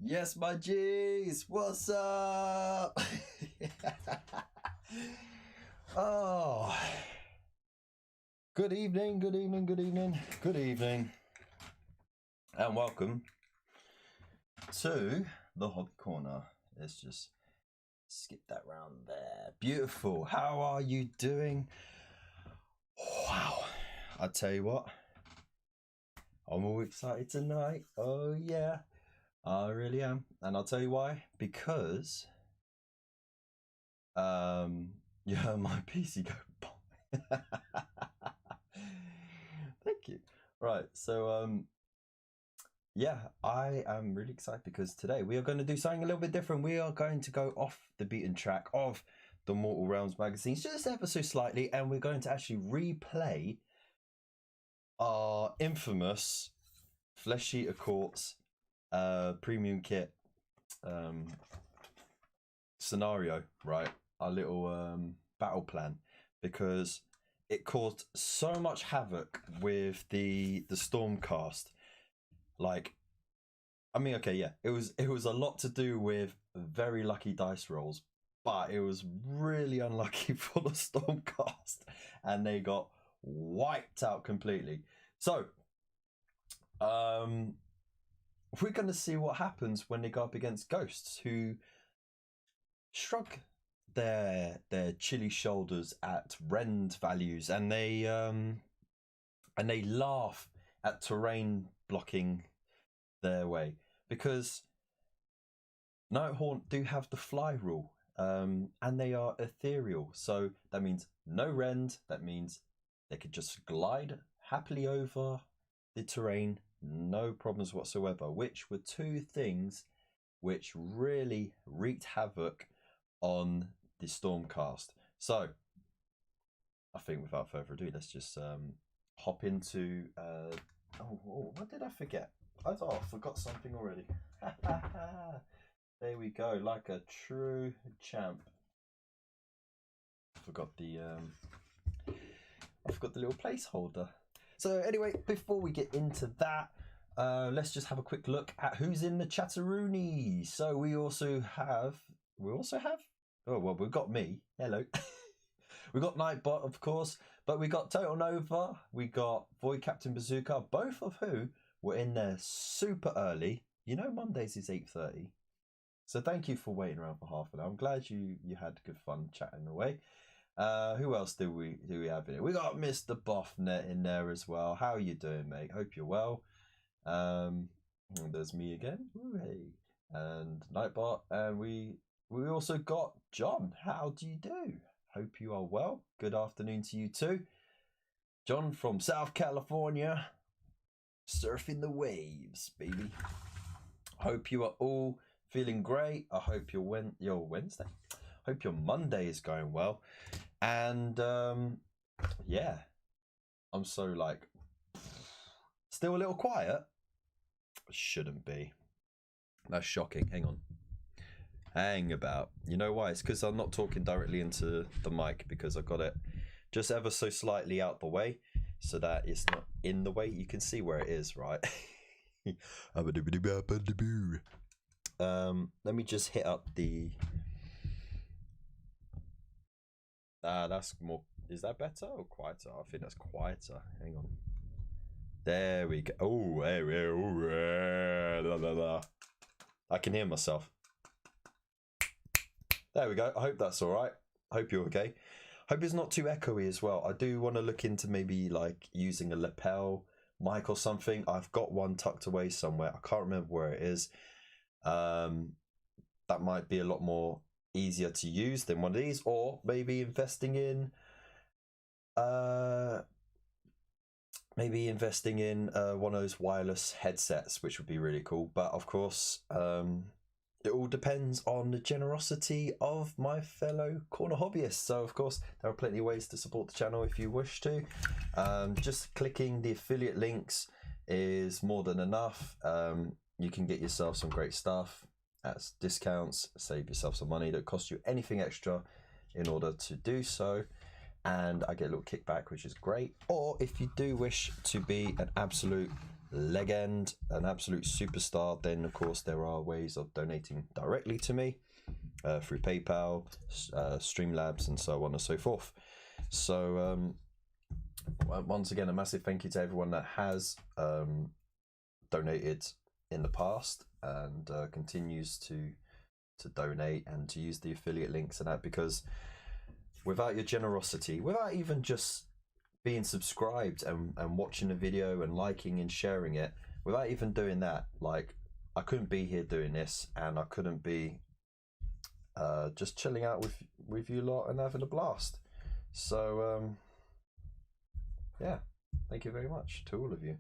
Yes, my G's, what's up? Oh, good evening, good evening, good evening, good evening, and welcome to the Hobby Corner. Let's just skip that round there. Beautiful. How are you doing? Wow, I tell you what, I'm all excited tonight. Oh yeah, I really am, and I'll tell you why. Because you heard my PC go bomb. Thank you. Right, so yeah, I am really excited because today we are going to do something a little bit different. We are going to go off the beaten track of the Mortal Realms magazines just ever so slightly, and we're going to actually replay our infamous Flesh Eater Courts premium kit scenario, right? Our little battle plan, because it caused so much havoc with the Stormcast. Like, I mean, okay, yeah, it was a lot to do with very lucky dice rolls, but it was really unlucky for the Stormcast, and they got wiped out completely. So, we're going to see what happens when they go up against ghosts who shrug their chilly shoulders at rend values, and they laugh at terrain blocking their way, because Nighthaunt do have the fly rule, and they are ethereal, so that means no rend. That means they could just glide happily over the terrain, no problems whatsoever, which were two things which really wreaked havoc on the Stormcast. So I think without further ado, let's just hop into oh, what did I forget? I forgot something already. There we go, like a true champ. I forgot the little placeholder. So anyway, before we get into that, let's just have a quick look at who's in the chatteroony. So we also have, oh well, we've got me, hello. We got Nightbot, of course, but we got Total Nova, we got Void Captain Bazooka, both of who were in there super early. You know, Mondays is 8:30. So thank you for waiting around for half an hour. I'm glad you had good fun chatting away. Who else do we have in it? We got Mr. Buffnet in there as well. How are you doing, mate? Hope you're well. There's me again. Ooh, hey. And Nightbot, and we also got John. How do you do? Hope you are well. Good afternoon to you too. John from South California, surfing the waves, baby. Hope you are all feeling great. I hope your Wednesday. Hope your Monday is going well. And yeah, I'm so like still a little quiet. Shouldn't be. That's shocking. Hang on. Hang about. You know why? It's because I'm not talking directly into the mic, because I got it just ever so slightly out the way so that it's not in the way. You can see where it is, right? Let me just hit up the that's more. Is that better or quieter? I think that's quieter. Hang on. There we go. Oh, I can hear myself. There we go. I hope that's all right. I hope you're okay. Hope it's not too echoey as well. I do want to look into maybe like using a lapel mic or something. I've got one tucked away somewhere. I can't remember where it is. That might be a lot more easier to use than one of these, or maybe investing in one of those wireless headsets, which would be really cool. But of course, it all depends on the generosity of my fellow corner hobbyists. So of course, there are plenty of ways to support the channel if you wish to. Just clicking the affiliate links is more than enough. You can get yourself some great stuff at discounts, save yourself some money. That cost you anything extra in order to do so, and I get a little kickback, which is great. Or if you do wish to be an absolute legend, an absolute superstar, then of course there are ways of donating directly to me through PayPal, Streamlabs, and so on and so forth. So once again, a massive thank you to everyone that has donated in the past and continues to donate and to use the affiliate links and that, because without your generosity, without even just being subscribed and watching a video and liking and sharing it, without even doing that, like, I couldn't be here doing this, and I couldn't be just chilling out with you lot and having a blast. So yeah, thank you very much to all of you.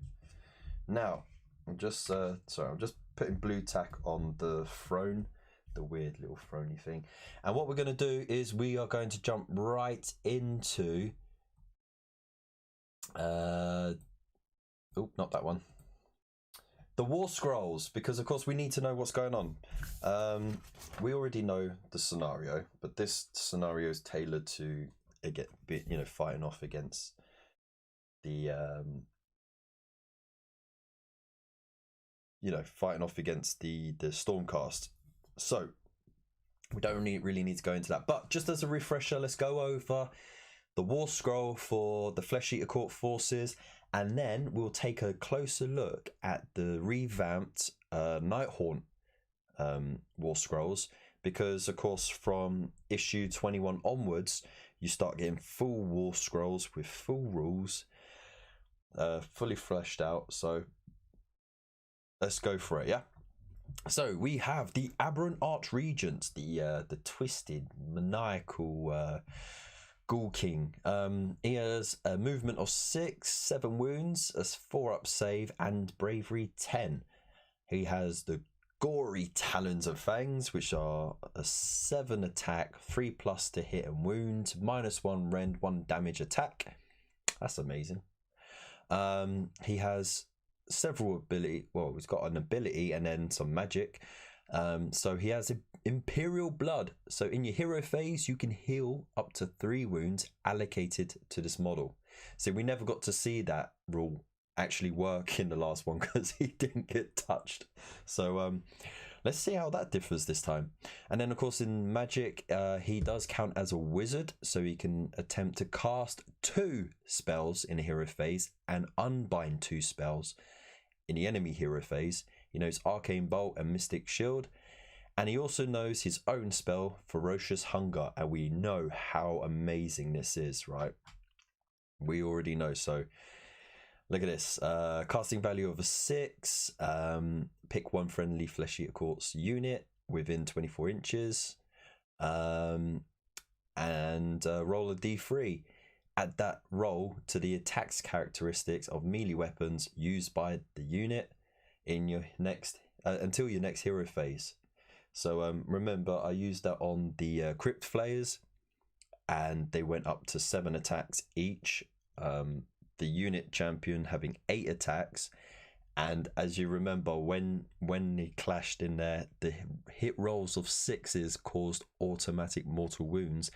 Now I'm just sorry, I'm just putting blue tack on the throne, the weird little throny thing, and what we're going to do is we are going to jump right into not that one, the War Scrolls, because of course we need to know what's going on. We already know the scenario, but this scenario is tailored to fighting off against the fighting off against the Stormcast. So we don't really need to go into that, but just as a refresher, let's go over the War Scroll for the Flesh Eater Court forces, and then we'll take a closer look at the revamped Nighthaunt War Scrolls, because of course from issue 21 onwards you start getting full War Scrolls with full rules, fully fleshed out. So let's go for it, yeah? So we have the Aberrant Archregent, the twisted, maniacal Ghoul King. He has a movement of 6, 7 wounds, a 4-up save, and bravery 10. He has the gory Talons of Fangs, which are a 7 attack, 3+ to hit and wound, -1 rend, 1 damage attack. That's amazing. He has several ability. Well, he's got an ability and then some magic. So he has Imperial Blood. So in your hero phase, you can heal up to 3 wounds allocated to this model. So we never got to see that rule actually work in the last one because he didn't get touched. So let's see how that differs this time. And then of course in magic, he does count as a wizard, so he can attempt to cast 2 spells in a hero phase and unbind 2 spells in the enemy hero phase. He knows Arcane Bolt and Mystic Shield, and he also knows his own spell, Ferocious Hunger, and we know how amazing this is, right? We already know. So look at this, casting value of a 6, pick 1 friendly Flesh Eater Courts unit within 24 inches, and and roll a d3. Add that roll to the attacks characteristics of melee weapons used by the unit in your next until your next hero phase. So remember, I used that on the Crypt Flayers, and they went up to 7 attacks each. The unit champion having 8 attacks, and as you remember, when they clashed in there, the hit rolls of 6s caused automatic mortal wounds.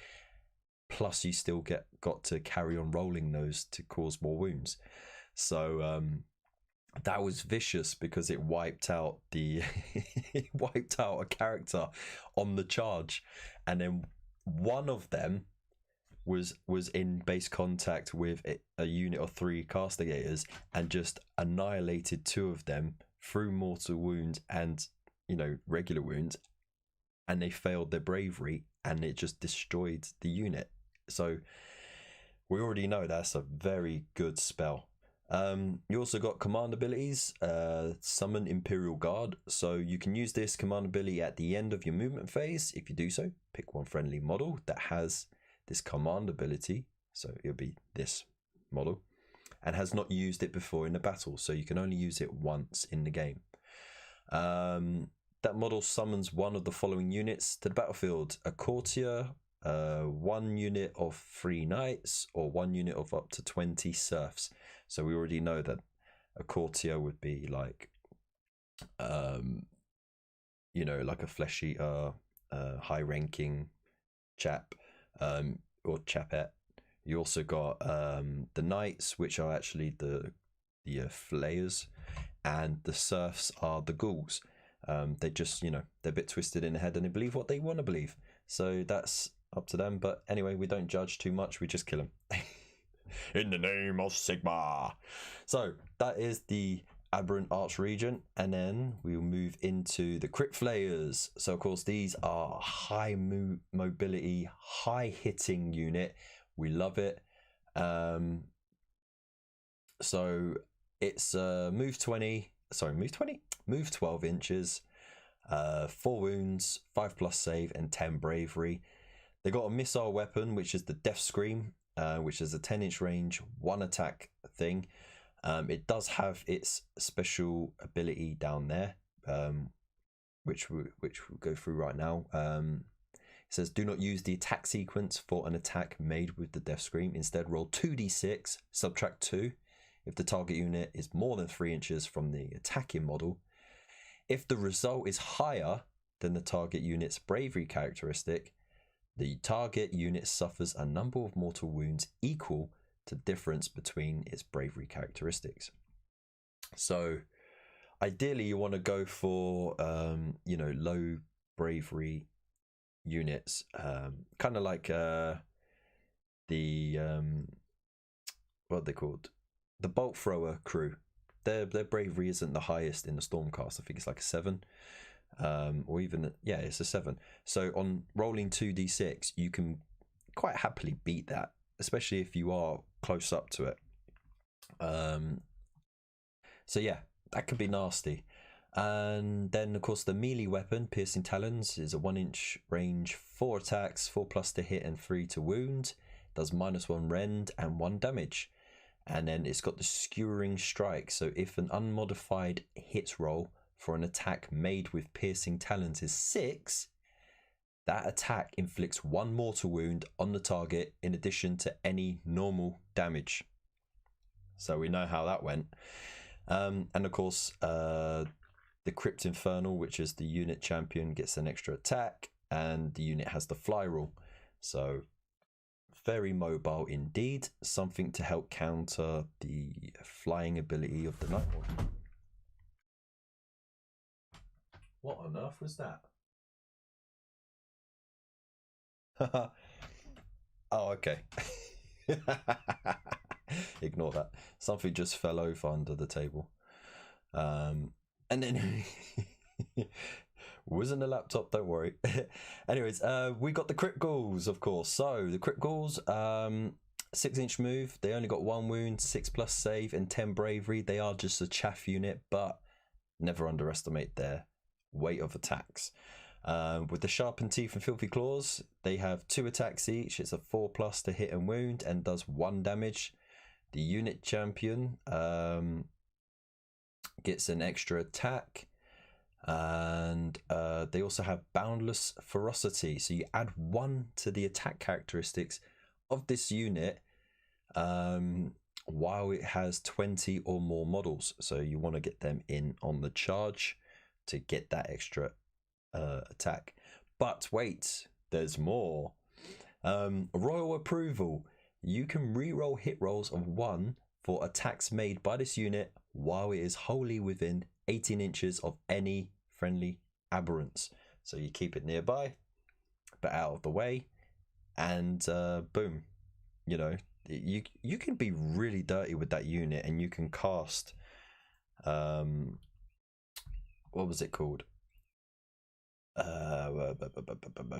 Plus, you still got to carry on rolling those to cause more wounds. So that was vicious because it wiped out it wiped out a character on the charge, and then one of them was in base contact with a unit of 3 castigators and just annihilated 2 of them through mortal wounds and regular wounds, and they failed their bravery and it just destroyed the unit. So we already know that's a very good spell. You also got command abilities, summon Imperial Guard. So you can use this command ability at the end of your movement phase. If you do so, pick one friendly model that has this command ability. So it'll be this model and has not used it before in a battle. So you can only use it once in the game. That model summons one of the following units to the battlefield: a courtier, 1 unit of 3 knights, or 1 unit of up to 20 serfs. So we already know that a courtier would be like like a flesh eater, high-ranking chap, or chapette. You also got the knights, which are actually the flayers, and the serfs are the ghouls. They just they're a bit twisted in the head and they believe what they want to believe. So that's up to them. But anyway, we don't judge too much. We just kill them. In the name of Sigma. So that is the Aberrant Archregent, and then we'll move into the Crypt Flayers. So of course these are high mobility, high hitting unit. We love it. So it's move 12 inches, 4 wounds, 5+ save, and 10 bravery. They got a missile weapon, which is the Death Scream, which is a 10-inch range, 1 attack thing. It does have its special ability down there, which we'll go through right now. It says, do not use the attack sequence for an attack made with the Death Scream. Instead, roll 2d6, subtract 2 if the target unit is more than 3 inches from the attacking model. If the result is higher than the target unit's bravery characteristic, the target unit suffers a number of mortal wounds equal to the difference between its bravery characteristics. So ideally you want to go for low bravery units, kind of like what are they called, the bolt thrower crew. Their bravery isn't the highest in the Stormcast. I think it's like a 7, or even it's a 7. So on rolling 2d6, you can quite happily beat that, especially if you are close up to it. So yeah, that could be nasty. And then of course the melee weapon, Piercing Talons, is a 1-inch range, 4 attacks, 4+ to hit and 3 to wound. Does -1 rend and 1 damage. And then it's got the Skewering Strike. So if an unmodified hit roll for an attack made with Piercing Talons is 6, that attack inflicts 1 mortal wound on the target in addition to any normal damage. So we know how that went. And of course, the Crypt Infernal, which is the unit champion, gets an extra attack, and the unit has the fly rule. So very mobile indeed. Something to help counter the flying ability of the Nighthaunt. What on earth was that? Oh, okay. Ignore that. Something just fell over under the table. And then wasn't a laptop, don't worry. Anyways, we got the Crypt Ghouls, of course. So the Crypt Ghouls, 6-inch move. They only got 1 wound, 6+ save, and 10 bravery. They are just a chaff unit, but never underestimate their weight of attacks. With the sharpened teeth and filthy claws, they have 2 attacks each. It's a 4+ to hit and wound and does 1 damage. The unit champion gets an extra attack, and they also have boundless ferocity. So you add 1 to the attack characteristics of this unit while it has 20 or more models. So you want to get them in on the charge to get that extra attack. But wait, there's more. Royal approval. You can re-roll hit rolls of 1 for attacks made by this unit while it is wholly within 18 inches of any friendly aberrants. So you keep it nearby, but out of the way, and boom, you know, you can be really dirty with that unit, and you can cast what was it called?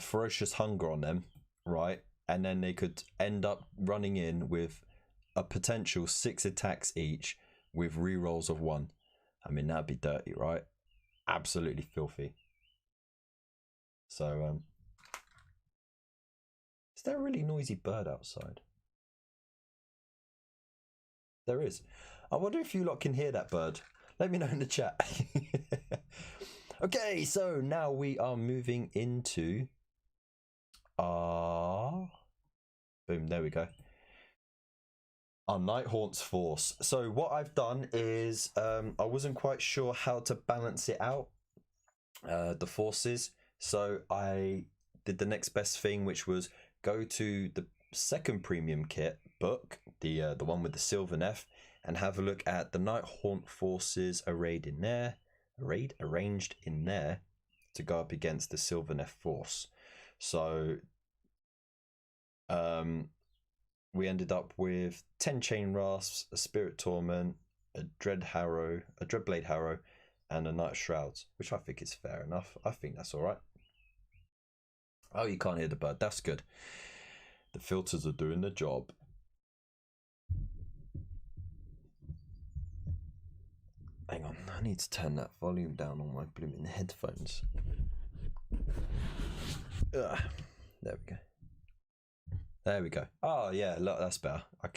Ferocious Hunger on them, right? And then they could end up running in with a potential 6 attacks each with rerolls of 1. I mean, that'd be dirty, right? Absolutely filthy. So, is there a really noisy bird outside? There is. I wonder if you lot can hear that bird. Let me know in the chat. Okay, so now we are moving into boom, there we go. Our Nighthaunt's force. So what I've done is I wasn't quite sure how to balance it out, the forces. So I did the next best thing, which was go to the second premium kit book, the one with the silver F, and have a look at the Nighthaunt forces arranged in there to go up against the silver F force. So we ended up with 10 chain rasps, a spirit torment, a dreadblade harrow, and a knight shrouds, which I think is fair enough. I think that's all right. Oh, you can't hear the bird. That's good. The filters are doing the job. Hang on, I need to turn that volume down on my blooming headphones. There we go. There we go. Oh yeah, look, that's better. I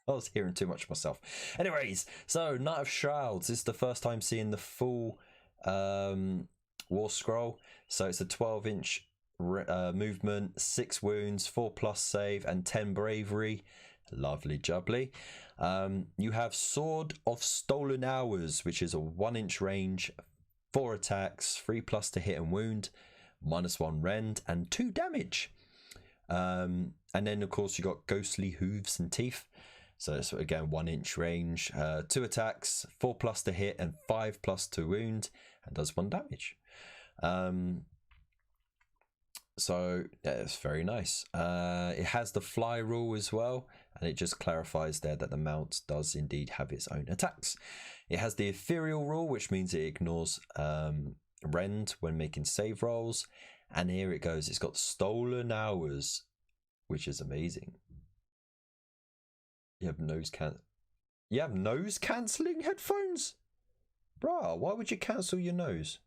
was hearing too much myself. Anyways, so Knight of Shrouds. This is the first time seeing the full War Scroll. So it's a 12-inch movement, 6 wounds, 4+ save, and 10 bravery. Lovely jubbly. You have Sword of Stolen Hours, which is a 1-inch range, 4 attacks, 3+ to hit and wound, -1 rend, and 2 damage. And then of course you got Ghostly Hooves and Teeth. So it's again 1-inch range, 2 attacks, 4+ to hit and 5+ to wound, and does 1 damage. So yeah, it's very nice. It has the fly rule as well, and it just clarifies there that the mount does indeed have its own attacks. It has the ethereal rule, which means it ignores rend when making save rolls. And here it goes. It's got Stolen Hours, which is amazing. You have nose cancelling headphones? Bruh, why would you cancel your nose?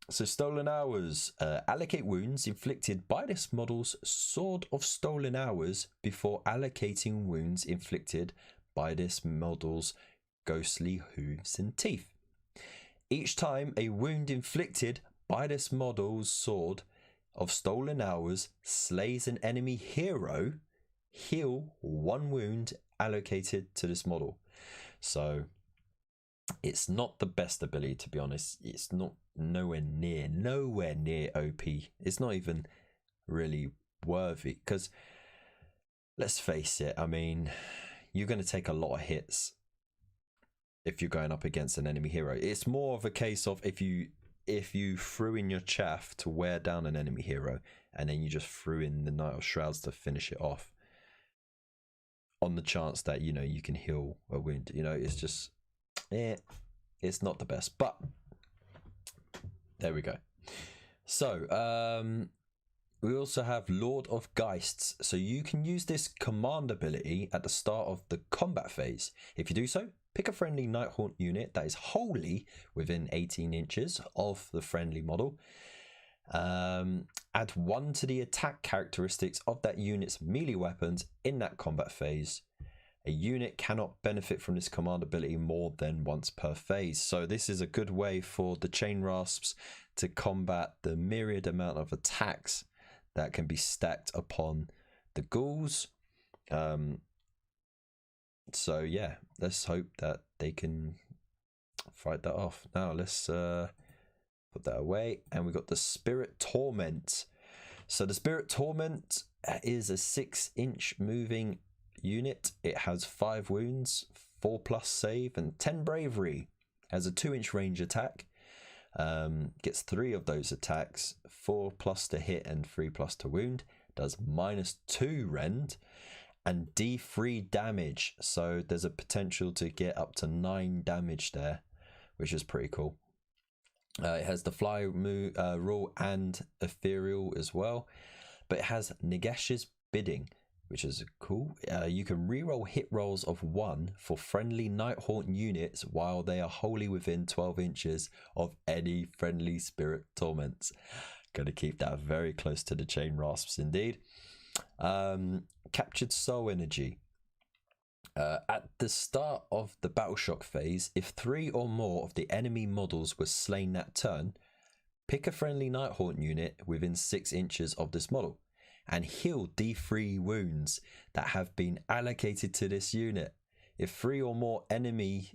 So Stolen Hours. Allocate wounds inflicted by this model's Sword of Stolen Hours before allocating wounds inflicted by this model's Ghostly Hooves and Teeth. Each time a wound inflicted by this model's Sword of Stolen Hours slays an enemy hero, heal 1 wound allocated to this model. So it's not the best ability, to be honest. It's not nowhere near OP. It's not even really worthy, because let's face it, I mean, you're going to take a lot of hits if you're going up against an enemy hero. It's more of a case of if you threw in your chaff to wear down an enemy hero, and then you just threw in the Knight of Shrouds to finish it off, on the chance that, you know, you can heal a wound. You know, it's just, it's not the best, but there we go. So we also have Lord of Geists. So you can use this command ability at the start of the combat phase. If you do so, pick a friendly Nighthaunt unit that is wholly within 18 inches of the friendly model. Add 1 to the attack characteristics of that unit's melee weapons in that combat phase. A unit cannot benefit from this command ability more than once per phase. So this is a good way for the Chain Rasps to combat the myriad amount of attacks that can be stacked upon the Ghouls. So yeah, let's hope that they can fight that off. Now let's put that away, and we got the Spirit Torment. So the Spirit Torment is a 6-inch moving unit. It has 5 wounds, 4+ save, and 10 bravery. Has a 2-inch range attack. Gets 3 of those attacks, 4+ to hit and 3+ to wound. Does -2 rend and D3 damage. So there's a potential to get up to 9 damage there, which is pretty cool. It has the fly rule and ethereal as well, but it has Nagash's bidding, which is cool. You can reroll hit rolls of 1 for friendly Nighthaunt units while they are wholly within 12 inches of any friendly Spirit Torments. Gonna keep that very close to the Chain Rasps indeed. Captured soul energy. At the start of the battle shock phase, if 3 or more of the enemy models were slain that turn, pick a friendly Nighthaunt unit within 6 inches of this model and heal D3 wounds that have been allocated to this unit. If 3 or more enemy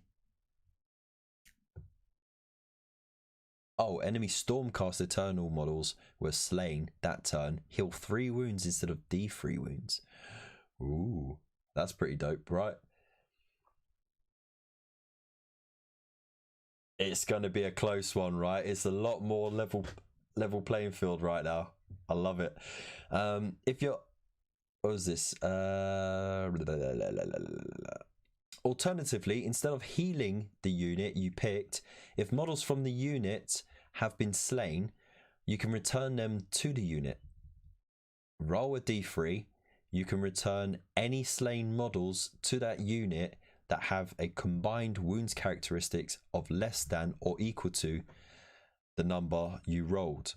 Stormcast Eternal models were slain that turn, heal 3 wounds instead of D3 wounds. Ooh, that's pretty dope, right? It's going to be a close one, right? It's a lot more level playing field right now. I love it. If you're, what was this? Alternatively, instead of healing the unit you picked, if models from the unit have been slain, you can return them to the unit. Roll a D3. You can return any slain models to that unit that have a combined wounds characteristics of less than or equal to the number you rolled.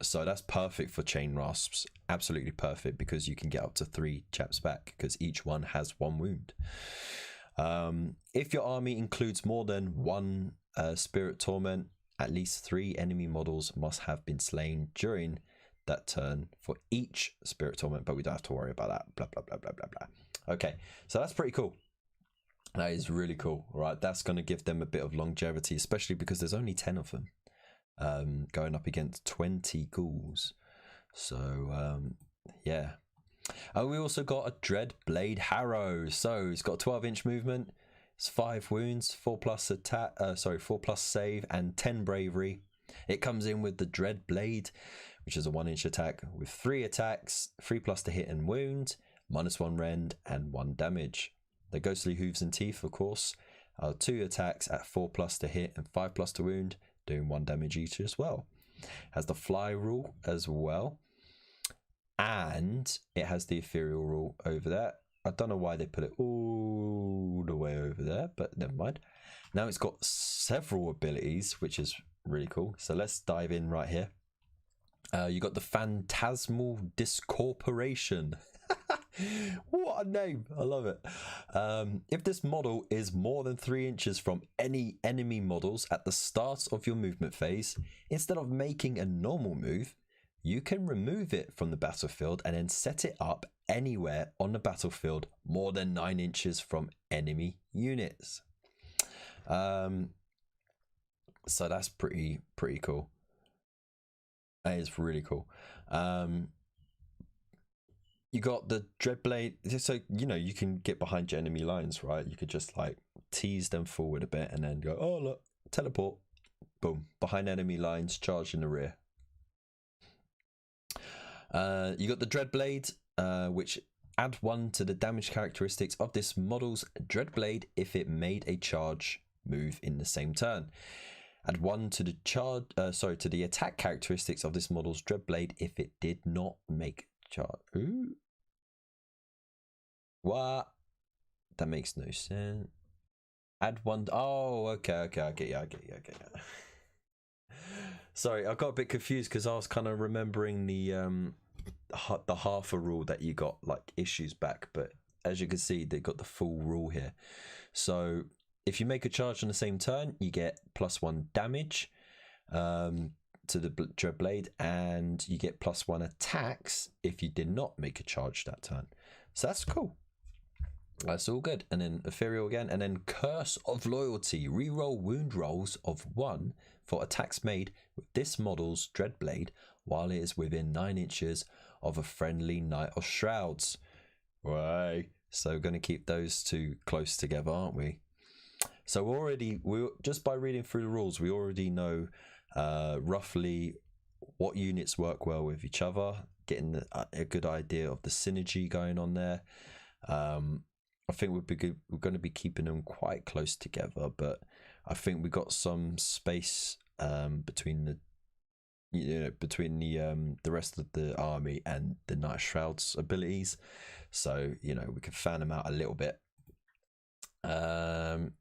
So that's perfect for Chain Rasps. Absolutely perfect, because you can get up to 3 chaps back because each one has 1 wound. If your army includes more than 1 Spirit Torment, at least 3 enemy models must have been slain during that turn for each Spirit Torment, but we don't have to worry about that. Blah, blah, blah, blah, blah, blah. Okay, so that's pretty cool. That is really cool, right? That's going to give them a bit of longevity, especially because there's only 10 of them. Going up against 20 ghouls. So yeah. We also got a Dread Blade Harrow. So it's got a 12-inch movement. It's 5 wounds, 4+ attack, 4+ save, and 10 bravery. It comes in with the Dread Blade, which is a 1-inch attack with 3 attacks, 3+ to hit and wound, -1 rend, and 1 damage. The Ghostly Hooves and Teeth, of course, are 2 attacks at 4+ to hit and 5+ to wound, doing 1 damage each as well. Has the fly rule as well, and it has the ethereal rule over there. I don't know why they put it all the way over there, but never mind. Now it's got several abilities, which is really cool. So let's dive in right here. You got the Phantasmal Discorporation. What a name. I love it. If this model is more than 3 inches from any enemy models at the start of your movement phase, instead of making a normal move, you can remove it from the battlefield and then set it up anywhere on the battlefield more than 9 inches from enemy units. So that's pretty cool. That is really cool. You got the Dreadblade, so you know you can get behind your enemy lines, right? You could just like tease them forward a bit and then go, oh look, teleport, boom, behind enemy lines, charge in the rear. You got the Dreadblade, which add 1 to the damage characteristics of this model's Dreadblade if it made a charge move in the same turn. Add 1 to the to the attack characteristics of this model's Dreadblade if it did not make charge. Ooh. What? That makes no sense. Add one. Oh, okay. I get you. Sorry, I got a bit confused because I was kind of remembering the half a rule that you got like issues back, but as you can see, they got the full rule here. So if you make a charge on the same turn, you get +1 damage to the dread blade, and you get +1 attacks if you did not make a charge that turn. So that's cool. That's all good. And then Ethereal again, and then Curse of Loyalty. Reroll wound rolls of 1 for attacks made with this model's dread blade while it is within 9 inches of a friendly Knight of Shrouds. Right. So we're going to keep those two close together, aren't we? So we just by reading through the rules, we already know roughly what units work well with each other, getting a good idea of the synergy going on there. I think we're going to be keeping them quite close together, but I think we got some space between the rest of the army and the Knight Shroud's abilities, so we can fan them out a little bit. And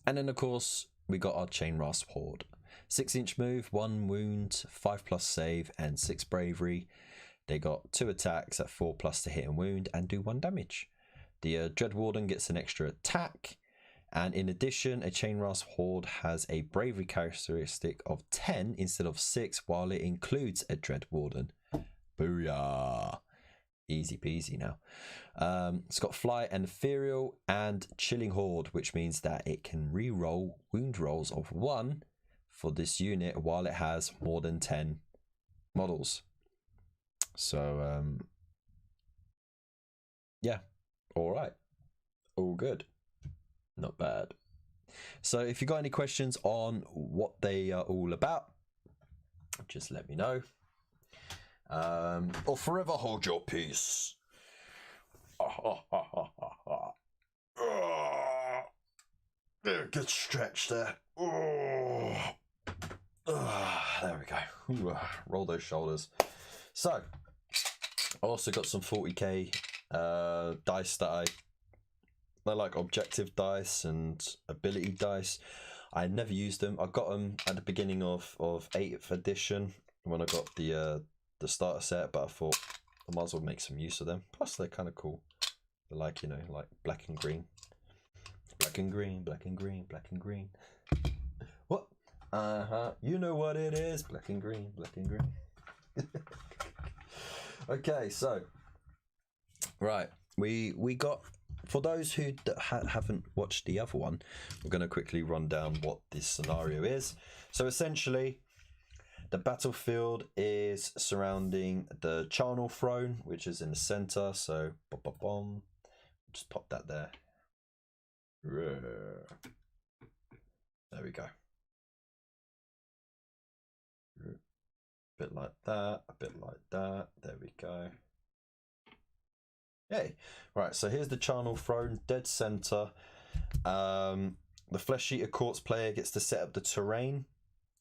then of course we got our Chain Rasp Horde. 6-inch move, 1 wound, 5+ save, and 6 bravery. They got 2 attacks at 4+ to hit and wound, and do 1 damage. The Dread Warden gets an extra attack, and in addition, a Chain Rasp Horde has a bravery characteristic of 10 instead of 6, while it includes a Dread Warden. Booyah! Easy peasy now. It's got Fly and Ethereal and Chilling Horde, which means that it can re-roll wound rolls of 1 for this unit while it has more than 10 models. So, yeah. All right, all good, not bad. So if you got any questions on what they are all about, just let me know, or forever hold your peace. Good stretch there. There we go. Roll those shoulders. So I also got some 40k dice that they're like objective dice and ability dice. I never used them. I got them at the beginning of 8th edition when I got the starter set, but I thought I might as well make some use of them. Plus they're kind of cool. They're like like black and green, black and green, black and green, black and green. What? You know what it is. Black and green, black and green. Okay, so right, we got, for those who haven't watched the other one, we're going to quickly run down what this scenario is. So essentially, the battlefield is surrounding the charnel throne, which is in the center. So just pop that there. There we go. A bit like that, a bit like that. There we go. Hey, right, so here's the charnel throne, dead center. The Flesh Eater Courts player gets to set up the terrain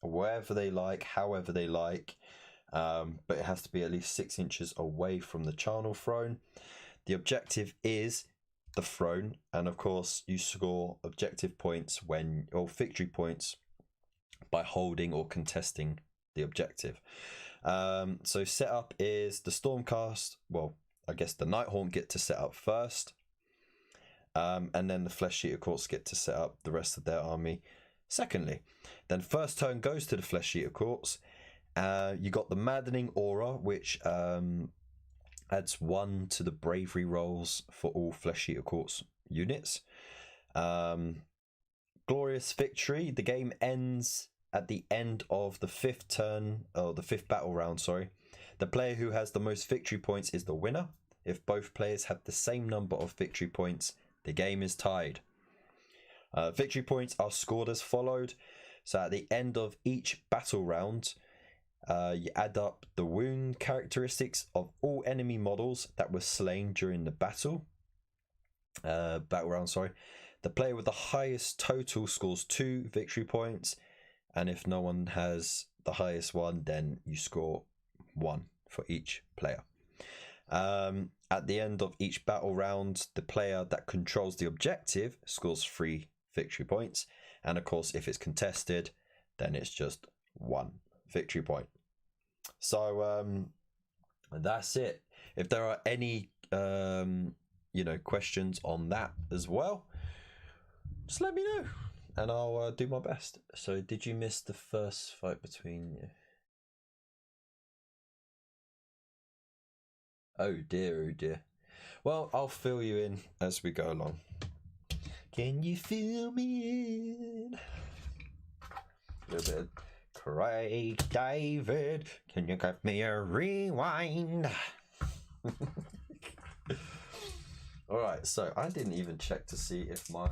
wherever they like, however they like, but it has to be at least 6 inches away from the charnel throne. The objective is the throne, and of course you score objective points or victory points by holding or contesting the objective. So setup is the Stormcast, well, I guess the Nighthaunt get to set up first, and then the Flesh Eater Courts get to set up the rest of their army secondly. Then first turn goes to the Flesh Eater Courts. You got the Maddening Aura, which adds 1 to the bravery rolls for all Flesh Eater Courts units. Glorious Victory. The game ends at the end of the 5th turn, or the 5th battle round, sorry. The player who has the most victory points is the winner. If both players have the same number of victory points, the game is tied. Victory points are scored as followed. So at the end of each battle round, you add up the wound characteristics of all enemy models that were slain during the battle round. Sorry. The player with the highest total scores 2 victory points, and if no one has the highest one, then you score 1 for each player. At the end of each battle round, the player that controls the objective scores 3 victory points. And of course, if it's contested, then it's just 1 victory point. So that's it. If there are any questions on that as well, just let me know and I'll do my best. So did you miss the first fight between you? Oh dear, oh dear. Well, I'll fill you in as we go along. Can you fill me in? A little bit of Craig David, can you give me a rewind? Alright, so I didn't even check to see if my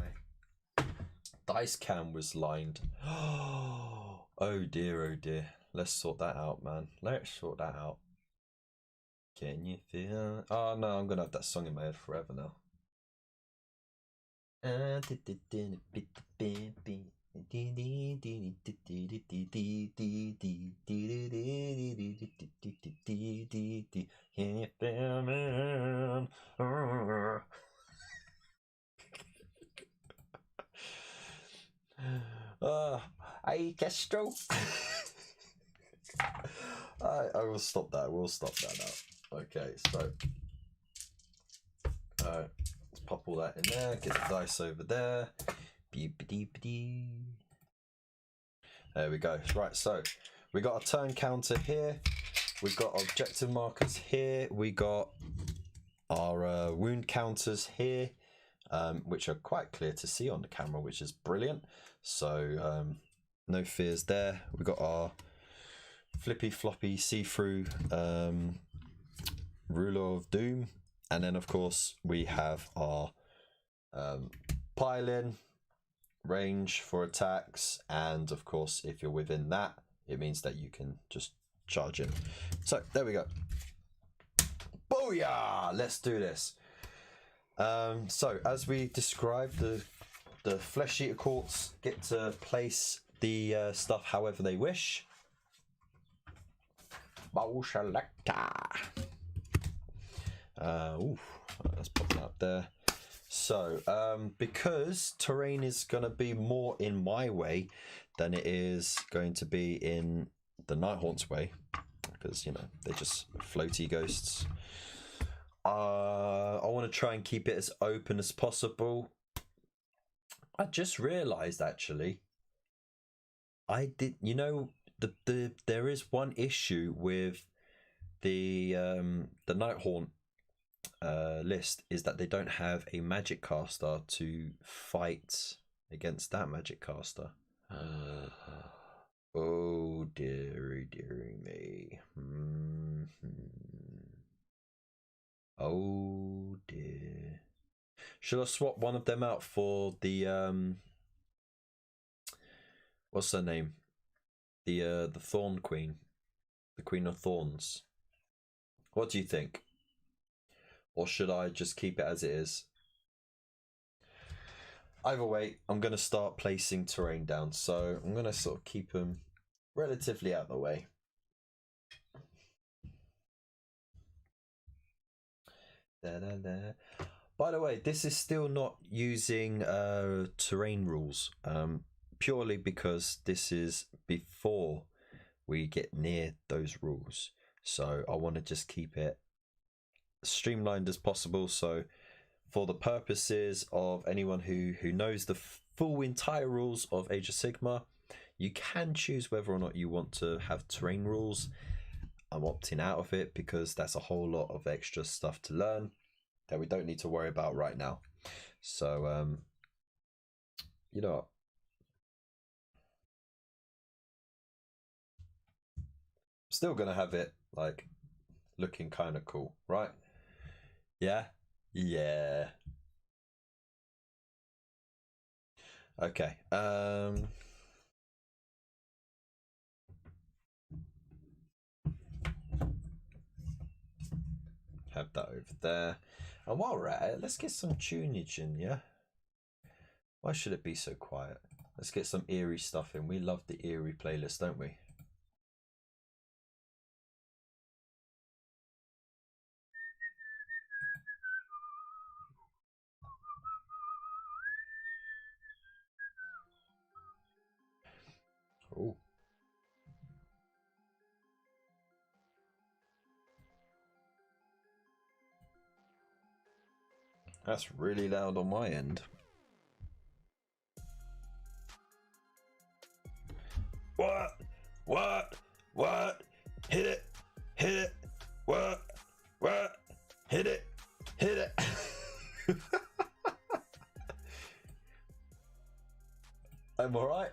dice cam was lined. Oh dear, oh dear. Let's sort that out, man. Let's sort that out. Can you feel? Oh no, I'm gonna have that song in my head forever now. Hey, Castro. I will stop that. We'll stop that now. Okay, so let's pop all that in there. Get the dice over there. There we go. Right, so we got a turn counter here. We've got objective markers here. We got our wound counters here, which are quite clear to see on the camera, which is brilliant. So no fears there. We got our flippy floppy see-through ruler of doom, and then of course we have our pile-in range for attacks, and of course if you're within that, it means that you can just charge in. So there we go. Booyah! Let's do this. So as we described, the flesh eater courts get to place the stuff however they wish. Bow selector. Let's pop that up there. So because terrain is going to be more in my way than it is going to be in the Nighthaunt's way, because you know they're just floaty ghosts, I want to try and keep it as open as possible. I just realized actually I did, you know, there is one issue with the Nighthaunt list, is that they don't have a magic caster to fight against that magic caster. Oh dearie me. Oh dear. Should I swap one of them out for the what's her name? The Thorn Queen, the Queen of Thorns. What do you think? Or should I just keep it as it is? Either way, I'm going to start placing terrain down, so I'm going to sort of keep them relatively out of the way. By the way, this is still not using terrain rules, purely because this is before we get near those rules. So I want to just keep it streamlined as possible. So for the purposes of anyone who knows the full entire rules of Age of Sigmar, you can choose whether or not you want to have terrain rules. I'm opting out of it because that's a whole lot of extra stuff to learn that we don't need to worry about right now. So you know what? Still gonna have it like looking kind of cool, right? Yeah. Okay. Have that over there. And while we're at it, let's get some tunage in, yeah? Why should it be so quiet? Let's get some eerie stuff in. We love the eerie playlist, don't we? Oh. That's really loud on my end. What? What? What? Hit it! Hit it! What? What? Hit it! Hit it! I'm alright.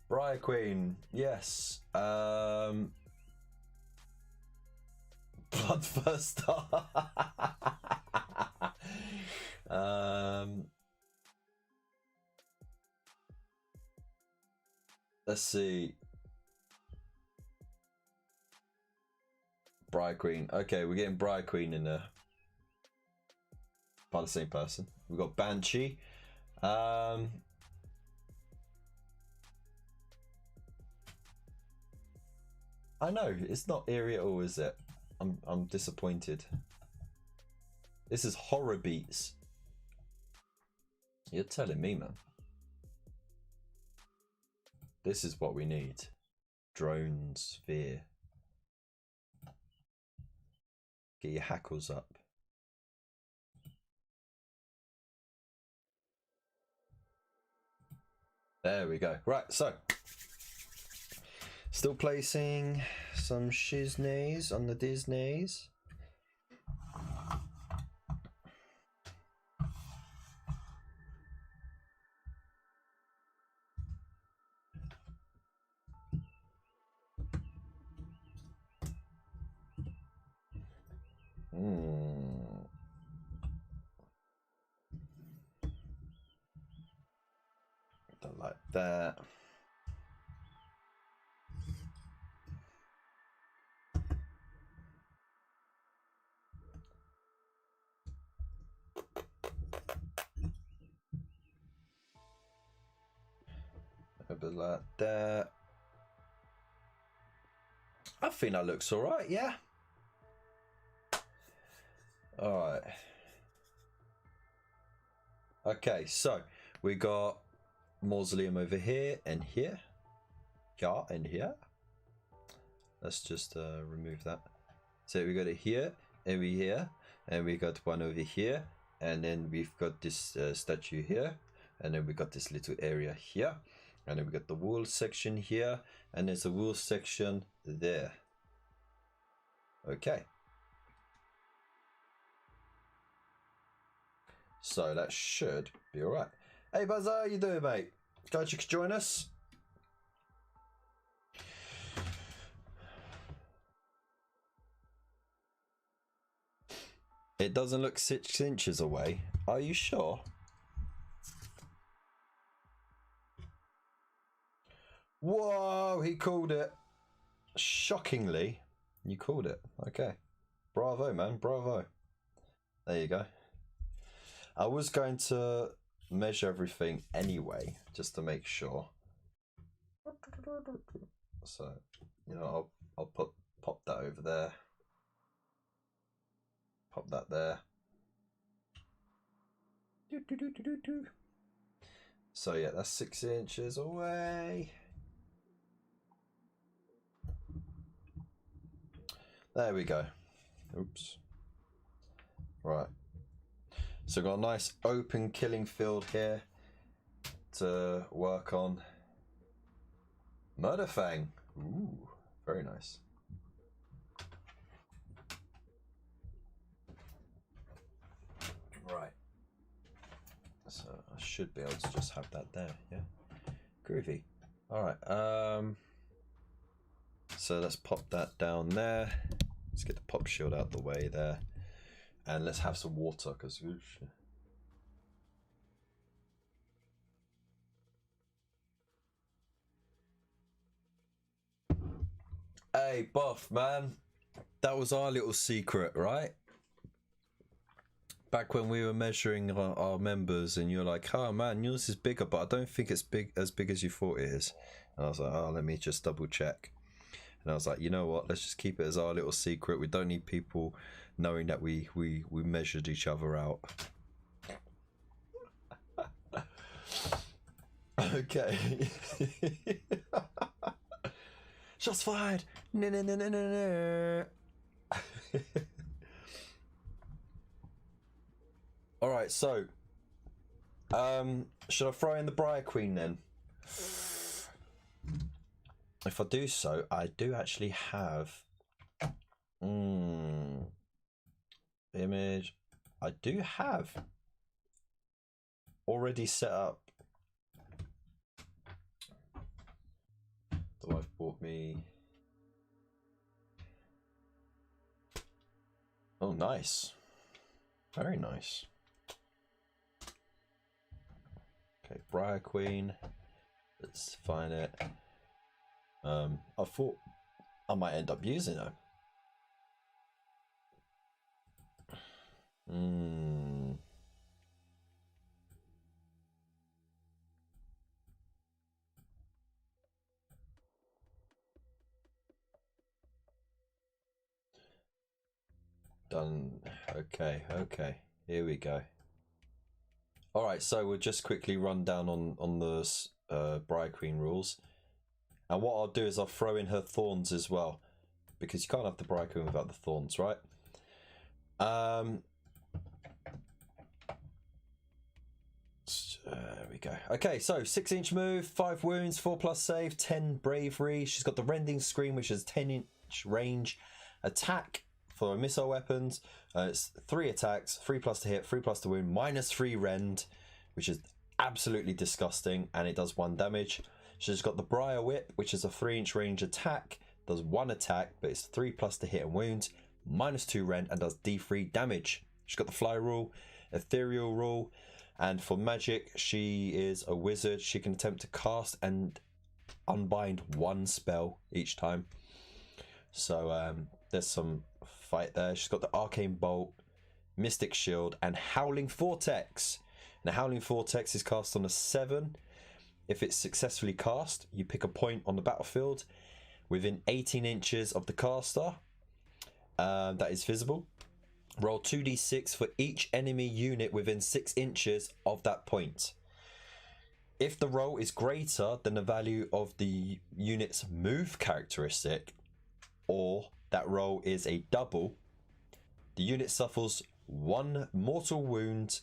Briar Queen, yes. Bloodthirster. Let's see. Briar Queen. Okay, we're getting Briar Queen in there. By the same person. We've got Banshee. I know, it's not eerie at all, is it? I'm disappointed. This is horror beats. You're telling me, man. This is what we need. Drone sphere. Get your hackles up. There we go. Right, so still placing some shiznays on the Disneys. Don't like that. A bit like that. I think that looks all right, yeah. All right. Okay, so we got mausoleum over here and here. Yeah, and here. Let's just remove that. So we got it here, and we here, and we got one over here, and then we've got this statue here, and then we got this little area here, and then we got the wool section here, and there's a wool section there. Okay. So that should be all right. Hey Buzzer, how you doing, mate? Glad you could join us. It doesn't look 6 inches away. Are you sure? Whoa, he called it. Shockingly, you called it. Okay. Bravo, man. Bravo. There you go. I was going to measure everything anyway, just to make sure. So, you know, I'll pop that over there. Pop that there. So yeah, that's 6 inches away. There we go. Oops. Right. So we've got a nice open killing field here to work on. Murderfang. Ooh, very nice. Right. So I should be able to just have that there, yeah. Groovy. Alright, so let's pop that down there. Let's get the pop shield out the way there. And let's have some water, because hey, Buff, man. That was our little secret, right? Back when we were measuring our members and you're like, oh man, yours is bigger, but I don't think it's as big as you thought it is. And I was like, oh, let me just double check. And I was like, you know what, let's just keep it as our little secret. We don't need people knowing that we measured each other out. Okay. Shots fired. No, no, no, no, no, no. All right, so should I throw in the Briar Queen then? If I do so, I do actually have image. I do have already set up. The wife bought me. Oh, nice. Very nice. Okay, Briar Queen. Let's find it. I thought I might end up using her. Done. Okay, okay. Here we go. All right, so we'll just quickly run down on the Briar Queen rules. And what I'll do is I'll throw in her thorns as well, because you can't have the Briar Queen without the thorns, right? There we go. Okay, so 6-inch move, 5 wounds, 4+ save, 10 bravery. She's got the rending screen, which is 10-inch range. Attack for missile weapons. It's 3 attacks, 3+ to hit, 3+ to wound, -3 rend, which is absolutely disgusting, and it does 1 damage. She's got the Briar Whip, which is a 3-inch range attack, does 1 attack, but it's 3+ to hit and wound, -2 rend, and does D3 damage. She's got the Fly rule, Ethereal rule, and for magic, she is a wizard. She can attempt to cast and unbind 1 spell each time. So there's some fight there. She's got the Arcane Bolt, Mystic Shield, and Howling Vortex. Now, Howling Vortex is cast on a 7. If it's successfully cast, you pick a point on the battlefield within 18 inches of the caster that is visible. Roll 2d6 for each enemy unit within 6 inches of that point. If the roll is greater than the value of the unit's move characteristic, or that roll is a double, the unit suffers 1 mortal wound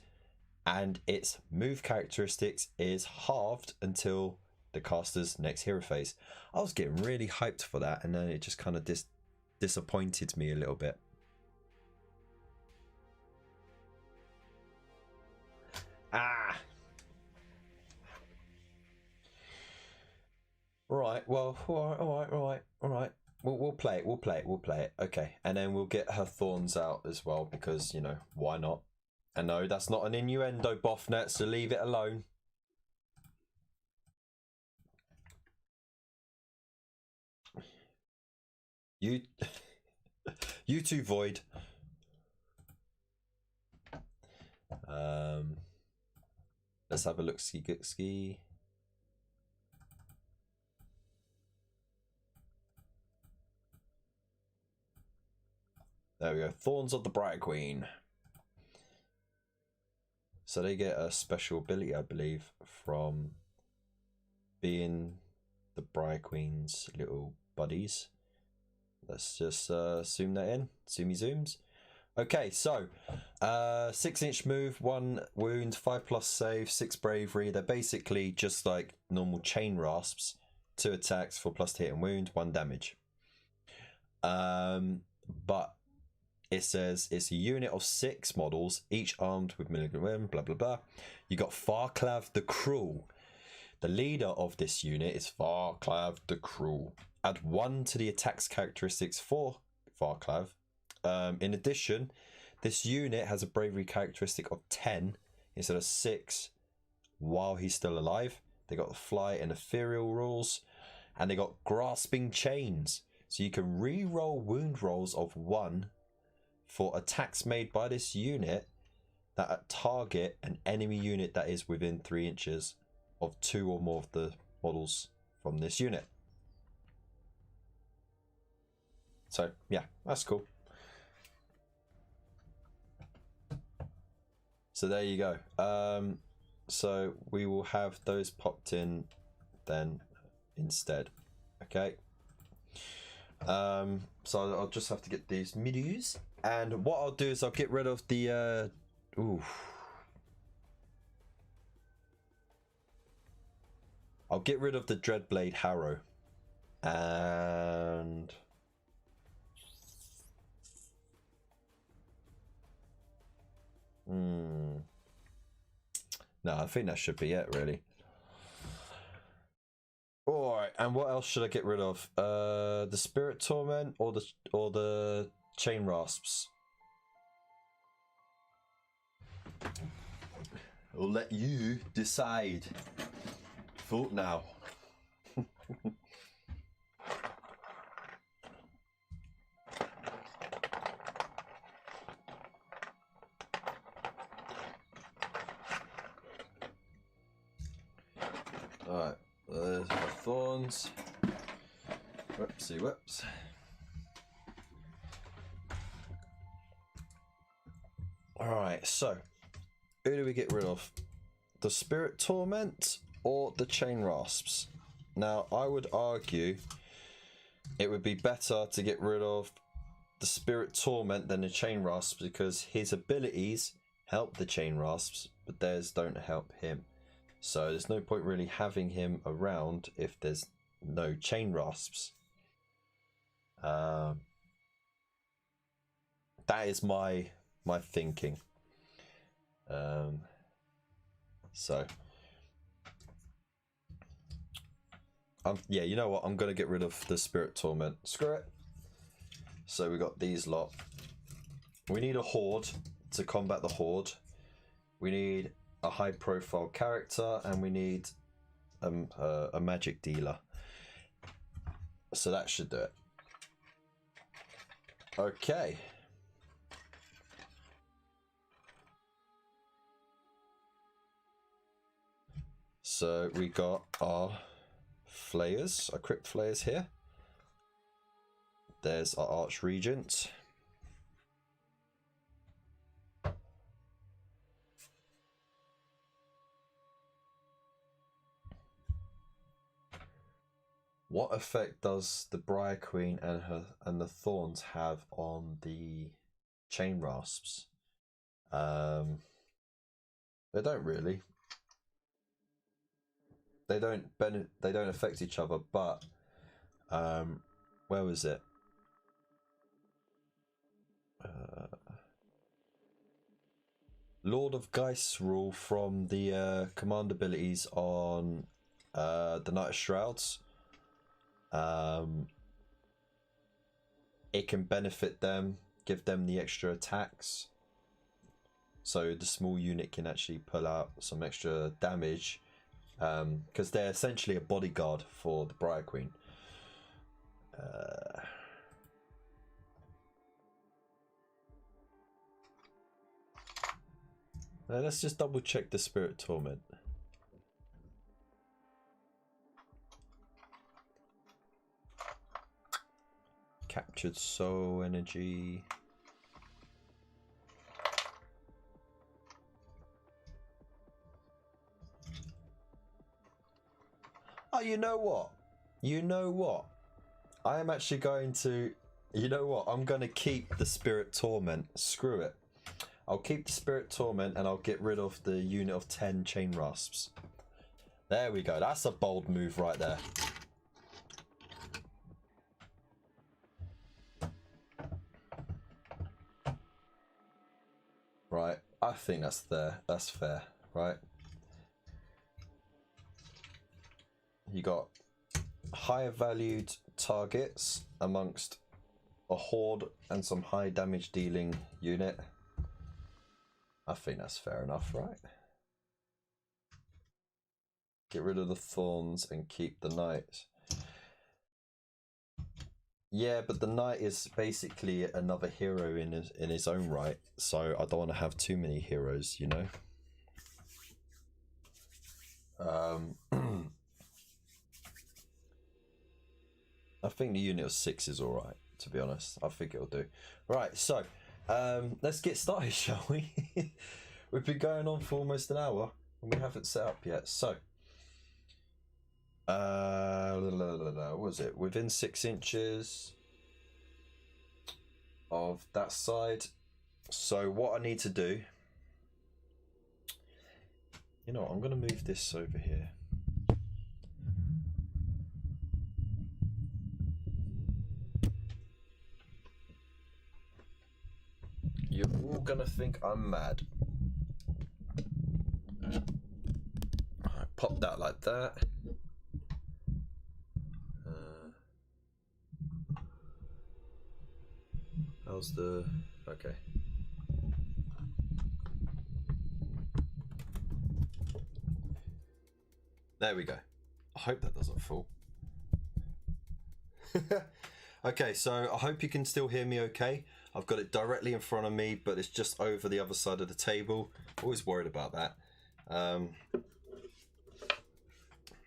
and its move characteristics is halved until the caster's next hero phase. I was getting really hyped for that, and then it just kind of disappointed me a little bit. Ah. Right. Well. All right. We'll play it. Okay. And then we'll get her thorns out as well, because, you know, why not? And no, that's not an innuendo, Boffnet, so leave it alone. You too, Void. Let's have a look. Ski. There we go. Thorns of the Briar Queen. So they get a special ability, I believe, from being the Briar Queen's little buddies. Let's just zoom that in. Zoomy zooms. Okay, so 6-inch move, 1 wound, 5+ save, 6 bravery. They're basically just like normal chain rasps. 2 attacks, 4+ to hit and wound, 1 damage. But it says it's a unit of 6 models, each armed with milligram, blah blah blah. You got Farclav the Cruel. The leader of this unit is Farclav the Cruel. Add 1 to the attack's characteristics for Farclav. In addition, this unit has a bravery characteristic of 10 instead of 6 while he's still alive. They got the fly and ethereal rules, and they got grasping chains. So you can re-roll wound rolls of 1 for attacks made by this unit that target an enemy unit that is within 3 inches of 2 or more of the models from this unit. So yeah, that's cool. So there you go. So we will have those popped in then instead. Okay. So I'll just have to get these midus, and what I'll do is I'll get rid of the I'll get rid of the Dreadblade Harrow, and no, I think that should be it, really. All right, and what else should I get rid of? The Spirit Torment or the Chain Rasps? I'll let you decide. Vote now. Alright, there's my thorns. Whoopsie whoops. Alright, so who do we get rid of? The Spirit Torment or the Chain Rasps? Now, I would argue it would be better to get rid of the Spirit Torment than the Chain Rasps, because his abilities help the Chain Rasps, but theirs don't help him. So there's no point really having him around if there's no Chain Rasps. That is my thinking. So yeah, you know what? I'm gonna get rid of the Spirit Torment. Screw it. So we got these lot. We need a horde to combat the horde. We need a high-profile character, and we need a magic dealer. So that should do it. Okay. So we got our flayers, our crypt flayers here. There's our arch regent. What effect does the Briar Queen and the thorns have on the Chain Rasps? They don't really. They don't affect each other, but where was it? Lord of Geist's rule from the command abilities on the Knight of Shrouds. It can benefit them, give them the extra attacks. So the small unit can actually pull out some extra damage, because they're essentially a bodyguard for the Briar Queen. Let's just double check the Spirit Torment. Captured soul energy. Oh, you know what? You know what? I am actually going to... You know what? I'm going to keep the Spirit Torment. Screw it. I'll keep the Spirit Torment, and I'll get rid of the unit of 10 Chain Rasps. There we go. That's a bold move right there. Right. I think that's there. That's fair, right? You got higher valued targets amongst a horde and some high damage dealing unit. I think that's fair enough, right? Get rid of the thorns and keep the knight. Yeah, but the knight is basically another hero in his own right, so I don't want to have too many heroes, you know. I think the unit of 6 is alright, to be honest. I think it'll do. Right, so let's get started, shall we? We've been going on for almost an hour. and we haven't set up yet. So, what was it? Within 6 inches of that side. So what I need to do, you know, I'm going to move this over here. You're all going to think I'm mad. I pop that like that. How's the... Okay. There we go. I hope that doesn't fall. Okay, so I hope you can still hear me okay. I've got it directly in front of me, but it's just over the other side of the table. Always worried about that.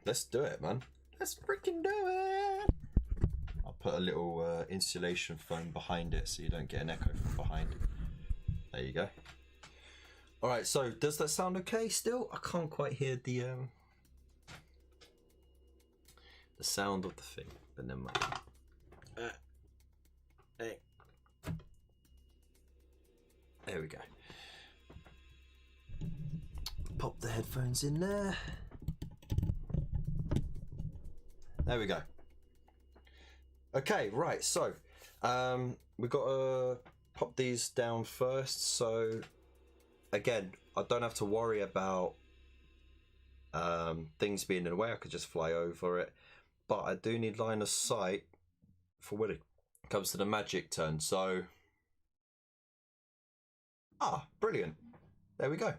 Let's do it, man. Let's freaking do it. I'll put a little insulation foam behind it so you don't get an echo from behind. There you go. All right, so does that sound okay still? I can't quite hear the sound of the thing, but never mind. Hey. There we go. Pop the headphones in there. There we go. Okay, right, so we've got to pop these down first. So again, I don't have to worry about things being in the way. I could just fly over it, but I do need line of sight for when it comes to the magic turn. So brilliant, there we go.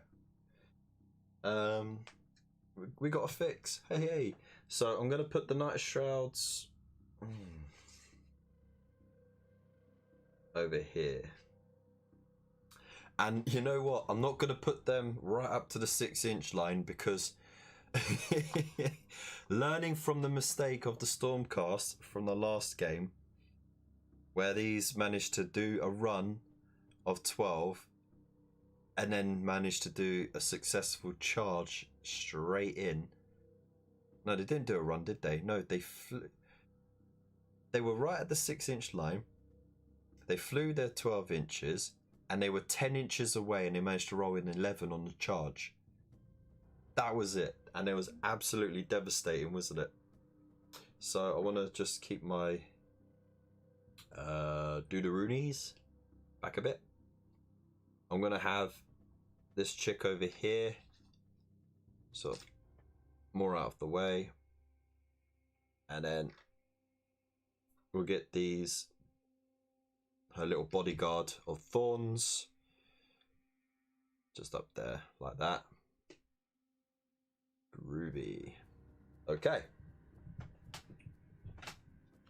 We got a fix. Hey. So I'm gonna put the Night Shrouds over here, and you know what, I'm not gonna put them right up to the 6 inch line, because learning from the mistake of the Stormcast from the last game, where these managed to do a run of 12 and then managed to do a successful charge straight in. No, they didn't do a run, did they? No, they flew. They were right at the 6 inch line. They flew their 12 inches and they were 10 inches away, and they managed to roll in 11 on the charge. That was it. And it was absolutely devastating, wasn't it? So I want to just keep my doodaroonies back a bit. I'm going to have this chick over here, sort of more out of the way, and then we'll get these, her little bodyguard of thorns, just up there like that. Groovy. Okay,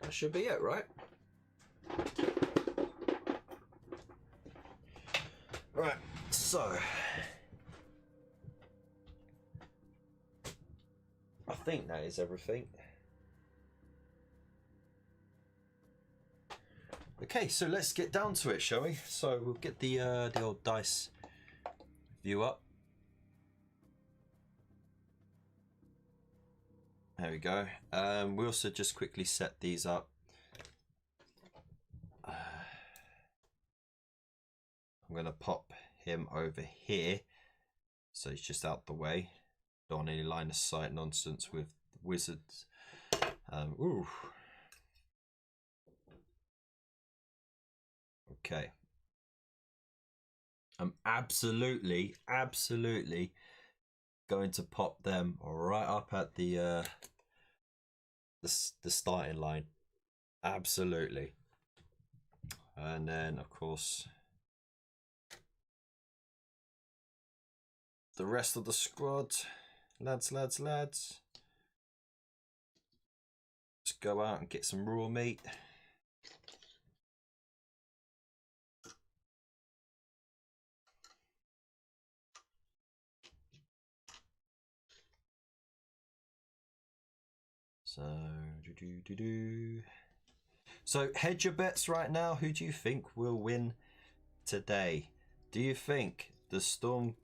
that should be it, right? Right, so I think that is everything. Okay, so let's get down to it, shall we? So we'll get the old dice view up. There we go. We also just quickly set these up. I'm going to pop him over here, so he's just out the way. Don't want any line of sight nonsense with wizards. Ooh. Okay. I'm absolutely going to pop them right up at the starting line. Absolutely. And then, of course, the rest of the squad, lads. Let's go out and get some raw meat. So hedge your bets right now. Who do you think will win today? Do you think the Nighthaunt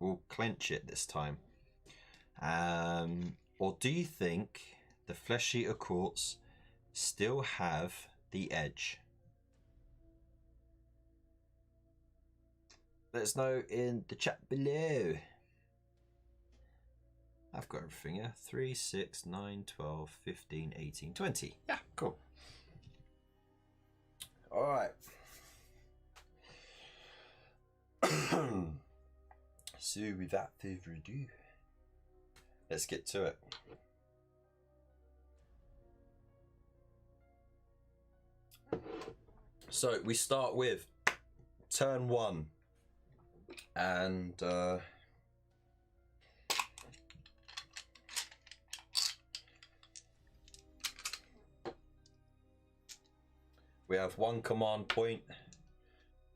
will clench it this time? Or do you think the Flesh Eater Courts still have the edge? Let us know in the chat below. I've got everything here. 3, 6, 9, 12, 15, 18, 20. Yeah, cool. All right. So without further ado, let's get to it. So we start with turn 1, and we have 1 command point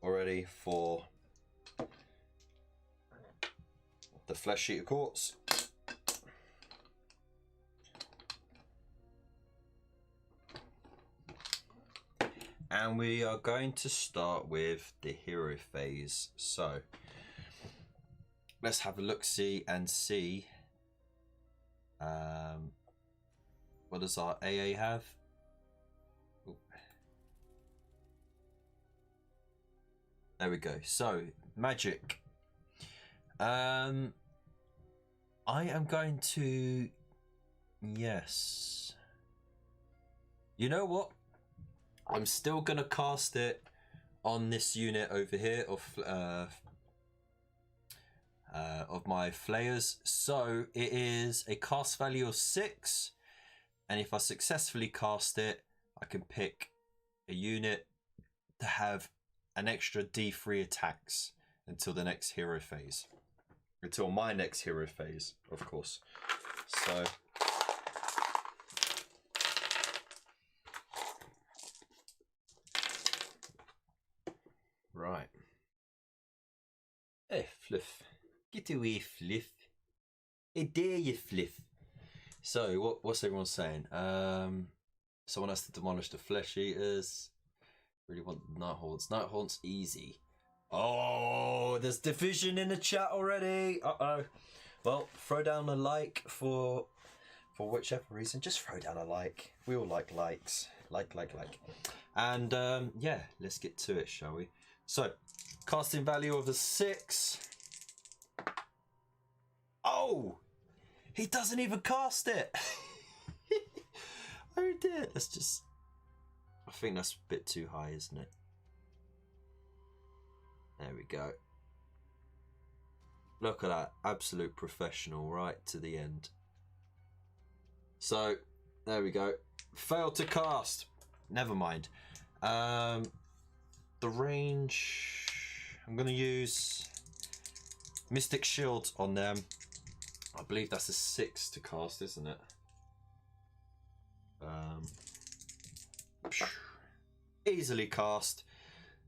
already for the Flesh Eater Courts. And we are going to start with the hero phase. So let's have a look-see and see. What does our AA have? Ooh. There we go. So magic. I am going to, yes. You know what? I'm still gonna cast it on this unit over here of my flayers. So it is a cast value of 6, and if I successfully cast it, I can pick a unit to have an extra D3 attacks until the next hero phase. Until my next hero phase, of course. So right. Hey, Fluff. Get away, Fluff. Hey, dare you, Fluff. So, what's everyone saying? Someone has to demolish the Flesh Eaters. Really want the Nighthaunts. Nighthaunts easy. Oh, there's division in the chat already. Uh-oh. Well, throw down a like for whichever reason. Just throw down a like. We all like likes. Like. And, yeah, let's get to it, shall we? So, casting value of a 6. Oh! He doesn't even cast it! Oh dear. Let's just... I think that's a bit too high, isn't it? There we go. Look at that. Absolute professional right to the end. So, there we go. Failed to cast. Never mind. The range... I'm going to use Mystic Shield on them. I believe that's a 6 to cast, isn't it? Easily cast.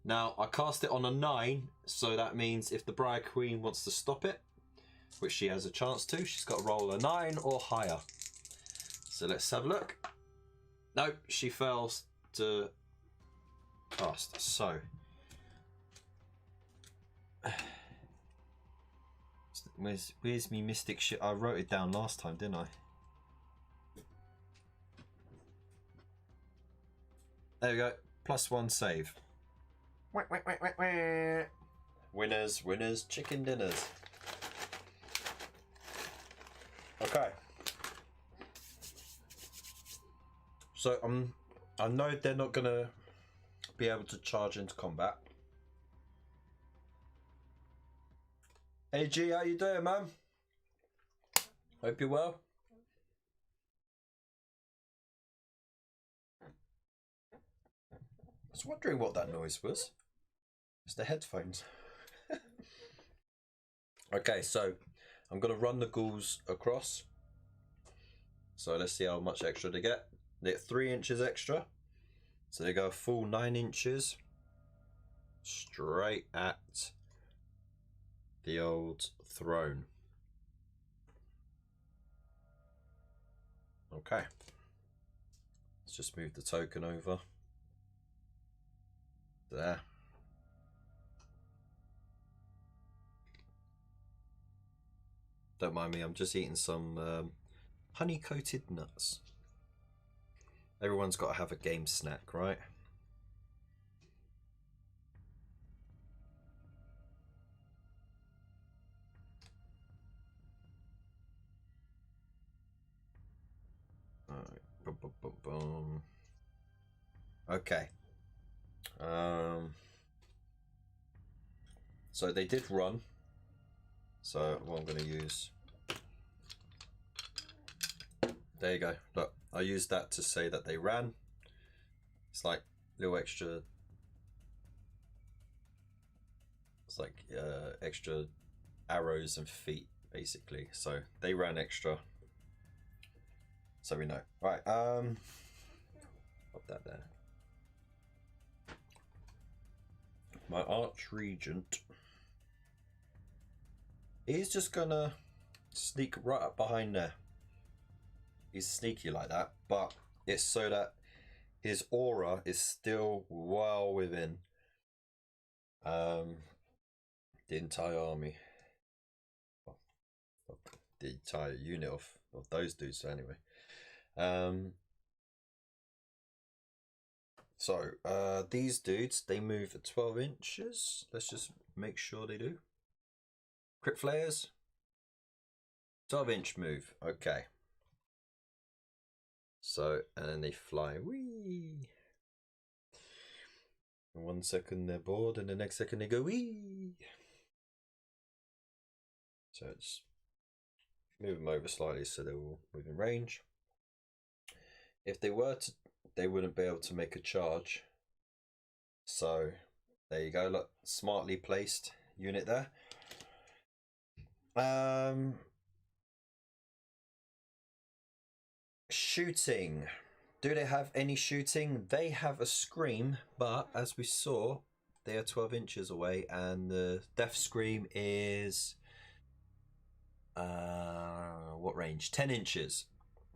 Now, I cast it on a 9, so that means if the Briar Queen wants to stop it, which she has a chance to, she's got to roll a 9 or higher. So let's have a look. Nope, she fails to cast. So, where's me Mystic shit? I wrote it down last time, didn't I? There we go. +1 save. Winners, chicken dinners. Okay. So I know they're not gonna be able to charge into combat. Hey G, how you doing, man? Hope you're well. I was wondering what that noise was. It's the headphones. Okay, so I'm going to run the ghouls across. So let's see how much extra they get. They get 3 inches extra. So they go a full 9 inches straight at the old throne. Okay. Let's just move the token over. There. Don't mind me, I'm just eating some honey-coated nuts. Everyone's got to have a game snack, right? Alright, boom, boom, boom, boom. Okay. So they did run. So what I'm going to use... There you go. Look, I used that to say that they ran. It's like little extra... It's like extra arrows and feet, basically. So they ran extra. So we know. Right, pop that there. My Archregent. He's just gonna sneak right up behind there. He's sneaky like that, but it's so that his aura is still well within the entire army. Well, the entire unit of those dudes anyway. So these dudes, they move at 12 inches. Let's just make sure they do. Crit flares. 12-inch move. Okay. So, and then they fly. Whee! In 1 second they're bored, and the next second they go whee! So it's move them over slightly so they're all within range. If they were to, they wouldn't be able to make a charge. So there you go. Look, smartly placed unit there. Shooting. Do they have any shooting? They have a scream, but as we saw, they are 12 inches away, and the death scream is what range? 10 inches.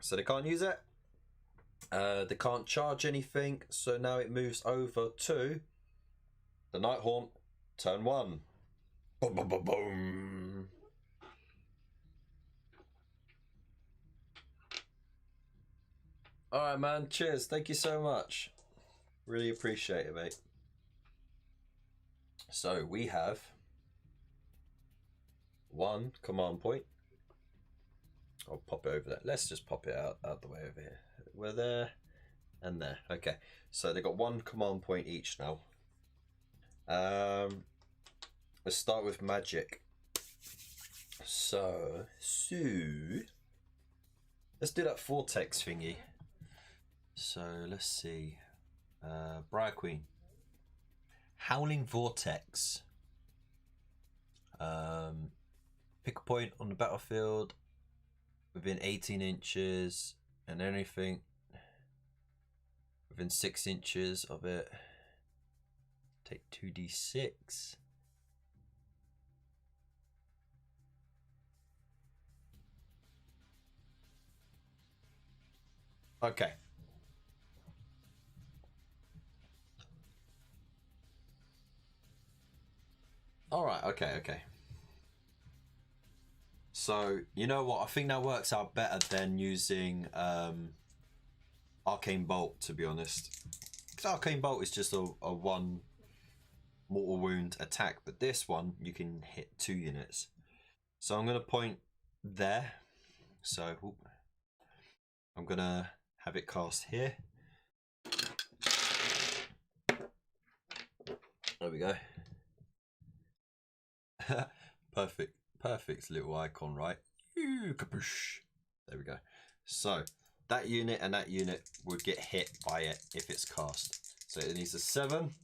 So they can't use it. They can't charge anything. So now it moves over to the Nighthaunt. Turn 1. Boom, boom, boom, boom. Alright, man. Cheers. Thank you so much. Really appreciate it, mate. So we have 1 command point. I'll pop it over there. Let's just pop it out the way over here. We're there and there. Okay. So they've got 1 command point each now. Let's start with magic. So let's do that vortex thingy. So let's see. Briar Queen. Howling Vortex. Pick a point on the battlefield within 18 inches and anything within 6 inches of it. Take 2d6. Okay. All right, okay. So, you know what? I think that works out better than using Arcane Bolt, to be honest. Because Arcane Bolt is just a 1 mortal wound attack, but this one, you can hit 2 units. So I'm going to point there. So, I'm going to have it cast here. There we go. Perfect little icon, right? Kapoosh. There we go. So that unit and that unit would get hit by it if it's cast. So it needs a 7.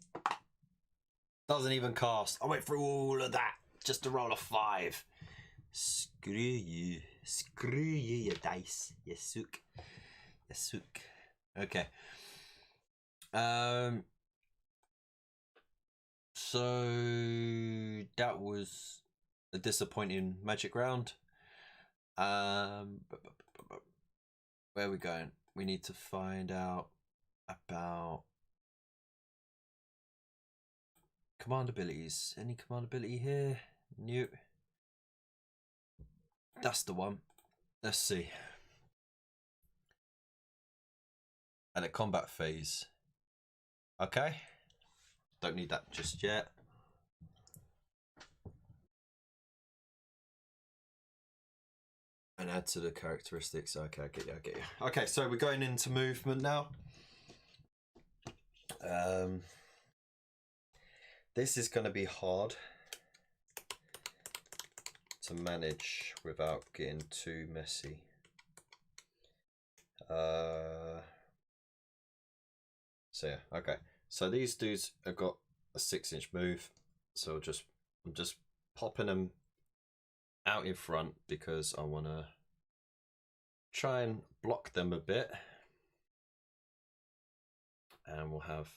Doesn't even cast. I went through all of that just to roll a 5. Screw you, you dice. You sook. Okay. So that was a disappointing magic round. Where are we going? We need to find out about command abilities. Any command ability here? Nope. That's the one. Let's see. And a combat phase. Okay. Don't need that just yet. And add to the characteristics. Okay, I get you. Okay, so we're going into movement now. This is going to be hard to manage without getting too messy. So yeah, okay. So these dudes have got a 6-inch move. So I'm just popping them out in front because I want to try and block them a bit. And we'll have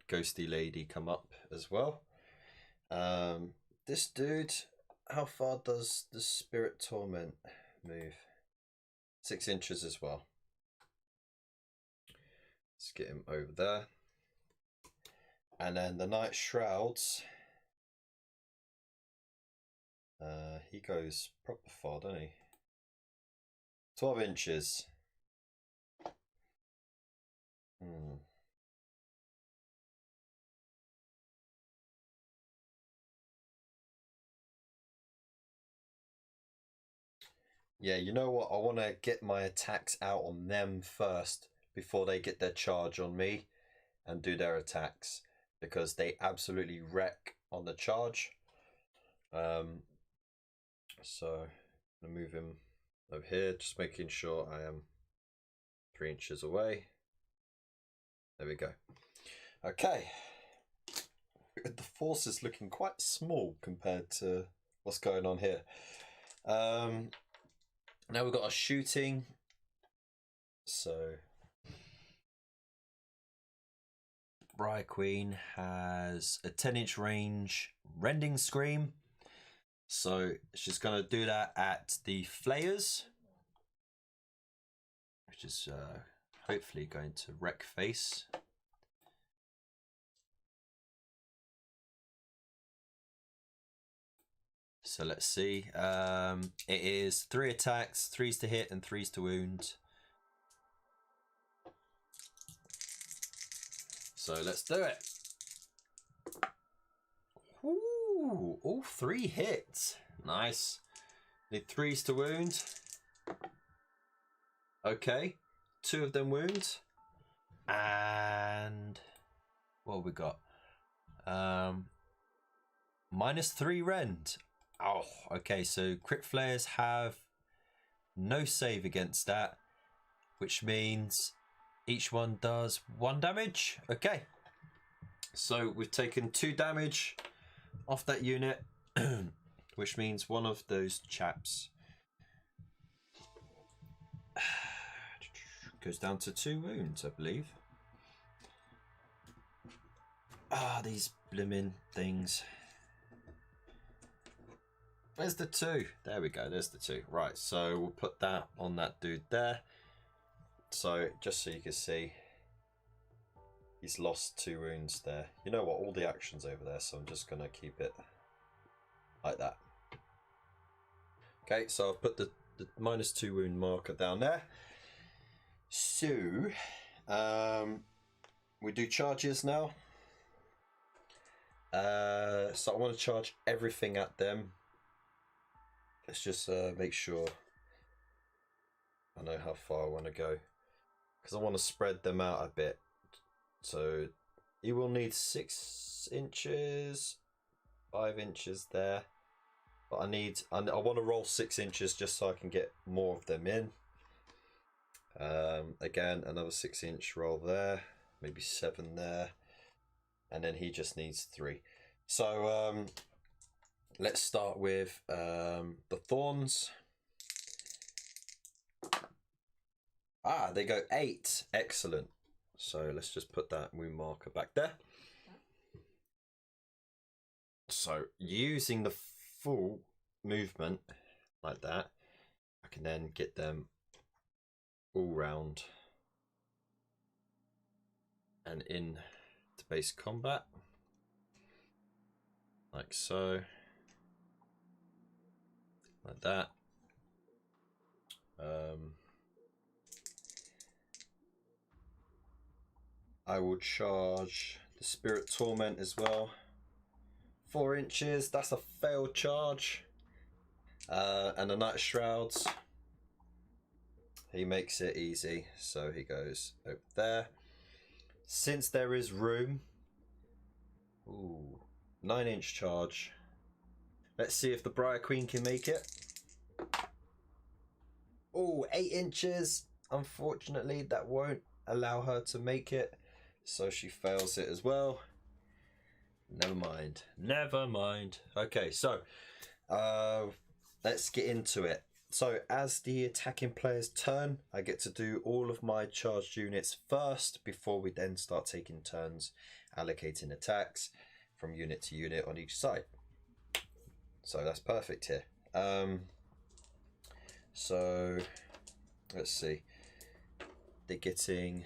Ghosty Lady come up as well. This dude, how far does the Spirit Torment move? 6 inches as well. Let's get him over there. And then the Night Shrouds. He goes proper far, doesn't he? 12 inches. Yeah, you know what? I want to get my attacks out on them first before they get their charge on me and do their attacks, because they absolutely wreck on the charge. So I'm going to move him over here, just making sure I am 3 inches away. There we go. Okay. The force is looking quite small compared to what's going on here. Now we've got our shooting. So Briar Queen has a 10-inch range rending scream. So she's going to do that at the flayers, which is hopefully going to wreck face. So let's see. It is 3 attacks, 3s to hit and 3s to wound. So let's do it. Ooh, all 3 hits. Nice. Need 3s to wound. Okay. 2 of them wound. And what have we got? -3 rend. Oh, okay, so crit flares have no save against that, which means each one does 1 damage. Okay, so we've taken 2 damage off that unit, which means one of those chaps goes down to 2 wounds, I believe. Ah, these blimmin' things. Where's the 2? There we go, there's the 2. Right, so we'll put that on that dude there. So, just so you can see, he's lost 2 wounds there. You know what, all the action's over there, so I'm just going to keep it like that. Okay, so I've put the -2 wound marker down there. So, we do charges now. So I want to charge everything at them. Let's just make sure I know how far I want to go, because I want to spread them out a bit. So you will need 6 inches, 5 inches there, but I want to roll 6 inches just so I can get more of them in. Again, another 6-inch roll there, maybe 7 there, and then he just needs 3. So let's start with the thorns. Ah, they go 8. Excellent. So let's just put that wound marker back there. So using the full movement like that, I can then get them all round and in to base combat, like so, like that. I will charge the Spirit Torment as well. 4 inches, that's a failed charge. And the Night Shrouds. He makes it easy, so he goes over there. Since there is room, 9-inch charge. Let's see if the Briar Queen can make it. 8 inches. Unfortunately, that won't allow her to make it, so she fails it as well. Never mind. Never mind. Okay, so let's get into it. So as the attacking player's turn, I get to do all of my charged units first before we then start taking turns allocating attacks from unit to unit on each side. So that's perfect here. So let's see. They're getting...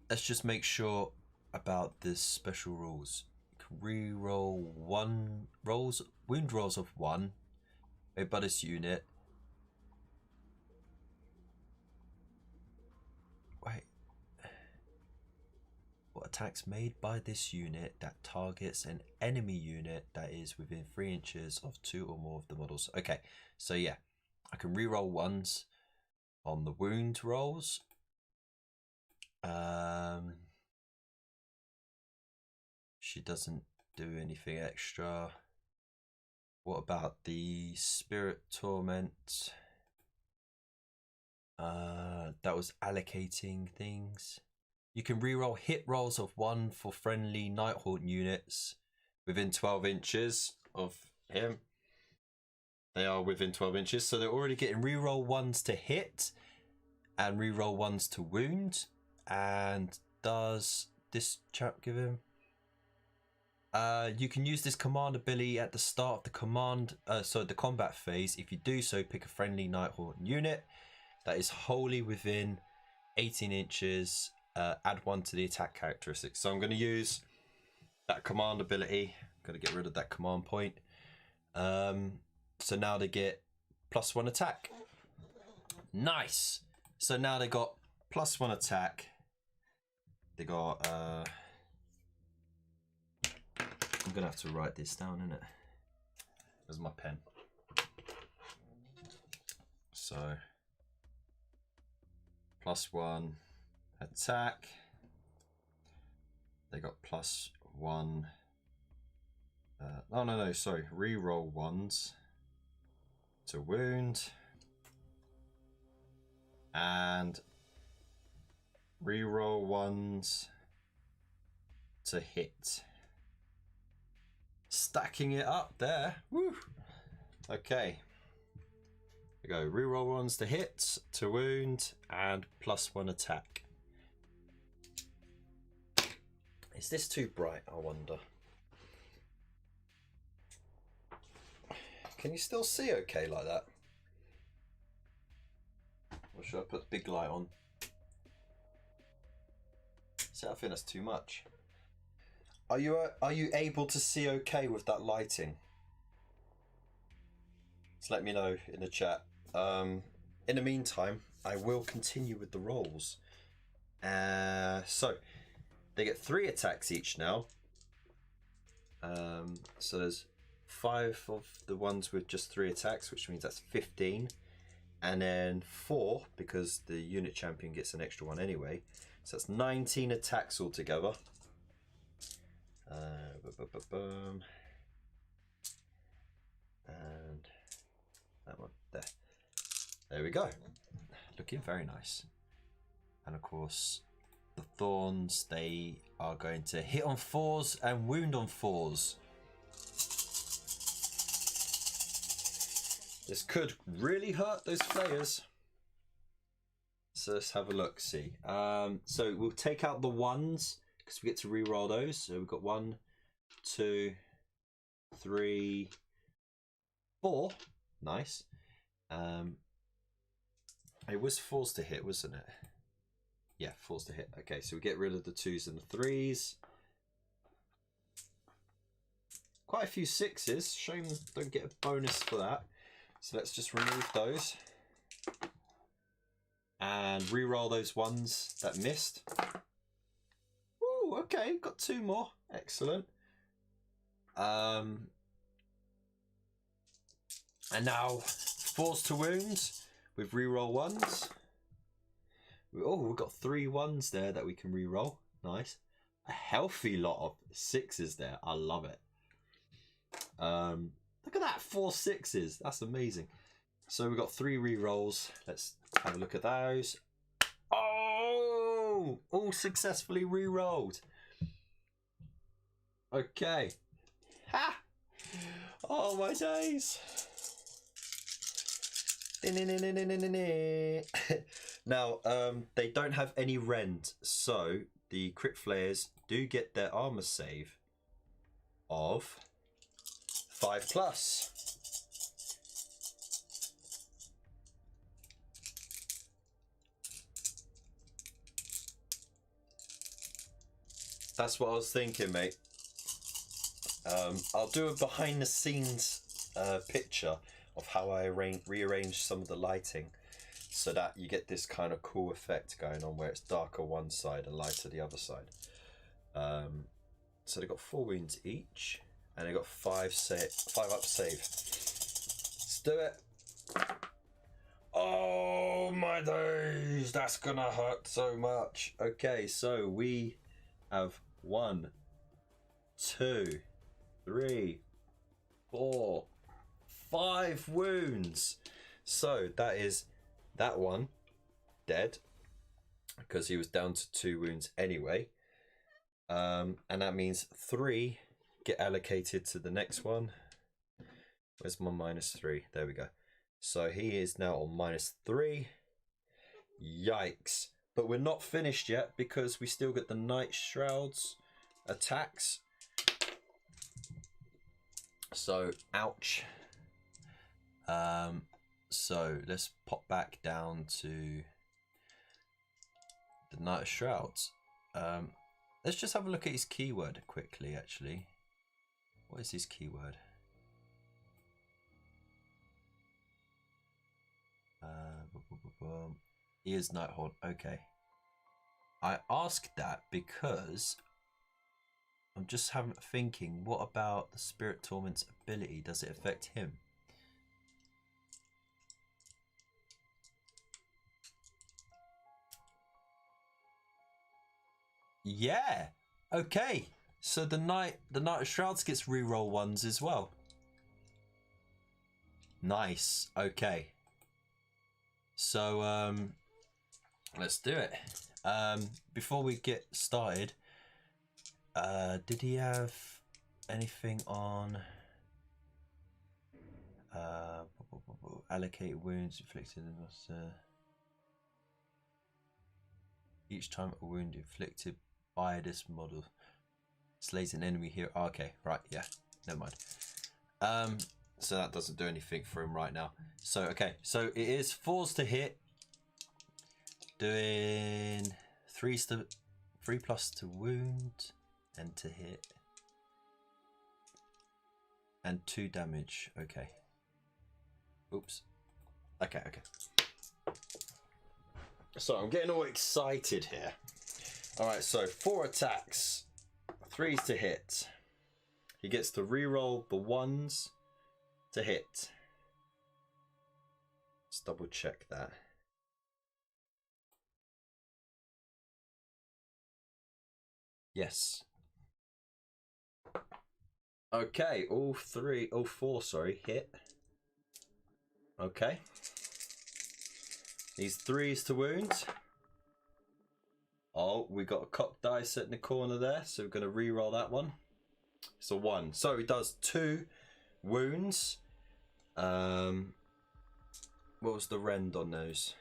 let's just make sure about the special rules. You can re-roll wound rolls of 1. Made by this unit. Wait. What attacks made by this unit that targets an enemy unit that is within 3 inches of 2 or more of the models. Okay, so yeah, I can re-roll 1s on the wound rolls. She doesn't do anything extra. What about the Spirit Torment? That was allocating things. You can reroll hit rolls of 1 for friendly Nighthaunt units within 12 inches of him. They are within 12 inches, so they're already getting reroll 1s to hit and reroll 1s to wound. And does this chap give him? You can use this command ability at the start of the the combat phase. If you do so, pick a friendly Nighthaunt unit that is wholly within 18 inches. Add 1 to the attack characteristic. So I'm going to use that command ability. I'm going to get rid of that command point. So now they get +1 attack. Nice. So now they got +1 attack. They got I'm gonna have to write this down, innit? Where's my pen? So +1 attack. They got +1. No, sorry. Reroll 1s to wound and reroll 1s to hit. Stacking it up there. Woo. Okay. We go. Reroll 1s to hit, to wound, and +1 attack. Is this too bright, I wonder? Can you still see okay like that? Or should I put the big light on? See, I think that's too much. Are you able to see okay with that lighting? Just let me know in the chat. In the meantime, I will continue with the rolls. So they get 3 attacks each now. So there's 5 of the ones with just 3 attacks, which means that's 15, and then 4 because the unit champion gets an extra 1 anyway. So that's 19 attacks altogether. And that one there we go, looking very nice. And of course the thorns, they are going to hit on 4s and wound on 4s. This could really hurt those players. So let's have a look, see. So we'll take out the 1s because we get to re-roll those. So we've got 1, 2, 3, 4. Nice. It was 4s to hit, wasn't it? Yeah, 4s to hit. Okay, so we get rid of the 2s and the 3s. Quite a few 6s. Shame don't get a bonus for that. So let's just remove those. and re-roll those ones that missed. Ooh, okay, got 2 more. Excellent. And now force to wounds with re-roll ones. Oh, we've got 3 ones there that we can re-roll. Nice. A healthy lot of 6s there. I love it. Look at that, 4 6s. That's amazing. So we've got 3 re-rolls. Let's have a look at those. Oh, all successfully re-rolled. Okay. Ha! Oh my days. Now, they don't have any rend, so the crit flares do get their armor save of 5+. That's what I was thinking, mate. I'll do a behind the scenes picture of how I rearrange some of the lighting so that you get this kind of cool effect going on where it's darker one side and lighter the other side. So they got 4 wounds each and they got 5 up save. Let's do it. Oh my days, that's gonna hurt so much. Okay, so we have 1, 2, 3, 4, 5 wounds. So that is that one dead because he was down to 2 wounds anyway. And that means 3 get allocated to the next one. Where's my -3? There we go. So he is now on -3. Yikes. But we're not finished yet because we still get the Night Shroud's attacks. So, ouch. So let's pop back down to the Night Shrouds. Let's just have a look at his keyword quickly, actually. What is his keyword? He is Nighthaunt. Okay. I asked that because I'm just thinking, what about the Spirit Torment's ability? Does it affect him? Yeah. Okay. So the Night of Shrouds gets reroll 1s as well. Nice. Okay. So let's do it. Before we get started, did he have anything on allocated wounds inflicted? Each time a wound inflicted by this model slays an enemy here. Oh, okay, right, yeah, never mind. So that doesn't do anything for him right now. So okay, so it is 4s to hit, doing 3+ to wound and to hit, and 2 damage. Okay. Oops. Okay. So I'm getting all excited here. All right, so 4 attacks, 3s to hit. He gets to reroll the 1s to hit. Let's double check that. Yes. Okay, all 4, sorry, hit. Okay. These 3s to wound. Oh, we got a cocked dice in the corner there, so we're going to re-roll that one. It's a 1. So he does 2 wounds. What was the rend on those?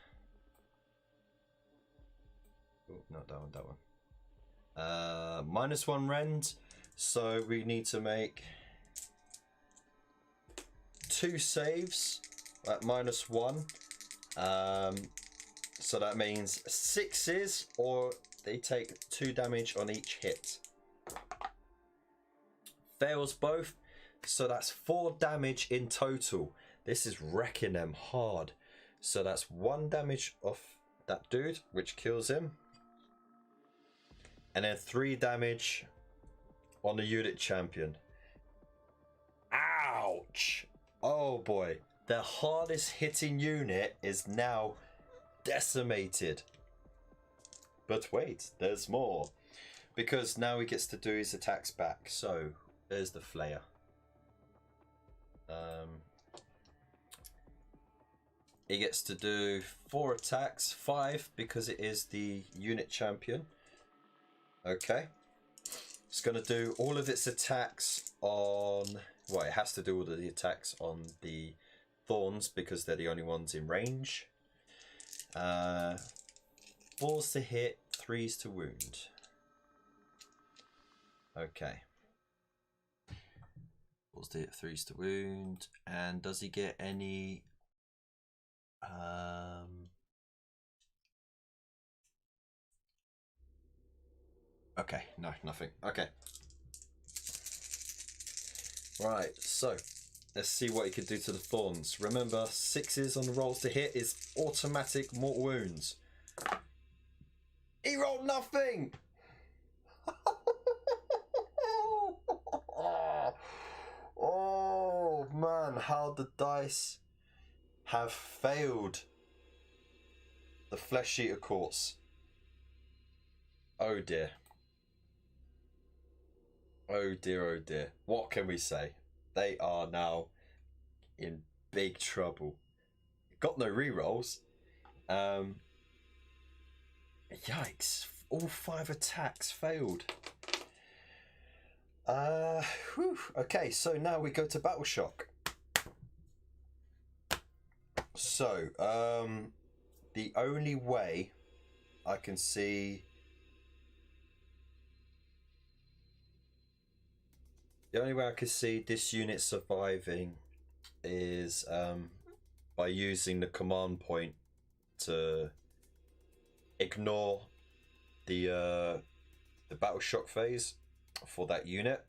Oh, not that one, that one. -1 rend. So we need to make 2 saves at -1. So that means 6s, or they take 2 damage on each hit. Fails both, so that's 4 damage in total. This is wrecking them hard. So that's 1 damage off that dude, which kills him. And then 3 damage on the unit champion. Ouch! Oh boy. The hardest hitting unit is now decimated. But wait, there's more. Because now he gets to do his attacks back. So, there's the Flayer. He gets to do 4 attacks, 5 because it is the unit champion. Okay. It's going to do all of its attacks on... Well, it has to do all of the attacks on the Thorns because they're the only ones in range. 4s to hit, 3s to wound. Okay. 4s to hit, 3s to wound. And does he get any... Okay, no, nothing. Okay. Right, so let's see what he can do to the Thorns. Remember, 6s on the rolls to hit is automatic mortal wounds. He rolled nothing! Oh man, how the dice have failed the Flesh Eater course. Oh dear. Oh dear, oh dear. What can we say? They are now in big trouble. Got no rerolls. Yikes. All 5 attacks failed. Okay, so now we go to Battle Shock. So, the only way I can see... The only way I can see this unit surviving is by using the command point to ignore the Battle Shock phase for that unit.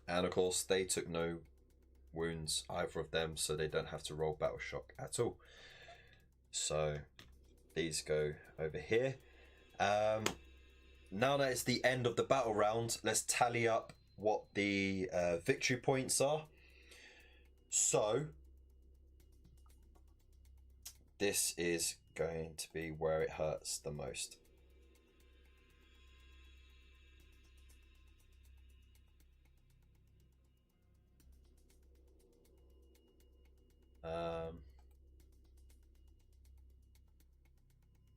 And of course, they took no wounds, either of them, so they don't have to roll Battle Shock at all. So these go over here. Now that it's the end of the battle round, let's tally up what the victory points are. So this is going to be where it hurts the most.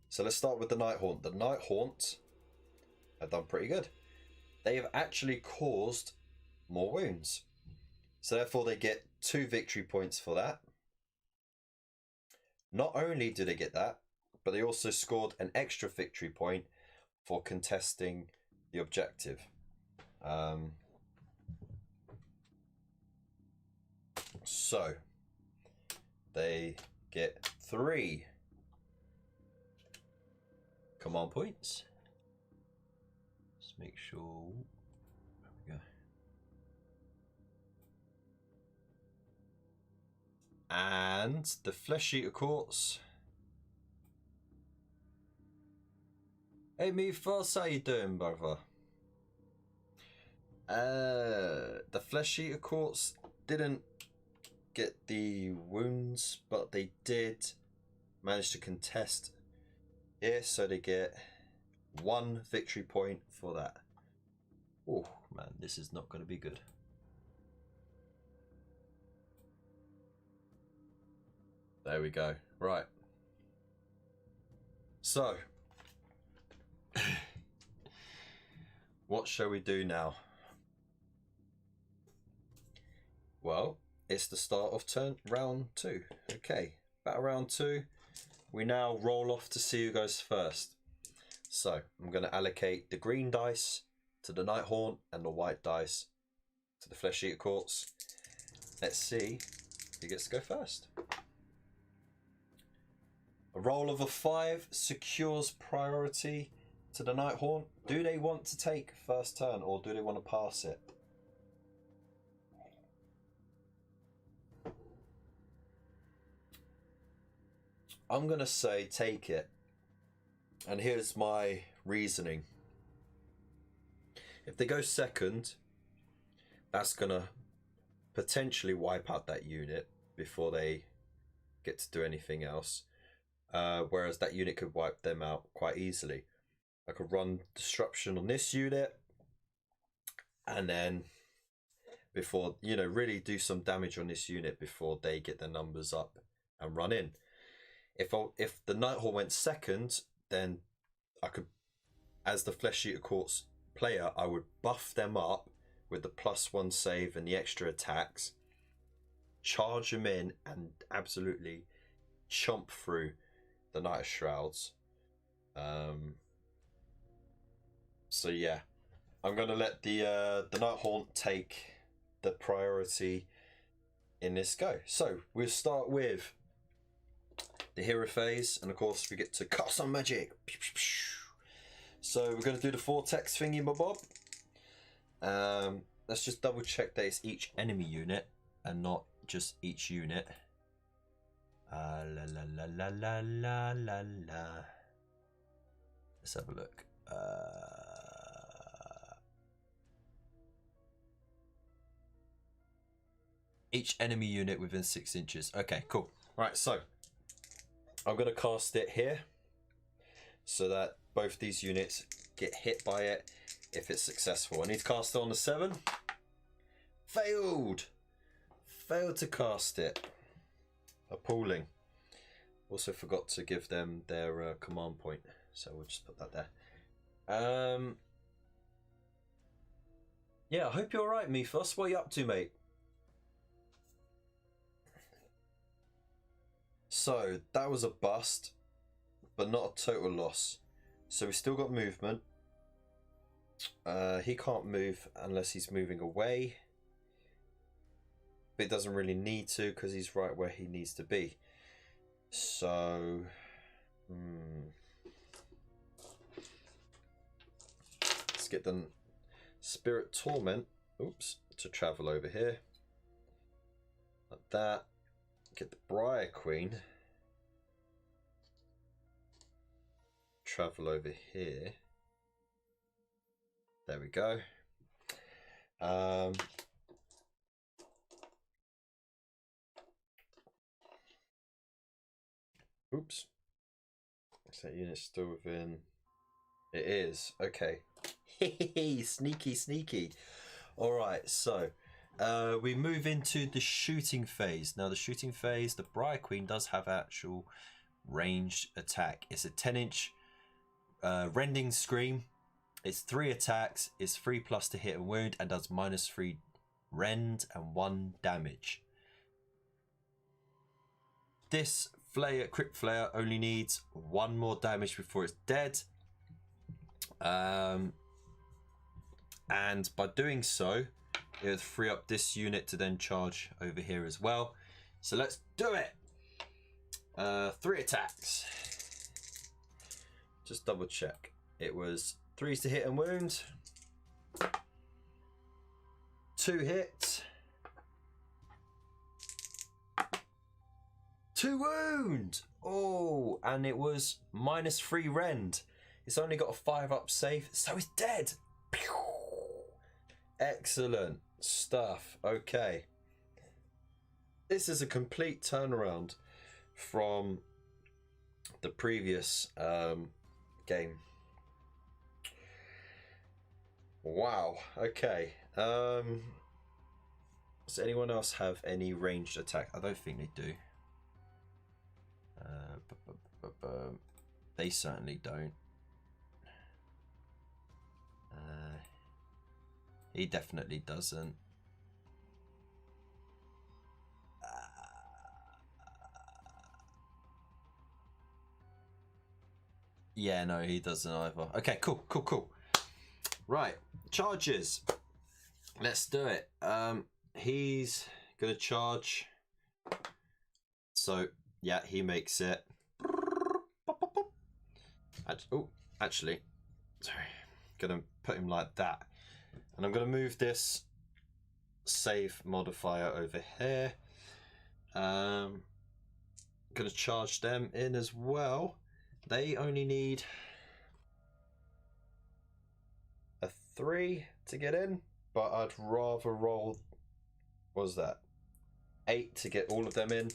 So let's start with the Nighthaunt. The Nighthaunt have done pretty good. They have actually caused more wounds. So therefore they get 2 victory points for that. Not only do they get that, but they also scored an extra victory point for contesting the objective. So they get 3 command points. Let's make sure. There we go. And the Flesh Eater Quartz. Hey, me first, how you doing, brother? The Flesh Eater Quartz didn't get the wounds, but they did manage to contest here, so they get 1 victory point for that. Oh man, this is not going to be good. There we go. Right. So, what shall we do now? Well, it's the start of round 2. Okay, battle round 2. We now roll off to see who goes first. So I'm going to allocate the green dice to the Nighthaunt and the white dice to the Flesh Eater Quartz. Let's see who gets to go first. A roll of a 5 secures priority to the Nighthaunt. Do they want to take first turn or do they want to pass it? I'm gonna say take it, and here's my reasoning. If they go second, that's gonna potentially wipe out that unit before they get to do anything else. Whereas that unit could wipe them out quite easily. I could run disruption on this unit, and then before, you know, really do some damage on this unit before they get their numbers up and run in. If the Nighthaunt went second, then I could, as the Flesh Eater Courts player, I would buff them up with the +1 save and the extra attacks, charge them in, and absolutely chomp through the Knight of Shrouds. So yeah, I'm gonna let the Nighthaunt take the priority in this go. So we'll start with the hero phase, and of course we get to cast some magic. So we're going to do the vortex thingy bob. Let's just double check that it's each enemy unit and not just each unit. La la la la la la la la. Let's have a look. Each enemy unit within 6 inches. Okay, cool. Right, so I'm going to cast it here so that both these units get hit by it if it's successful. I need to cast it on the 7. Failed to cast it. Appalling. Also forgot to give them their command point, so we'll just put that there. Yeah, I hope you're alright, Mythos. What are you up to, mate? So that was a bust, but not a total loss. So we still got movement. He can't move unless he's moving away, but he doesn't really need to because he's right where he needs to be. So let's get the Spirit Torment, to travel over here like that. Get the Briar Queen, travel over here. There we go. Oops. Is that unit still within? It is. Okay. Sneaky. Alright, so we move into the shooting phase. Now the shooting phase, the Briar Queen does have actual ranged attack. It's a 10-inch rending scream. It's 3 attacks. It's 3+ to hit and wound, and does -3 rend and 1 damage. This crit flare only needs 1 more damage before it's dead. And by doing so, it would free up this unit to then charge over here as well. So let's do it. 3 attacks. Just double check. It was 3s to hit and wound. 2 hits. 2 wound. Oh, and it was -3 rend. It's only got a 5+ save, so it's dead. Excellent stuff. Okay. This is a complete turnaround from the previous game. Wow. Okay. Does anyone else have any ranged attack? I don't think they do. They certainly don't. He definitely doesn't. Yeah, no, he doesn't either. Okay, cool. Right, charges. Let's do it. He's gonna charge. So yeah, he makes it. Actually, sorry. Gonna put him like that, and I'm gonna move this save modifier over here. Gonna charge them in as well. They only need a 3 to get in, but I'd rather roll, what was that, 8 to get all of them in.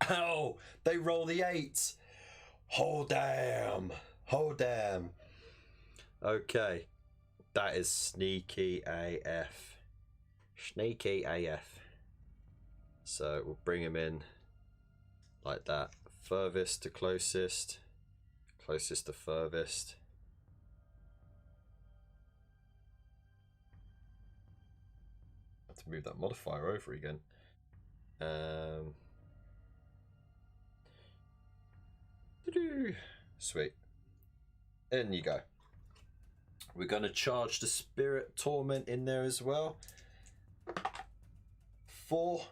Oh, they roll the 8. Oh damn, oh damn. Okay, that is sneaky AF. Sneaky AF. So we'll bring him in like that. Furthest to closest, closest to furthest. I have to move that modifier over again. Sweet. In you go. We're going to charge the Spirit Torment in there as well. 4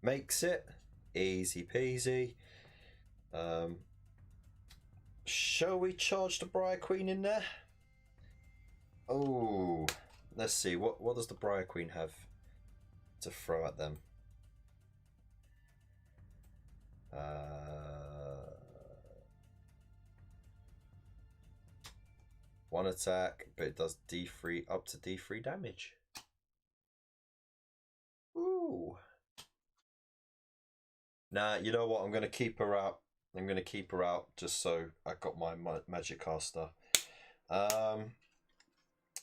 makes it. Easy peasy. Shall we charge the Briar Queen in there? Oh, let's see. What does the Briar Queen have to throw at them? 1 attack, but it does D3 up to D3 damage. Ooh. Nah, you know what? I'm gonna keep her out. I'm gonna keep her out just so I got my magic caster.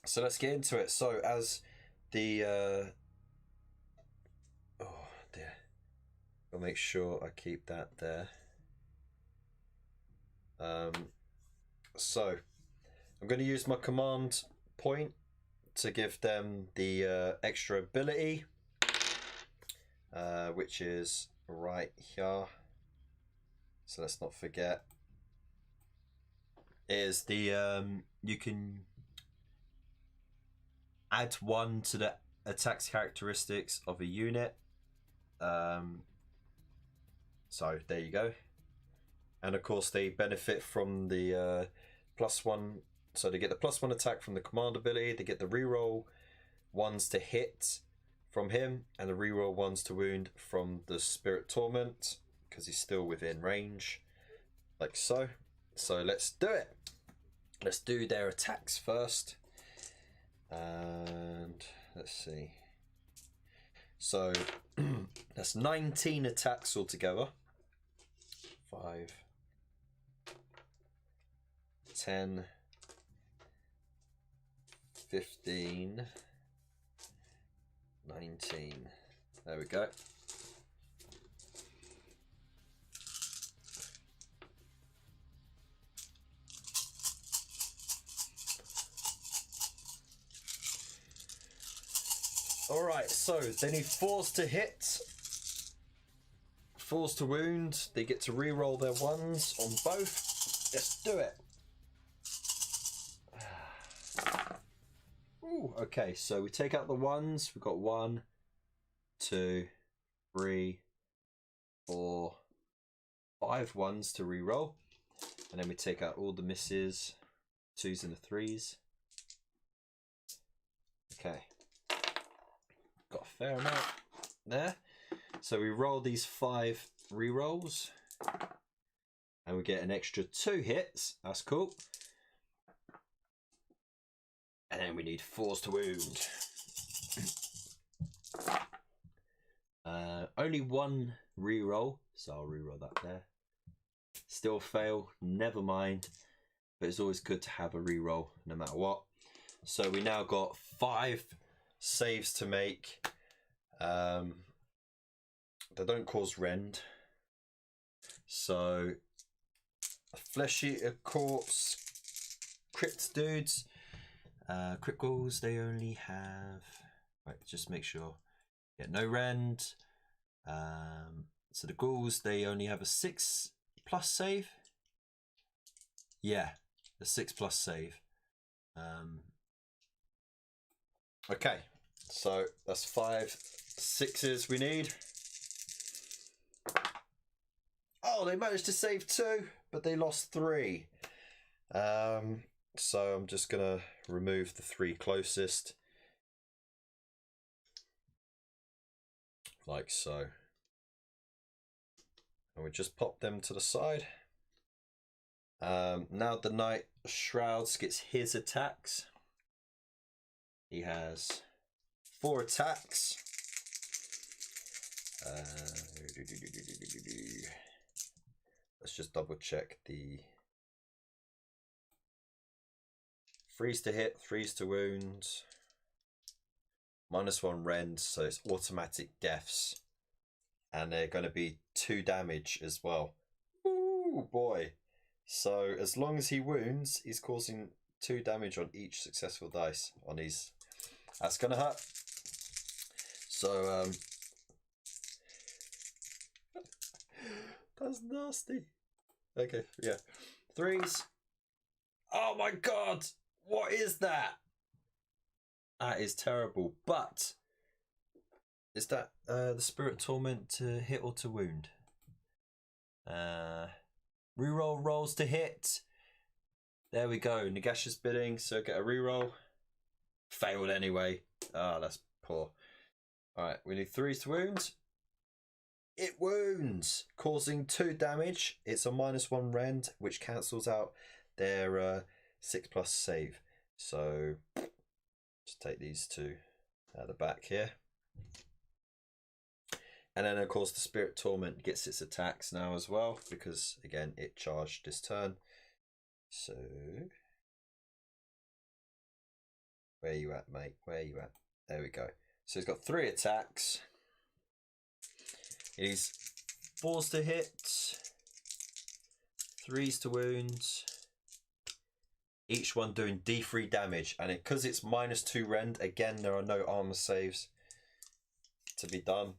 So let's get into it. So as the oh dear, I'll make sure I keep that there. So I'm going to use my command point to give them the extra ability, which is right here. So let's not forget. Is the you can add 1 to the attacks characteristics of a unit. So there you go. And of course they benefit from the +1. So they get the +1 attack from the command ability. They get the reroll 1s to hit from him, and the reroll 1s to wound from the Spirit Torment, because he's still within range, like so. So let's do it. Let's do their attacks first. And let's see. So that's 19 attacks altogether. 5, 10, 15, 19. There we go. All right, so they need 4s to hit, 4s to wound. They get to re-roll their 1s on both. Let's do it. Ooh, okay, so we take out the 1s. We've got 1, 2, 3, 4, 5 1s to re-roll. And then we take out all the misses, 2s and the 3s. Okay. Got a fair amount there. So we roll these 5 re-rolls. And we get an extra 2 hits. That's cool. And then we need 4s to wound. Only 1 re-roll, so I'll re-roll that there. Still fail, never mind. But it's always good to have a re-roll no matter what. So we now got 5 saves to make. They don't cause rend. So Flesh Eater Corpse, Crypt dudes. Crypt Ghouls, they only have, right, just make sure, yeah, no rend. So the Ghouls, they only have a 6+ save. Yeah, a 6+ save. Okay, so that's 5 6s we need. Oh, they managed to save 2, but they lost 3. So I'm just gonna remove the 3 closest, like so. And we just pop them to the side. Now the Knight Shrouds gets his attacks. He has 4 attacks. Let's just double check the freeze to hit, freeze to wound, -1 rend, so it's automatic deaths, and they're going to be 2 damage as well. Ooh boy! So as long as he wounds, he's causing 2 damage on each successful dice on his. That's gonna hurt. So that's nasty. Okay, yeah. 3s. Oh my god! What is that? That is terrible. But is that the Spirit Torment to hit or to wound? Reroll rolls to hit. There we go. Nagasha's bidding, so get a reroll. Failed anyway. Ah, that's poor. Alright, we need 3s to wound. It wounds, causing 2 damage. It's a -1 rend, which cancels out their 6+ save. So just take these 2 out the back here. And then of course the Spirit Torment gets its attacks now as well, because again it charged this turn. So where you at, mate? Where you at? There we go. So he's got 3 attacks. He's 4s to hit, 3s to wound, each one doing D3 damage. And because it's -2 rend, again there are no armor saves to be done.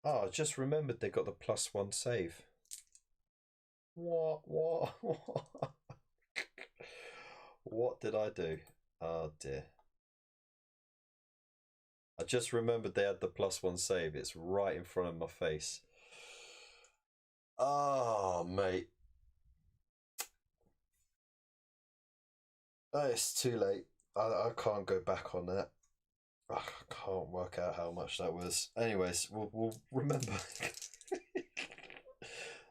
Oh, I just remembered they got the +1 save. What? What did I do? Oh dear. I just remembered they had the +1 save. It's right in front of my face. Oh, mate. Oh, it's too late. I can't go back on that. I can't work out how much that was. Anyways, we'll remember.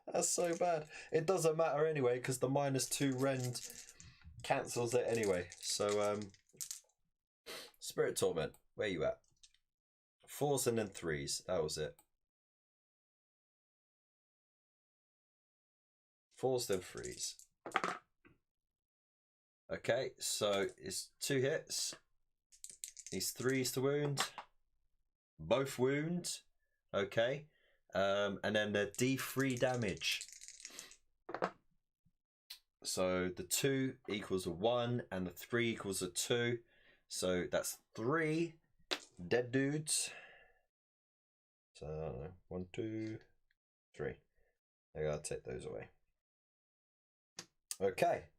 That's so bad. It doesn't matter anyway, because the -2 rend cancels it anyway. So, Spirit Torment, where you at? 4s and then 3s. That was it. 4s, then 3s. Okay, so it's 2 hits. These 3s to wound. Both wound. Okay. And then the D3 damage. So the 2 equals a 1 and the 3 equals a 2. So that's 3 dead dudes. So 1, 2, 3. I gotta take those away. Okay.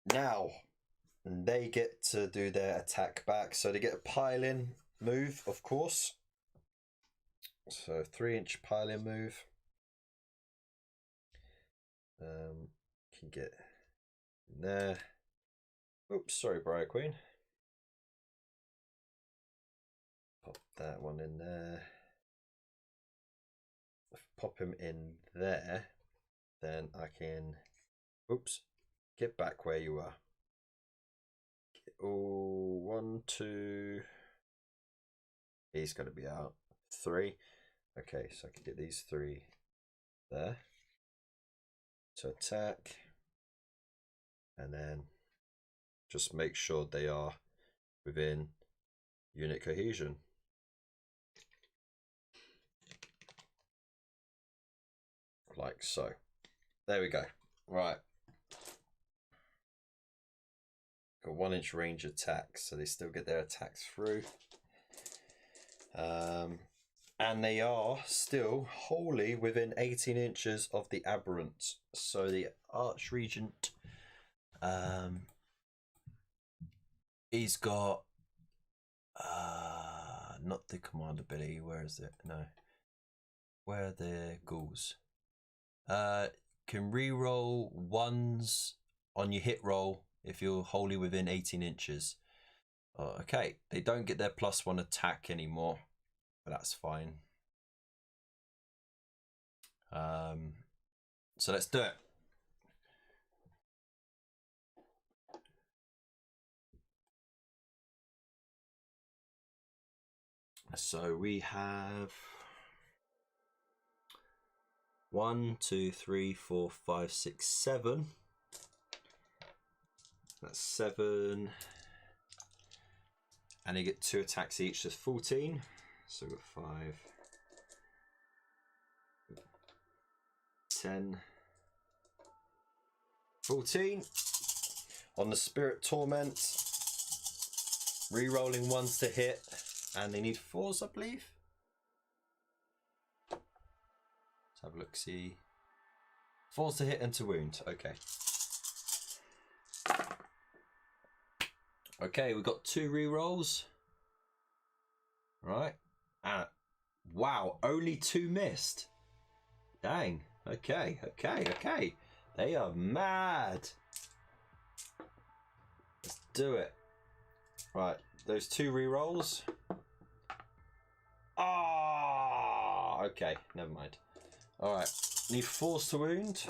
Now they get to do their attack back. So they get a pile-in move, of course. So 3-inch pile-in move. Can get in there. Oops, sorry, Briar Queen. Pop that one in there. Pop him in there. Then I can, oops, get back where you are. Oh, 1, 2. He's going to be out. 3. Okay, so I can get these 3 there to attack. And then just make sure they are within unit cohesion. Like so. There we go. Right. Got 1-inch range attacks, so they still get their attacks through. And they are still wholly within 18 inches of the aberrant. So the Archregent, he's got not the command ability. Where is it? No. Where are the ghouls? Can re-roll 1s on your hit roll if you're wholly within 18 inches Oh, okay, they don't get their +1 attack anymore, but that's fine. So let's do it. So we have 1, 2, 3, 4, 5, 6, 7. That's 7. And you get 2 attacks each, that's 14. So we've got 5, 10, 14. On the Spirit Torment, re-rolling 1s to hit, and they need 4s, I believe. Let's have a look, see. 4s to hit and to wound, okay. Okay, we've got 2 re-rolls. Right. Wow, only 2 missed. Dang. Okay. They are mad. Let's do it. Right, those 2 re-rolls. Ah, okay, never mind. Alright, need 4s to wound.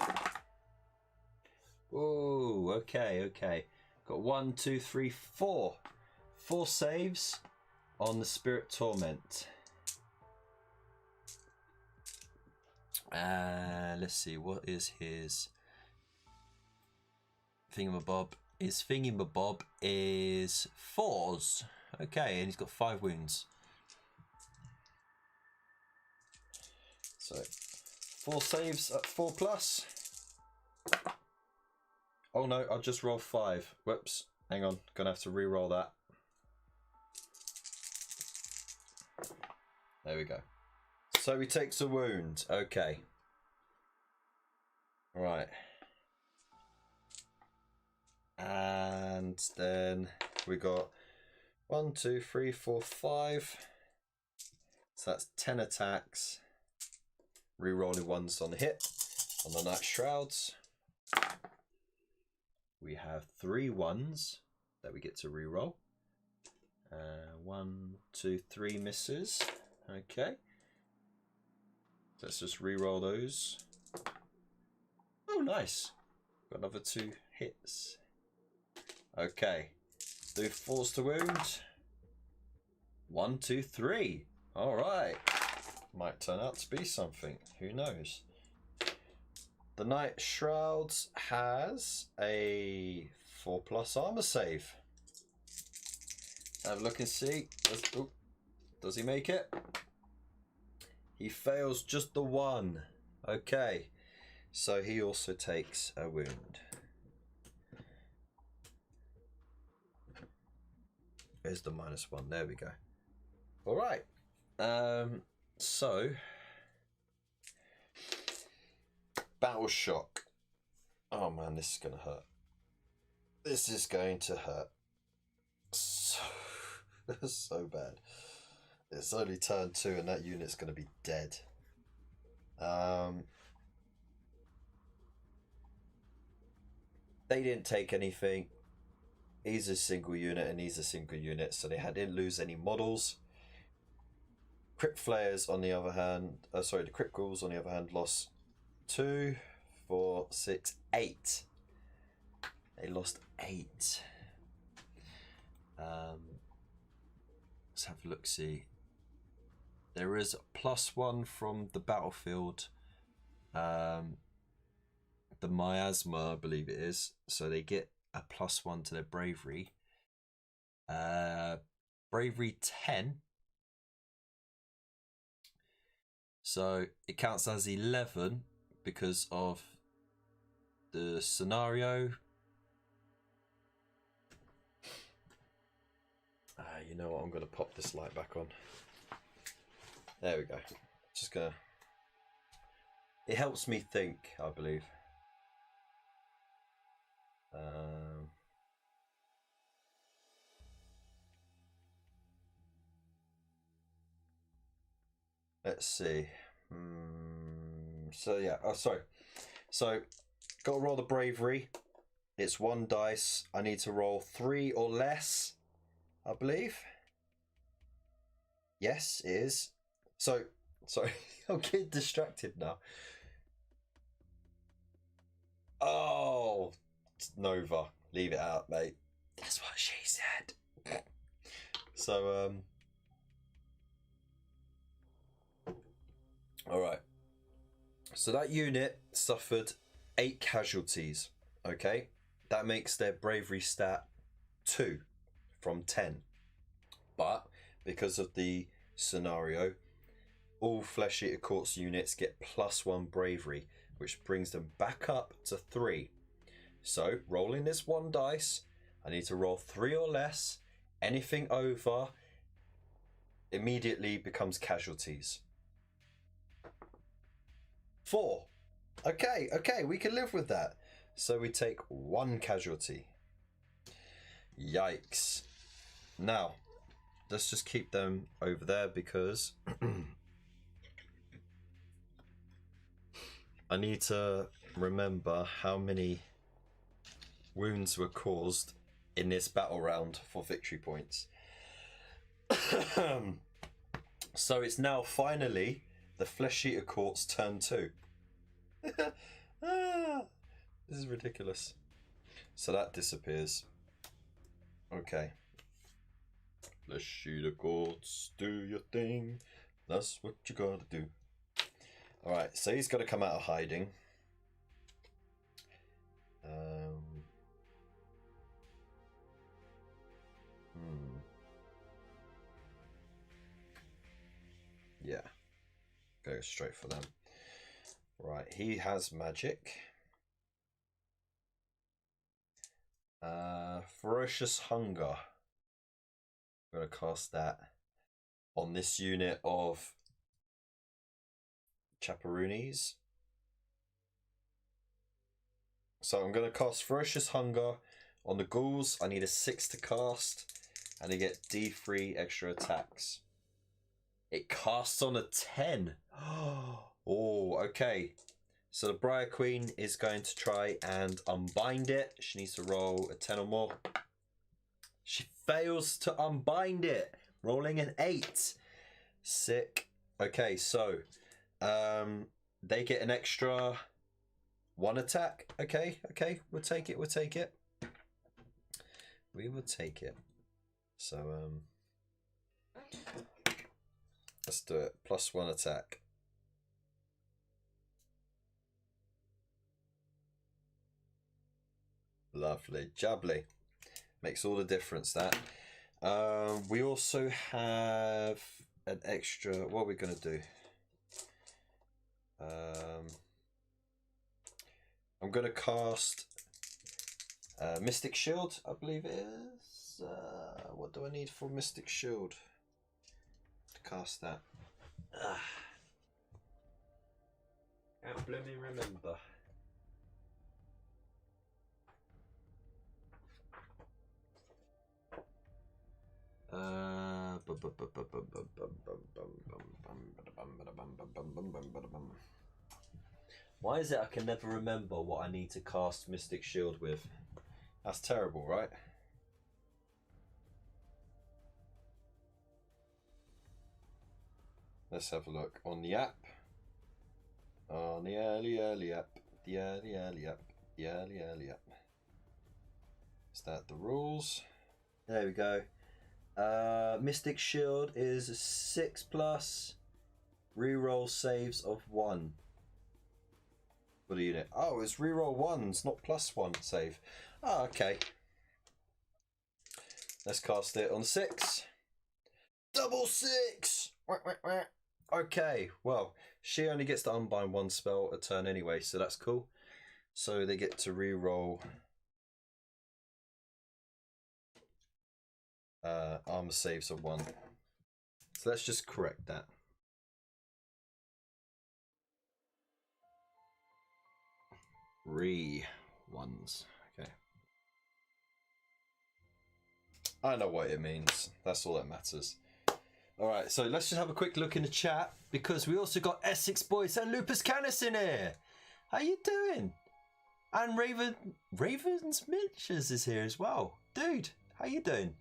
Oh, okay. Got 1, 2, 3, 4. 4 saves on the Spirit Torment. Let's see, what is his thingamabob? His thingamabob is 4s. Okay, and he's got 5 wounds. So 4 saves at 4+. Oh no, I'll just roll 5. Whoops, hang on, gonna have to re-roll that. There we go. So he takes a wound. Okay. Right. And then we got 1, 2, 3, 4, 5. So that's 10 attacks. Re-rolling 1s on the hit. On the Night Shrouds. We have 3 1s that we get to re-roll. 1, 2, 3 misses. Okay. Let's just re-roll those. Oh, nice. Got another 2 hits. Okay. Do 4s to wound. 1, 2, 3. All right. Might turn out to be something. Who knows? The Night Shrouds has a 4+ armor save. Have a look and see. Does he make it? He fails just the 1. Okay. So he also takes a wound. There's the -1. There we go. All right. So Battle Shock. Oh man, this is gonna hurt. This is going to hurt. So bad. It's only turn 2 and that unit's gonna be dead. They didn't take anything. He's a single unit and he's a single unit, so they didn't lose any models. Crypt Flayers on the other hand, the Crypt Ghouls on the other hand lost 2, 4, 6, 8. They lost 8. Let's have a look, see. There is a +1 from the battlefield. The miasma, I believe it is. So they get a +1 to their bravery. Bravery 10. So it counts as 11 because of the scenario. You know what? I'm going to pop this light back on. There we go. Just gonna. It helps me think, I believe. Let's see. So yeah. Oh, sorry. So, got to roll the bravery. It's 1 dice. I need to roll 3 or less. I believe. Yes, it is. So, sorry, I'm getting distracted now. Oh, Nova, leave it out, mate. That's what she said. So, all right. So that unit suffered 8 casualties. Okay, that makes their bravery stat 2 from 10. But because of the scenario, all Flesh Eater Courts units get +1 bravery, which brings them back up to 3. So rolling this 1 dice, I need to roll 3 or less. Anything over immediately becomes casualties. 4. Okay, we can live with that. So we take 1 casualty. Yikes. Now, let's just keep them over there because I need to remember how many wounds were caused in this battle round for victory points. So it's now finally the Flesh Eater Court's turn 2. This is ridiculous. So that disappears. Okay. Flesh Eater Courts, do your thing. That's what you gotta do. Alright, so he's got to come out of hiding. Yeah. Go straight for them. Right, he has magic. Ferocious Hunger. I'm going to cast that on this unit of Chaperoonies. So I'm going to cast Ferocious Hunger on the Ghouls. I need a 6 to cast, and I get D3 extra attacks. It casts on a 10. Oh, okay. So the Briar Queen is going to try and unbind it. She needs to roll a 10 or more. She fails to unbind it, rolling an 8. Sick. Okay, so they get an extra 1 attack. Okay, we'll take it. We will take it. So let's do it. +1 attack. Lovely. Jubbly. Makes all the difference, that. We also have an extra... What are we going to do? I'm going to cast Mystic Shield, I believe it is. What do I need for Mystic Shield to cast that? Can't blooming remember. Why is it I can never remember what I need to cast Mystic Shield with? That's terrible, right? Let's have a look on the app. On the early app. The early app. Is that the rules? There we go. Mystic Shield is 6+, reroll saves of 1 for the unit. Oh, it's reroll 1s, not +1 save. Oh, okay. Let's cast it on 6. Double 6! Okay, well, she only gets to unbind 1 spell a turn anyway, so that's cool. So they get to reroll armor saves of 1. So let's just correct that. Ones. Okay. I know what it means. That's all that matters. Alright, so let's just have a quick look in the chat, because we also got Essex Boys and Lupus Canis in here. How you doing? And Ravens Mitches is here as well. Dude, how you doing?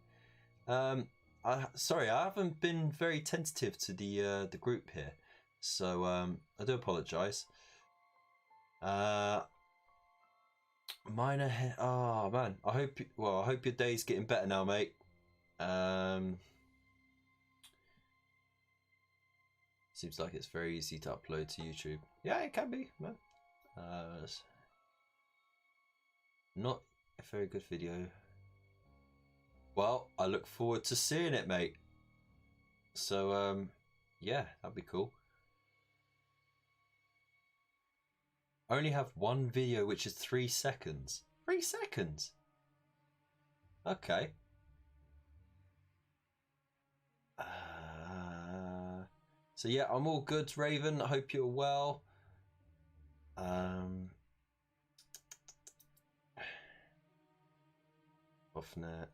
Sorry, I haven't been very tentative to the group here, so I do apologise. Minor. Oh man, I hope. Well, I hope your day's getting better now, mate. Seems like it's very easy to upload to YouTube. Yeah, it can be, man. Not a very good video. Well, I look forward to seeing it, mate. So, yeah, that'd be cool. I only have one video, which is 3 seconds. 3 seconds? Okay. So yeah, I'm all good, Raven. I hope you're well. Offnet.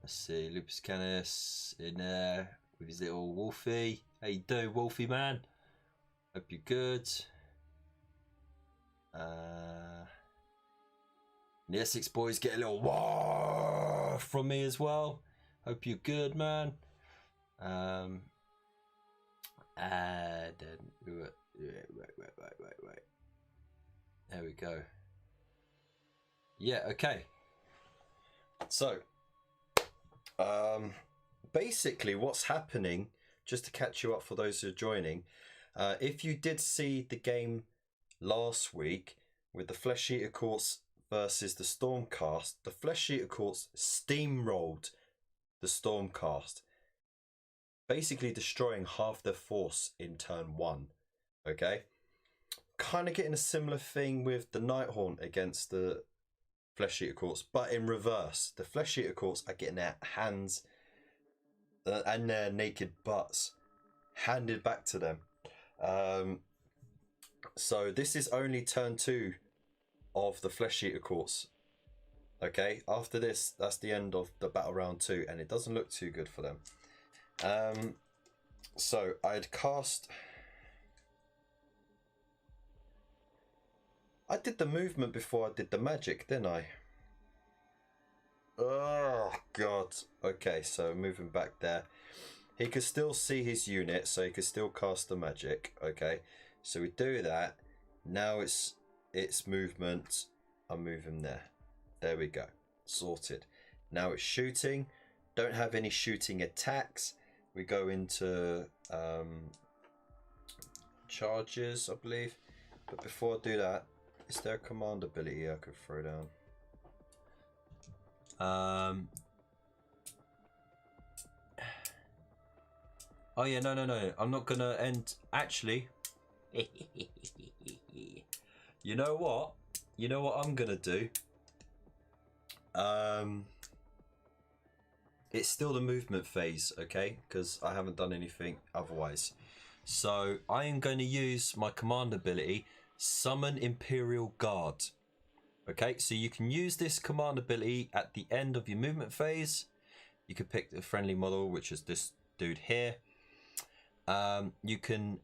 Let's see, Lupus Canis in there with his little Wolfie. How you doing, Wolfie man? Hope you're good. The Essex boys get a little wah from me as well. Hope you're good, man. Then wait. There we go. Yeah, okay. So, basically what's happening, just to catch you up for those who are joining, if you did see the game last week with the Flesh Eater Courts versus the Stormcast, the Flesh Eater Courts steamrolled the Stormcast, basically destroying half their force in turn 1. Okay, kind of getting a similar thing with the Nighthaunt against the Flesh Eater Courts, but in reverse. The Flesh Eater Courts are getting their hands and their naked butts handed back to them. So this is only turn 2 of the Flesh Eater Courts. Okay, after this, that's the end of the battle round 2, and it doesn't look too good for them. So I did the movement before I did the magic, didn't I? Oh god. Okay, so moving back there, he could still see his unit, so he could still cast the magic. Okay, so we do that. Now it's movement. I'm moving there. There we go, sorted. Now it's shooting. Don't have any shooting attacks. We go into charges, I believe. But before I do that, is there a command ability I could throw down? Oh yeah, no. I'm not gonna end. Actually, you know what? You know what I'm gonna do? It's still the movement phase, okay? Because I haven't done anything otherwise. So I am going to use my command ability, Summon Imperial Guard. Okay, so you can use this command ability at the end of your movement phase. You could pick the friendly model, which is this dude here. You can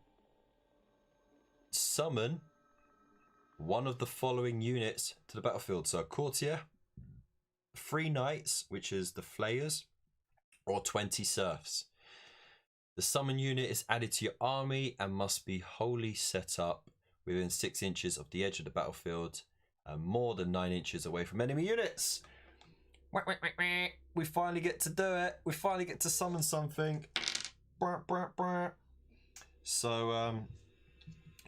summon one of the following units to the battlefield. So a courtier, 3 knights, which is the flayers, or 20 serfs. The summon unit is added to your army and must be wholly set up within 6 inches of the edge of the battlefield and more than 9 inches away from enemy units. We finally get to do it. We finally get to summon something. So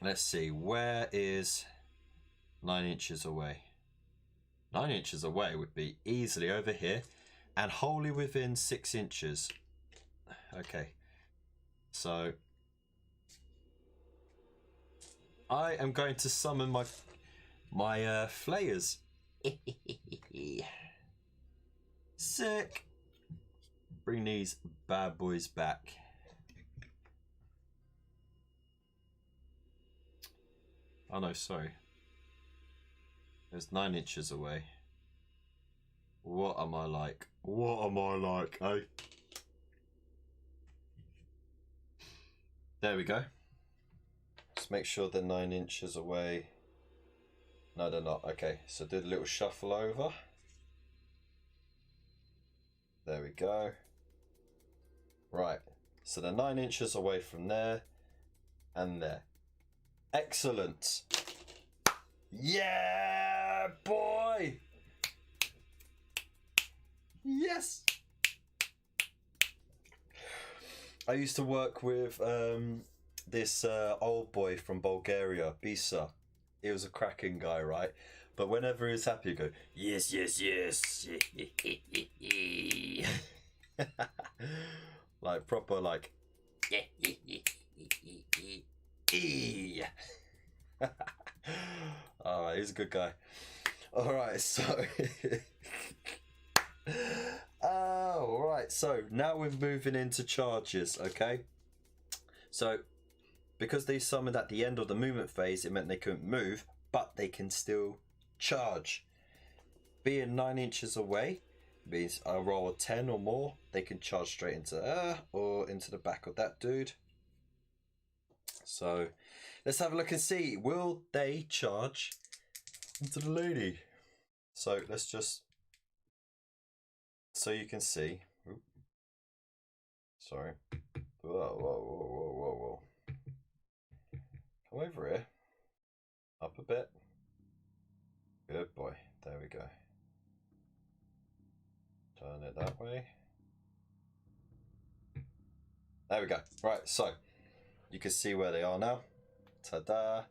let's see, where is 9 inches away? 9 inches away would be easily over here and wholly within 6 inches. Okay, so I am going to summon my flayers. Sick. Bring these bad boys back. Oh no, sorry. It's 9 inches away. What am I like? What am I like, eh? There we go. Just make sure they're 9 inches away. No, they're not. Okay, so do a little shuffle over. There we go. Right. So they're 9 inches away from there and there. Excellent. Yeah, boy. Yes. I used to work with this old boy from Bulgaria, Bisa. He was a cracking guy, right? But whenever he was happy, he'd go, yes, yes, yes. Like proper, like. Alright, he's a good guy. Alright, so. Oh, right. So now we're moving into charges, okay? So because they summoned at the end of the movement phase, it meant they couldn't move, but they can still charge. Being 9 inches away means I roll a 10 or more, they can charge straight into or into the back of that dude. So let's have a look and see, will they charge into the lady? So let's just, so you can see. Oop. Sorry. Whoa, whoa, whoa, whoa, whoa, whoa. Come over here. Up a bit. Good boy. There we go. Turn it that way. There we go. Right, so you can see where they are now. Ta-da.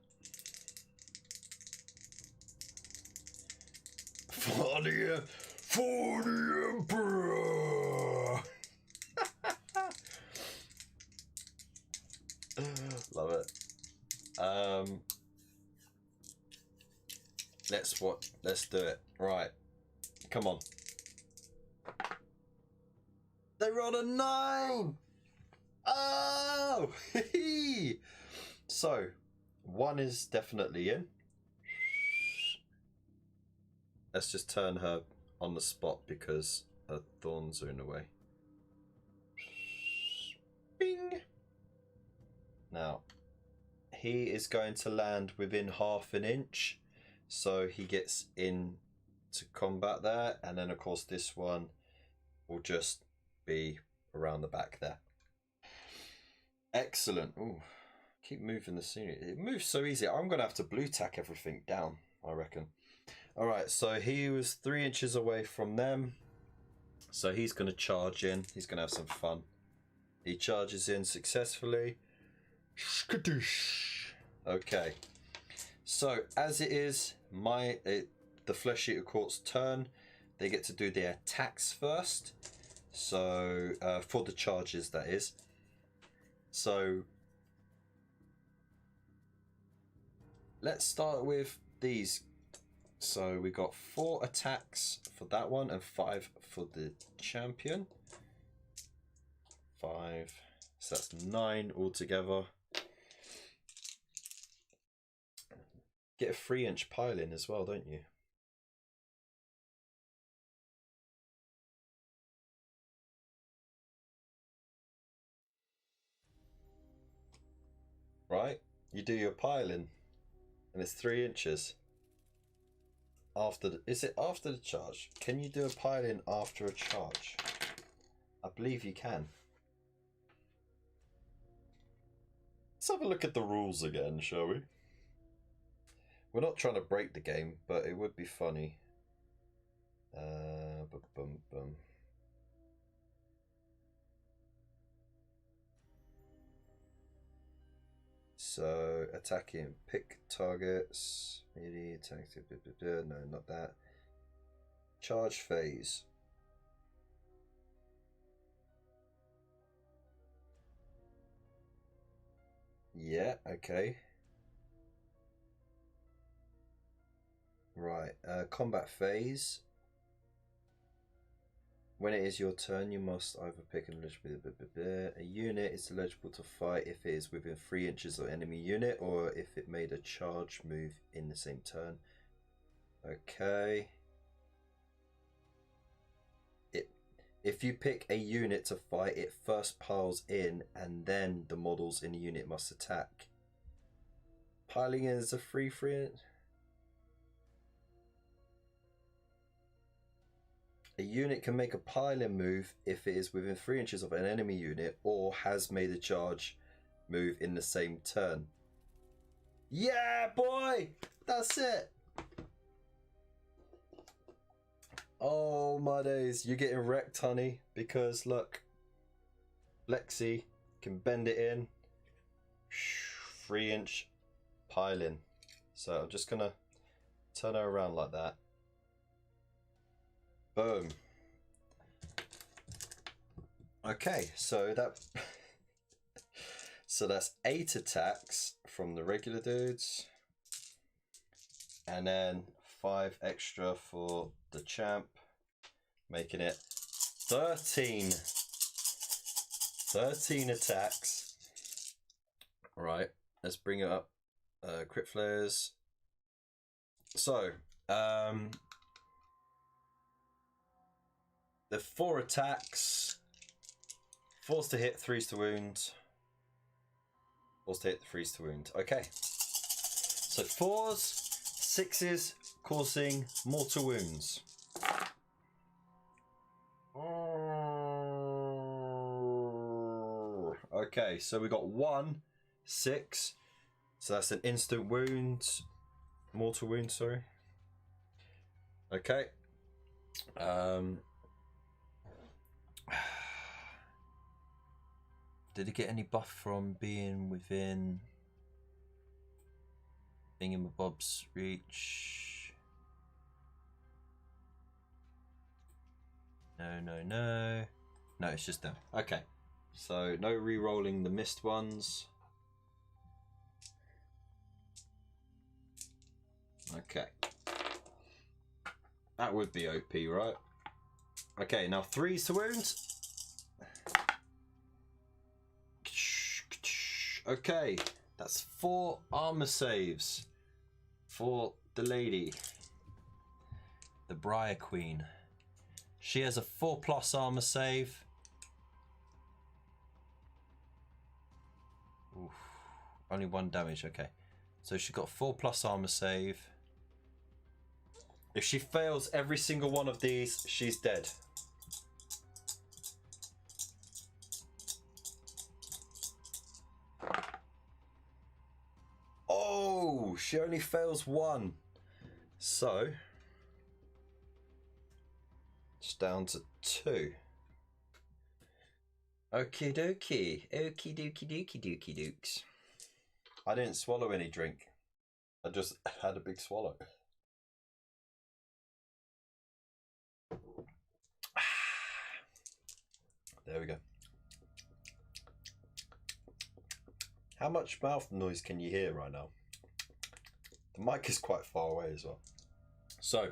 For the Emperor! Love it. Let's do it. Right. Come on. They rolled a 9! Oh! So, 1 is definitely in. Let's just turn her on the spot because her thorns are in the way. Bing! Now, he is going to land within half an inch, so he gets in to combat there, and then of course this one will just be around the back there. Excellent. Ooh, keep moving the scenery. It moves so easy. I'm gonna have to blue tack everything down, I reckon. All right, so he was 3 inches away from them, so he's gonna charge in. He's gonna have some fun. He charges in successfully. Okay, so as it is the Flesh Eater Court's turn, they get to do their attacks first. So for the charges, that is. So let's start with these. So we got 4 attacks for that one and 5 for the champion. 5, so that's 9 altogether. Get a 3-inch pile in as well, don't you? Right? You do your pile in, and it's 3 inches. Is it after the charge? Can you do a pile in after a charge? I believe you can. Let's have a look at the rules again, shall we? We're not trying to break the game, but it would be funny. So attacking, pick targets, melee attack. No, not that. Charge phase. Yeah, okay. Right, combat phase. When it is your turn, you must either pick an eligible. A unit is eligible to fight if it is within 3 inches of enemy unit, or if it made a charge move in the same turn. Okay. If you pick a unit to fight, it first piles in, and then the models in the unit must attack. Piling in is a free. A unit can make a pile-in move if it is within 3 inches of an enemy unit or has made a charge move in the same turn. Yeah, boy! That's it! Oh my days, you're getting wrecked, honey, because look, Lexi can bend it in, 3-inch pile-in. So I'm just gonna turn her around like that. Boom. Okay, so that's 8 attacks from the regular dudes, and then 5 extra for the champ, making it 13 attacks. All right, let's bring it up. Crit flares. So the 4 attacks, 4s to hit, 3s to wound. 4s to hit, 3s to wound. Okay. So 4s, 6s, causing mortal wounds. Okay, so we got 1, 6. So that's an instant wound. Mortal wound, sorry. Okay. Did it get any buff from being within Thingamabob's reach? No. No, it's just them. Okay. So no re-rolling the missed ones. Okay. That would be OP, right? Okay, now 3s to wound. Okay, that's 4 armor saves for the lady, the Briar Queen. She has a 4+ armor save. Oof, only 1 damage. Okay, so she got 4+ armor save. If she fails every single one of these, she's dead. Oh, she only fails 1. So it's down to 2. Okie dokie. Okie dokie dokie dokie dukes. I didn't swallow any drink. I just had a big swallow. There we go. How much mouth noise can you hear right now? The mic is quite far away as well. So,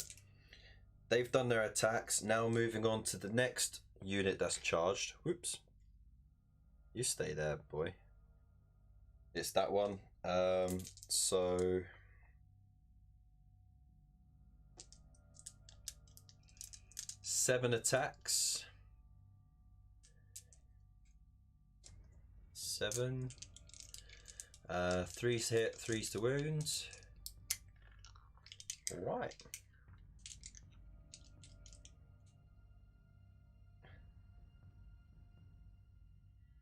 they've done their attacks. Now moving on to the next unit that's charged. Whoops. You stay there, boy. It's that one. So... seven attacks. 7. 3s to hit, 3s to wound. Alright.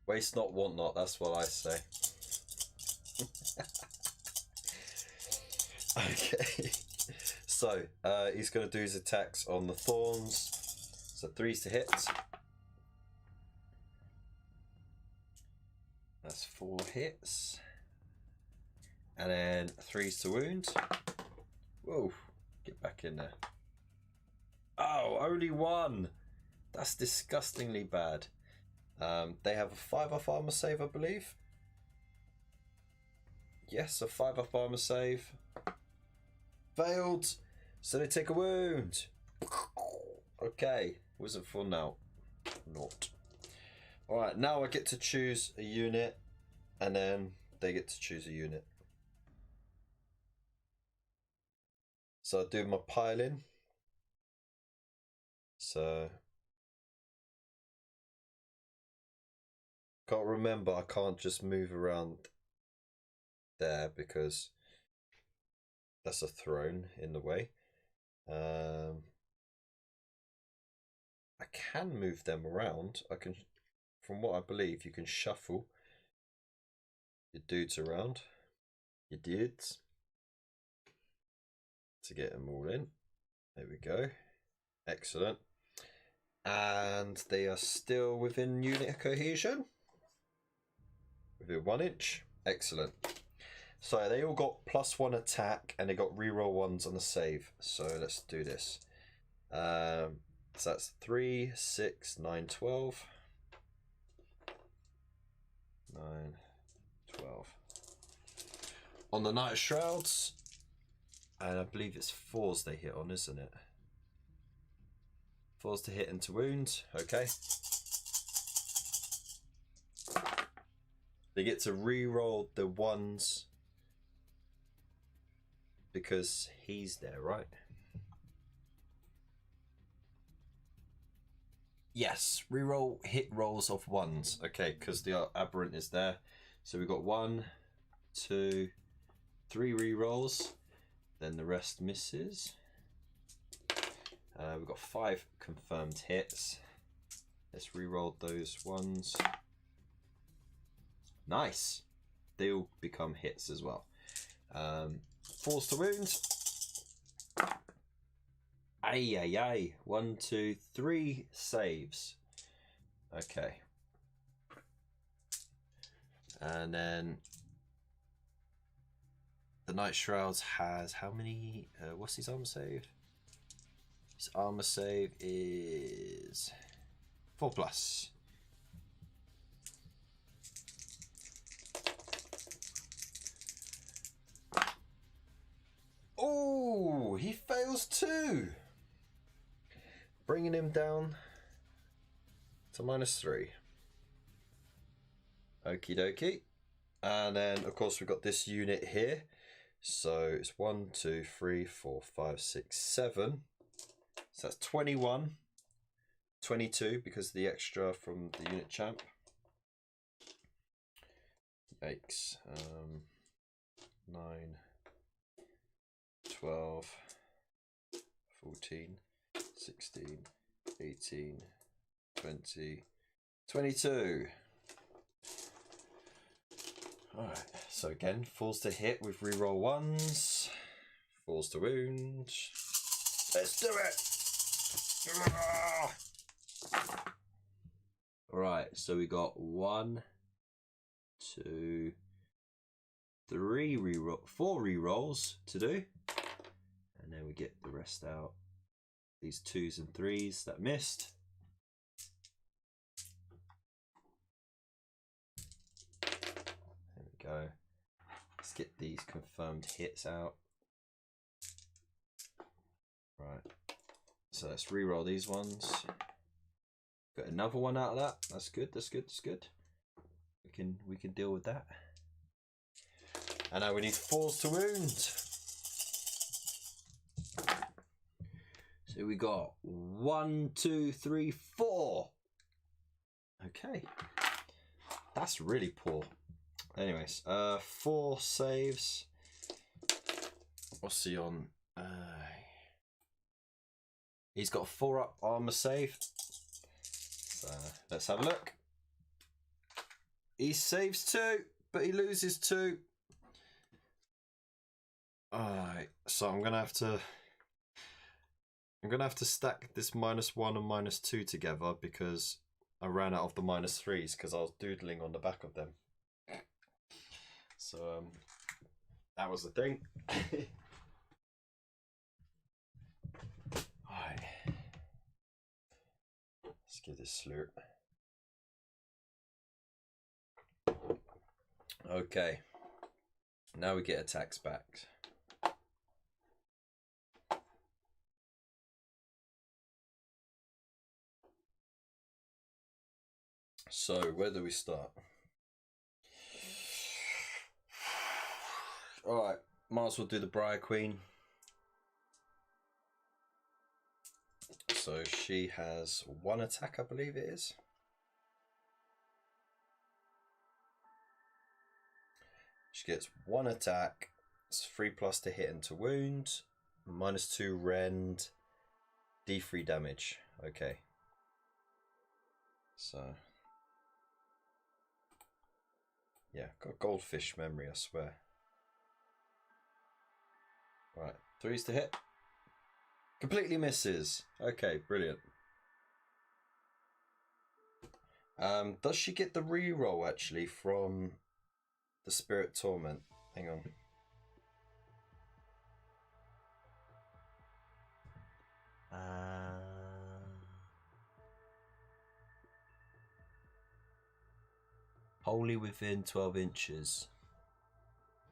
Waste not, want not, that's what I say. Okay. So, he's going to do his attacks on the thorns. So 3s to hit. That's 4 hits. And then 3s to wound. Whoa, get back in there. Oh, only 1. That's disgustingly bad. They have a 5 off armor save, I believe. Yes, a 5 off armor save. Failed. So they take a wound. Okay, wasn't fun now. Not. Alright, now I get to choose a unit, and then they get to choose a unit. So I do my pile-in. So can't remember, I can't just move around there because that's a throne in the way. I can move them around. I can, from what I believe, you can shuffle your dudes around, your dudes, to get them all in. There we go. Excellent. And they are still within unit cohesion. Within 1 inch. Excellent. So they all got +1 attack and they got reroll 1s on the save. So let's do this. So that's 3, 6, 9, 12. 9, 12. On the Night Shrouds, and I believe it's 4s they hit on, isn't it? 4s to hit and to wound. Okay. They get to re-roll the 1s because he's there, right? Yes, re-roll hit rolls of 1s. Okay, because the aberrant is there. So we've got 1, 2, 3 re-rolls. Then the rest misses. We've got 5 confirmed hits. Let's re-roll those 1s. Nice. They all become hits as well. 4s to wound. Ay, ay, ay. 1, 2, 3 saves. Okay. And then the Night Shrouds has how many? What's his armor save? His armor save is 4+. Oh, he fails too. Bringing him down to -3. Okie dokie. And then, of course, we've got this unit here. So it's 1, 2, 3, 4, 5, 6, 7. So that's 21. 22 because of the extra from the unit champ. Yikes. 9, 12, 14, 16, 18, 20, 22. Alright, so again, 4s to hit with reroll 1s, 4s to wound. Let's do it! Alright, so we got 1, 2, 3 reroll, 4 rerolls to do. And then we get the rest out. These 2s and 3s that missed. There we go. Let's get these confirmed hits out. Right. So let's reroll these ones. Got another one out of that. That's good. That's good. That's good. We can deal with that. And now we need 4s to wound. So we got 1, 2, 3, 4. Okay. That's really poor. Anyways, 4 saves. What's he on? He's got a 4-up armor save. So let's have a look. He saves 2, but he loses 2. Alright, so I'm gonna have to stack this -1 and -2 together because I ran out of the -3s because I was doodling on the back of them. So that was the thing. Alright. Let's give this a slurp. Okay. Now we get attacks back. So where do we start? Alright, might as well do the Briar Queen. So she has 1 attack, I believe it is. She gets 1 attack. It's 3+ to hit and to wound. -2 rend. D3 damage. Okay. So, yeah, got goldfish memory, I swear. Right, 3s to hit. Completely misses. Okay, brilliant. Does she get the reroll actually from the Spirit Torment? Hang on. Wholly within 12 inches.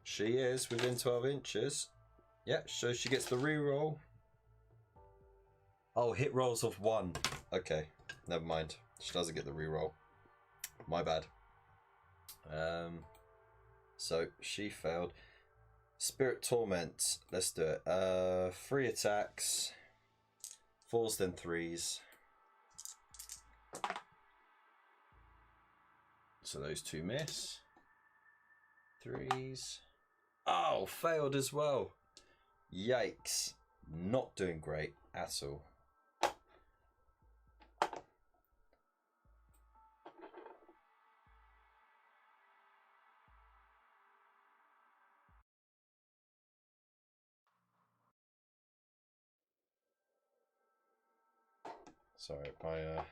She is within 12 inches. Yeah, so she gets the reroll. Oh, hit rolls of 1. Okay, never mind. She doesn't get the reroll. My bad. So she failed. Spirit Torment. Let's do it. 3 attacks. 4s then 3s. So those 2 miss. 3s. Oh, failed as well. Yikes. Not doing great at all. Sorry, my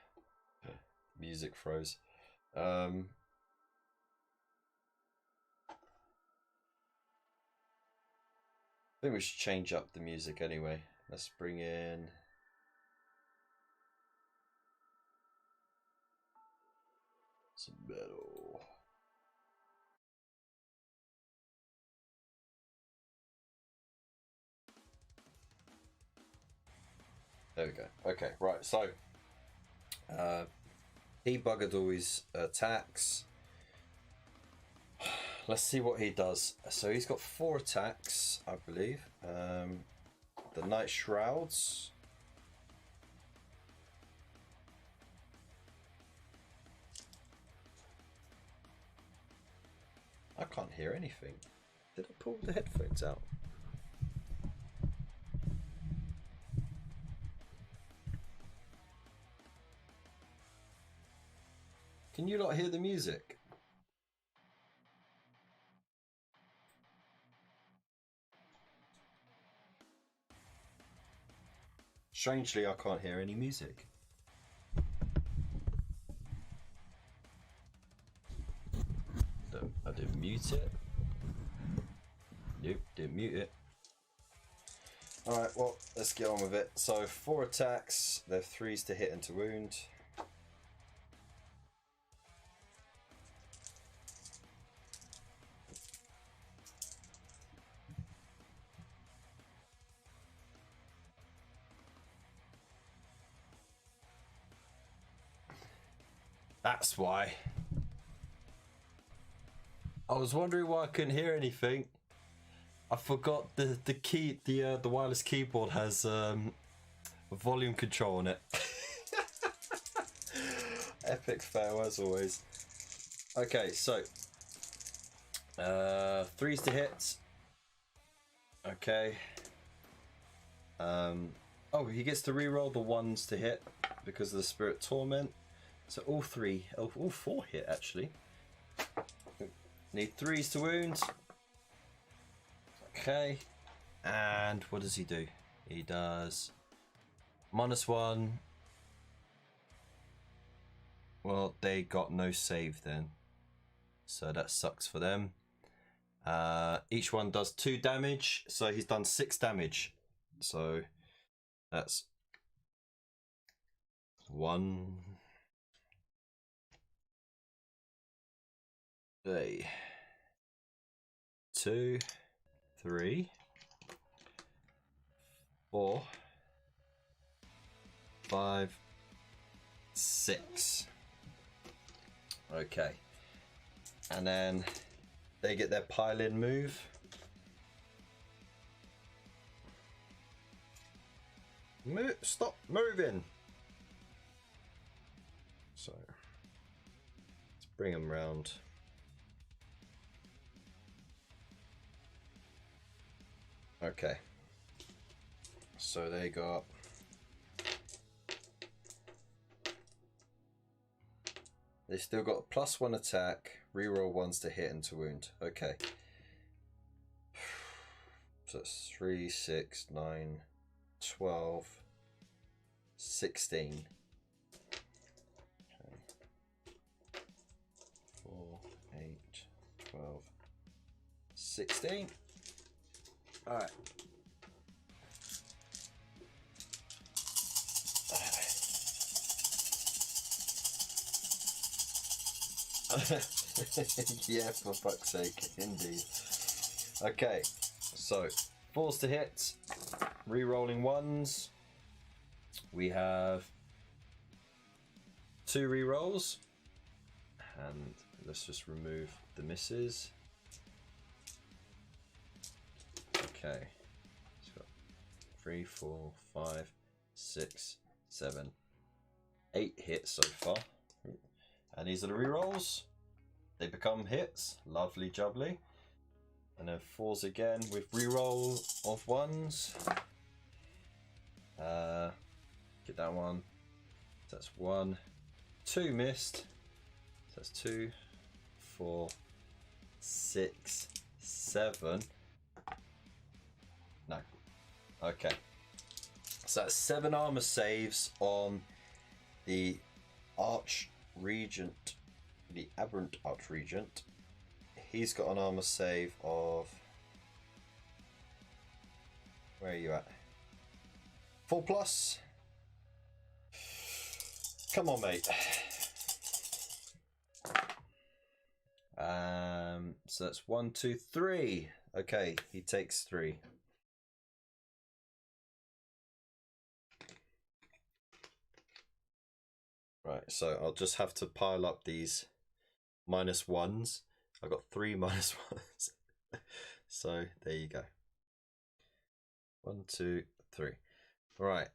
music froze. I think we should change up the music anyway. Let's bring in some metal. There we go. Okay, right, so he buggered all his attacks. Let's see what he does. So he's got 4 attacks, I believe. The Night Shrouds. I can't hear anything. Did I pull the headphones out? Can you not hear the music? Strangely, I can't hear any music. I didn't mute it. Nope, didn't mute it. Alright, well, let's get on with it. So, 4 attacks. They're 3s to hit and to wound. That's why. I was wondering why I couldn't hear anything. I forgot the wireless keyboard has a volume control on it. Epic fail as always. Okay, so 3s to hit. Okay. Oh, he gets to reroll the 1s to hit because of the Spirit Torment. So all 4 hit actually. Need 3s to wound. Okay. And what does he do? He does -1. Well, they got no save then. So that sucks for them. Each one does 2 damage. So he's done 6 damage. So that's 1. 2, 3, 4, 5, 6. Okay. And then they get their pile-in move. Stop moving. So let's bring them round. Okay. So they got They still got a +1 attack, reroll ones to hit and to wound. Okay. So it's 3, 6, 9, 12, 16. Okay. 4, 8, 12, 16. Alright. Yeah, for fuck's sake, indeed. Okay, so 4s to hit, re-rolling 1s. We have 2 re-rolls, and let's just remove the misses. Okay, it's got 3, 4, 5, 6, 7, 8 hits so far. And these are the rerolls. They become hits. Lovely jubbly. And then 4s again with reroll of 1s. Get that one. So that's 1. 2 missed. So that's 2, 4, 6, 7. No. Okay. So that's 7 armor saves on the Archregent, the Aberrant Archregent. He's got an armor save of, where are you at? 4+. Come on, mate. So that's 1, 2, 3. Okay, he takes 3. Right, so I'll just have to pile up these -1s. I've got 3 -1s. So there you go. 1, 2, 3. Right.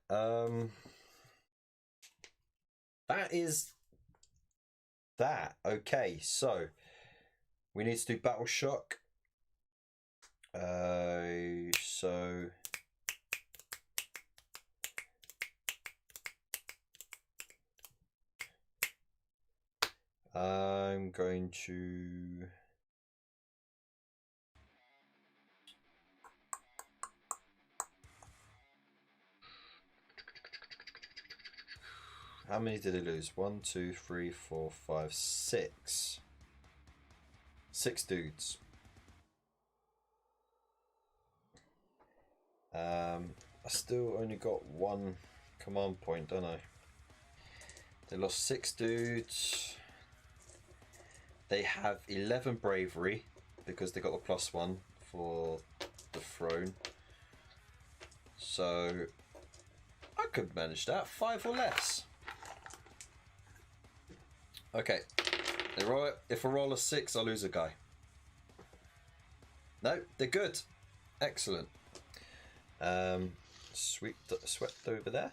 That is that. Okay, so we need to do Battle Shock. So I'm going to how many did he lose? 1, 2, 3, 4, 5, 6. 6 dudes. I still only got 1 command point, don't I? They lost 6 dudes. They have 11 bravery because they got a +1 for the throne. So I could manage that. 5 or less. Okay. They roll it. If I roll a 6, I lose a guy. No, they're good. Excellent. Swept over there.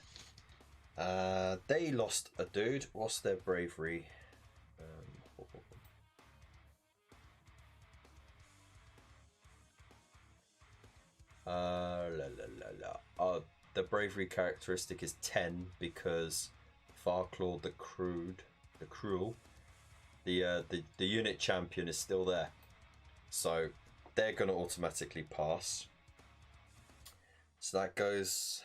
They lost a dude. What's their bravery? The bravery characteristic is 10 because Farclaw the Cruel, the unit champion is still there, so they're going to automatically pass. So that goes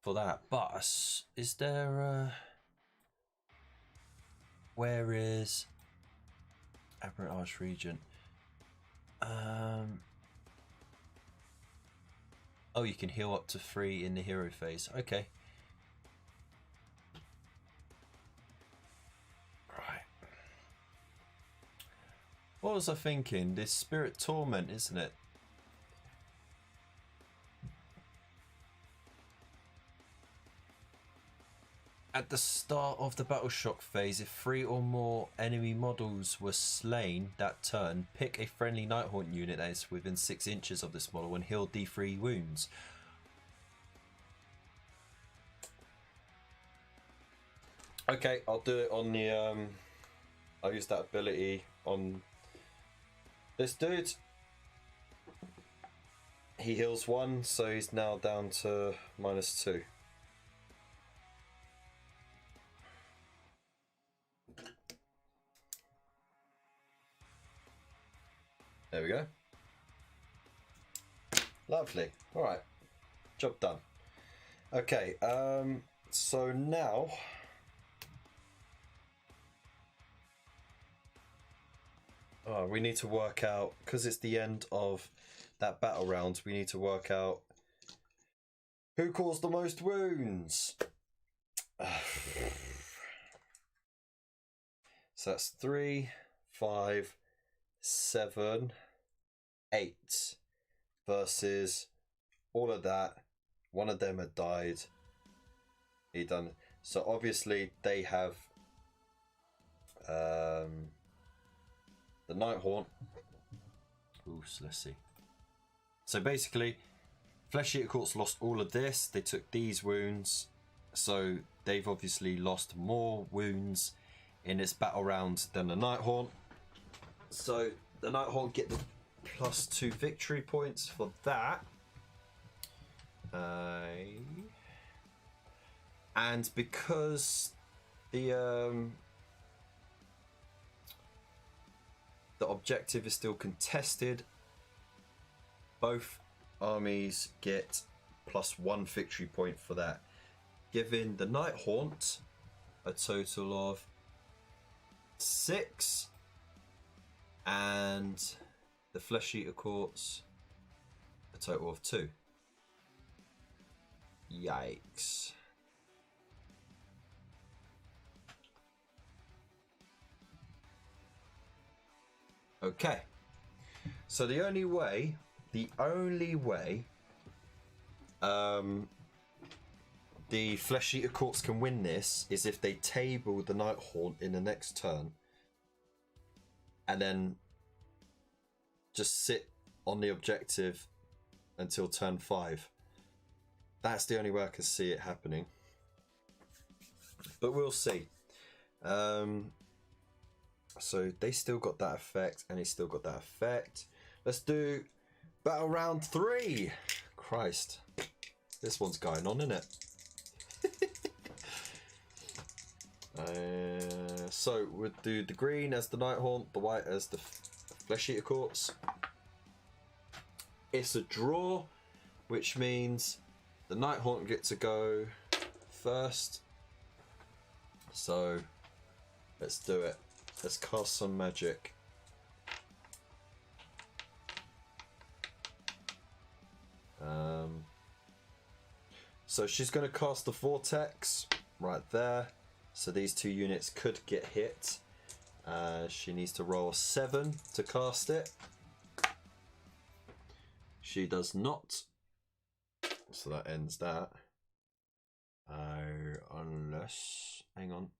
for that. But is there where is Aberrant Archregent? Oh, you can heal up to 3 in the hero phase. Okay. Right. What was I thinking? This Spirit Torment, isn't it? At the start of the Battle Shock phase, if 3 or more enemy models were slain that turn, pick a friendly Nighthaunt unit that is within 6 inches of this model and heal D3 wounds. Okay, I'll do it on the I'll use that ability on this dude. He heals 1, so he's now down to -2. There we go. Lovely. All right. Job done. Okay. So now. Oh, we need to work out, because it's the end of that battle round, we need to work out who caused the most wounds. So that's 3, 5, 7, 8 versus all of that. One of them had died. He done. So obviously they have the Nighthaunt. Ooh, so let's see. So basically, Flesh Eater Courts lost all of this. They took these wounds. So they've obviously lost more wounds in this battle round than the Nighthaunt. So the Nighthaunt get the +2 victory points for that. And because the objective is still contested, both armies get +1 victory point for that, giving the Nighthaunt a total of 6 and the Flesh Eater Courts a total of 2. Yikes. Okay, so the only way the Flesh Eater Courts can win this is if they table the Nighthaunt in the next turn and then just sit on the objective until turn 5. That's the only way I can see it happening, but we'll see. So they still got that effect, and he still got that effect. Let's do battle round 3. Christ, this one's going on, isn't it? So we'll do the green as the Nighthaunt, the white as the Flesh Eater Courts. It's a draw, which means the Nighthaunt gets to go first. So let's do it. Let's cast some magic. So she's going to cast the Vortex right there. So these 2 units could get hit. She needs to roll a 7 to cast it. She does not. So that ends that. Unless... Hang on.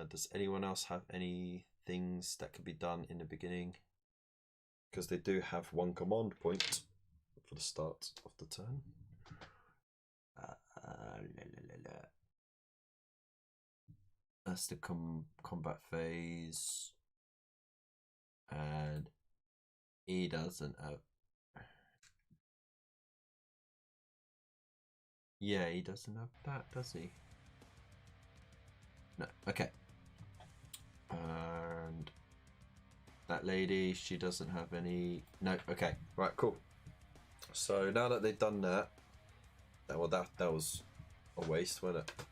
Does anyone else have any things that could be done in the beginning? Because they do have 1 command point for the start of the turn. That's the combat phase. And he doesn't have... Yeah, he doesn't have that, does he? No, okay. And that lady, she doesn't have any... No, okay. Right, cool. So now that they've done that, well, that was a waste, wasn't it?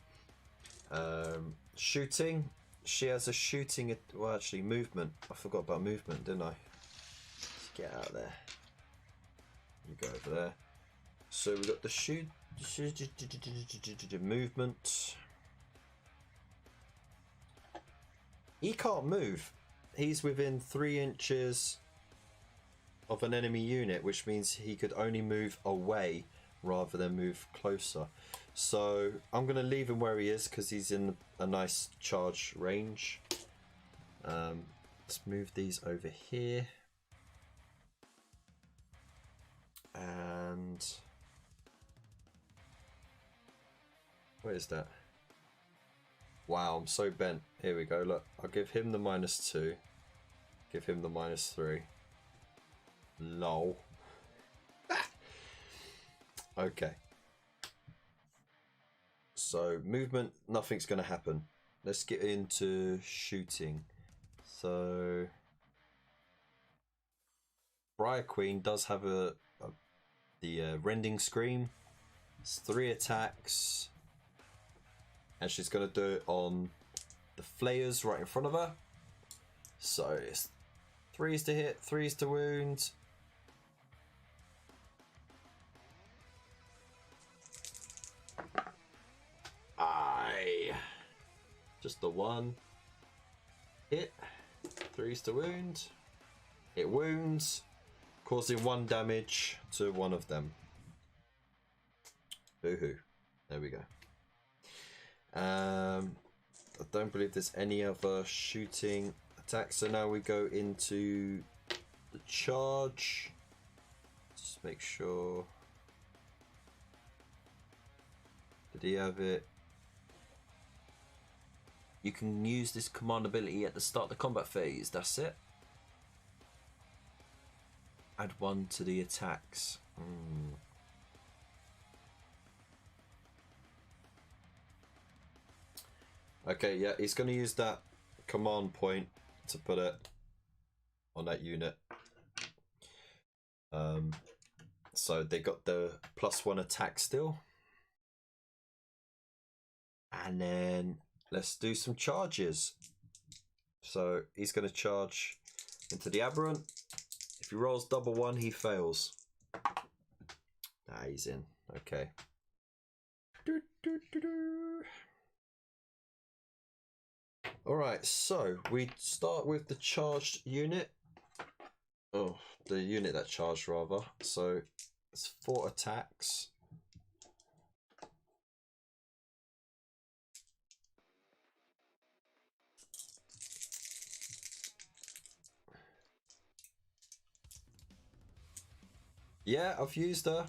Shooting. She has a shooting... Well, actually, movement. I forgot about movement, didn't I? Let's get out of there. You go over there. So we got the shoot... Movement. He can't move. He's within 3 inches of an enemy unit, which means he could only move away rather than move closer. So I'm going to leave him where he is because he's in a nice charge range. Let's move these over here. And... Where is that? Wow, I'm so bent. Here we go, look. I'll give him the -2. Give him the -3. Lol. Okay. So, movement, nothing's going to happen. Let's get into shooting. So... Briar Queen does have the rending scream. It's 3 attacks, and she's gonna do it on the flayers right in front of her. So it's 3s to hit, 3s to wound. Just the 1 hit, 3s to wound. It wounds, causing 1 damage to one of them. Boo-hoo. There we go. I don't believe there's any other shooting attacks. So now we go into the charge. Just make sure. Did he have it? You can use this command ability at the start of the combat phase. That's it. Add 1 to the attacks. Okay, yeah, he's going to use that command point to put it on that unit. So they got the +1 attack still. And then let's do some charges. So he's going to charge into the aberrant. If he rolls double 1, he fails. Ah, he's in. Okay. Alright, so we start with the charged unit. Oh, the unit that charged rather. So it's 4 attacks. Yeah, I've used her.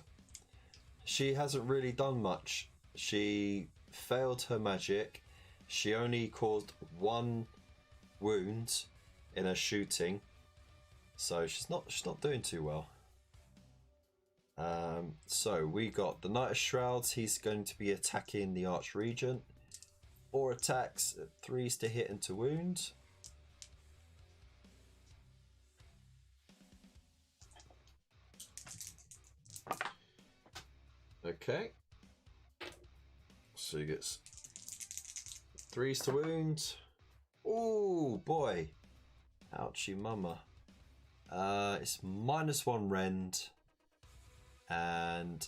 She hasn't really done much. She failed her magic. She only caused 1 wound in her shooting, so she's not doing too well. So we got the Knight of Shrouds. He's going to be attacking the Archregent. 4 attacks, 3s to hit and to wound. Okay. So he gets 3s to wound. Oh boy. Ouchie mama. It's -1 rend. And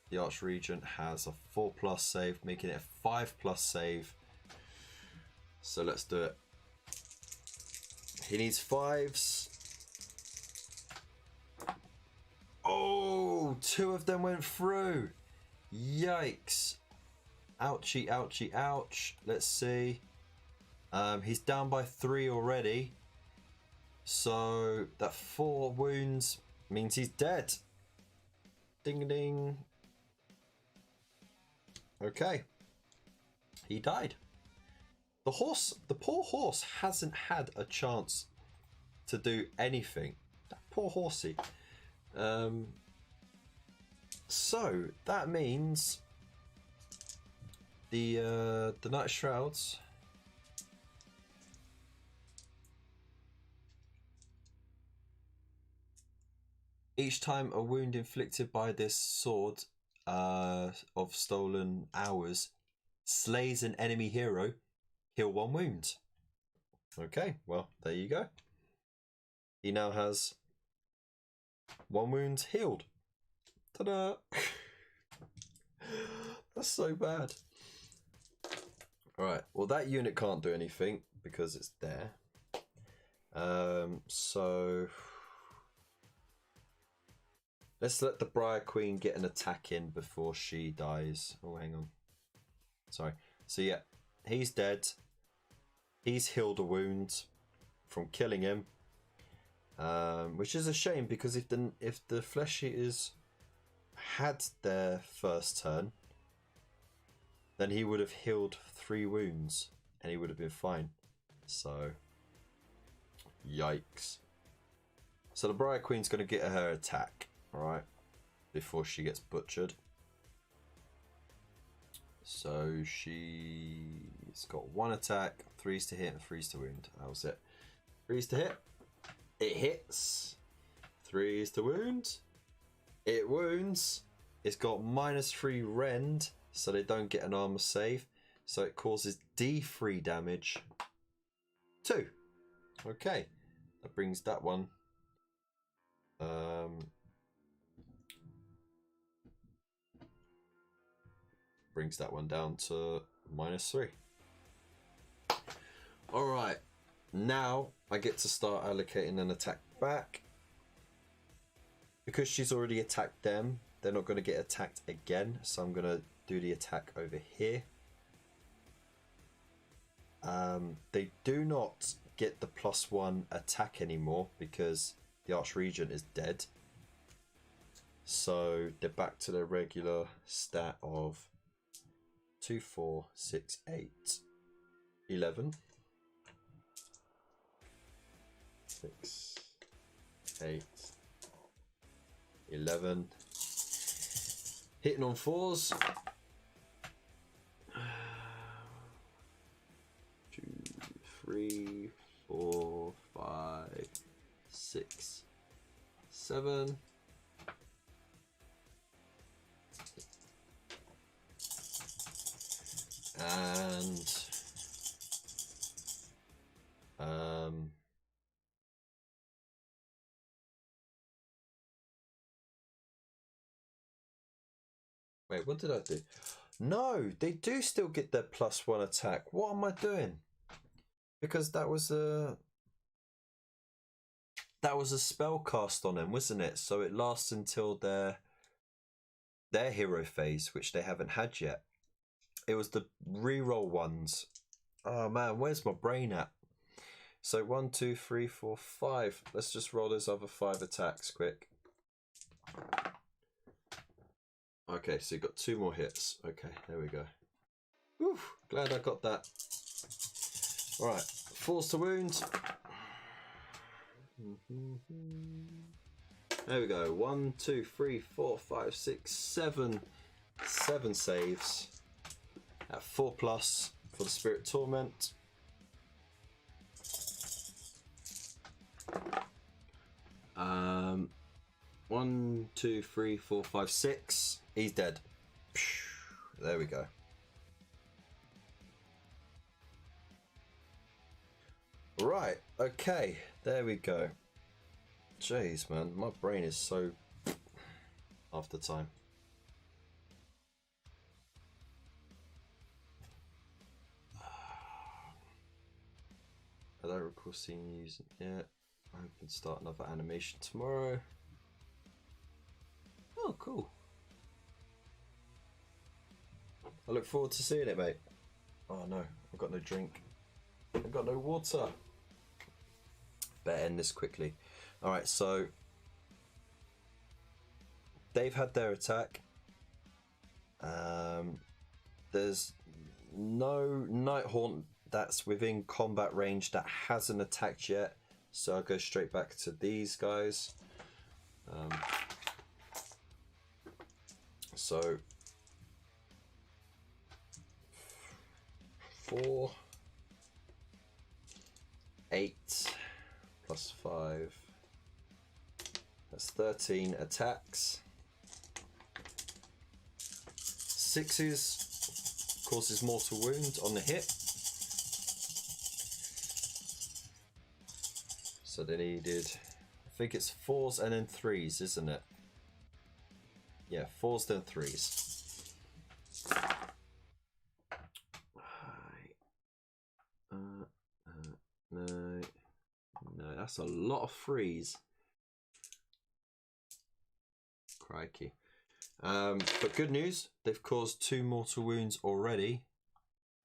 the Archregent has a 4+ save, making it a 5+ save. So let's do it. He needs 5s. Oh, 2 of them went through. Yikes. Ouchie, ouchie, ouch. Let's see. He's down by 3 already. So that 4 wounds means he's dead. Ding ding. Okay. He died. The poor horse hasn't had a chance to do anything. That poor horsey. So that means the Knight of Shrouds each time a wound inflicted by this sword of stolen hours slays an enemy hero, heal 1 wound. Okay, well, there you go. He now has 1 wound healed. Ta-da! That's so bad. Alright, well that unit can't do anything because it's there. So let's let the Briar Queen get an attack in before she dies. Oh, hang on. Sorry. So yeah, he's dead. He's healed a wound from killing him. Which is a shame because if the Flesh Eaters had their first turn, then he would have healed 3 wounds and he would have been fine. So, yikes. So the Briar Queen's going to get her attack, alright, before she gets butchered. So she's got 1 attack, 3s to hit and 3s to wound. That was it. 3s to hit. It hits. 3s to wound. It wounds. It's got -3 rend, so they don't get an armor save. So it causes D3 damage. 2. Okay. That brings that one. Brings that one down to -3. Alright. Now I get to start allocating an attack back. Because she's already attacked them, they're not going to get attacked again. So I'm going to do the attack over here. They do not get the +1 attack anymore because the Archregent is dead. So they're back to their regular stat of 2, 4, 6, 8, 11. 6, 8, 11. Hitting on 4s. 2, 3, 4, 5, 6, 7. And wait, what did I do? No, they do still get their +1 attack. What am I doing? Because that was a spell cast on them, wasn't it? So it lasts until their hero phase, which they haven't had yet. It was the reroll ones. Oh man, where's my brain at? So 1, 2, 3, 4, 5. Let's just roll those other 5 attacks quick. Okay, so you got 2 more hits. Okay, there we go. Whew, glad I got that. Alright, 4s to wound. There we go. 1, 2, 3, 4, 5, 6, 7. 7 saves. At 4+ for the Spirit Torment. Um, 1, 2, 3, 4, 5, 6. He's dead. There we go. Right, okay, there we go. Jeez, man, my brain is so after time. I don't recall seeing you using it yet. I can start another animation tomorrow. Oh, cool. I look forward to seeing it, mate. Oh no, I've got no drink. I've got no water. Better end this quickly. Alright, so they've had their attack. There's no Nighthaunt that's within combat range that hasn't attacked yet, so I'll go straight back to these guys. So 4, 8 plus 5, that's 13 attacks. 6s causes mortal wound on the hit. So they needed, I think it's 4s and then 3s, isn't it? Yeah, 4s then 3s. No, that's a lot of 3s. Crikey. But good news, they've caused 2 mortal wounds already.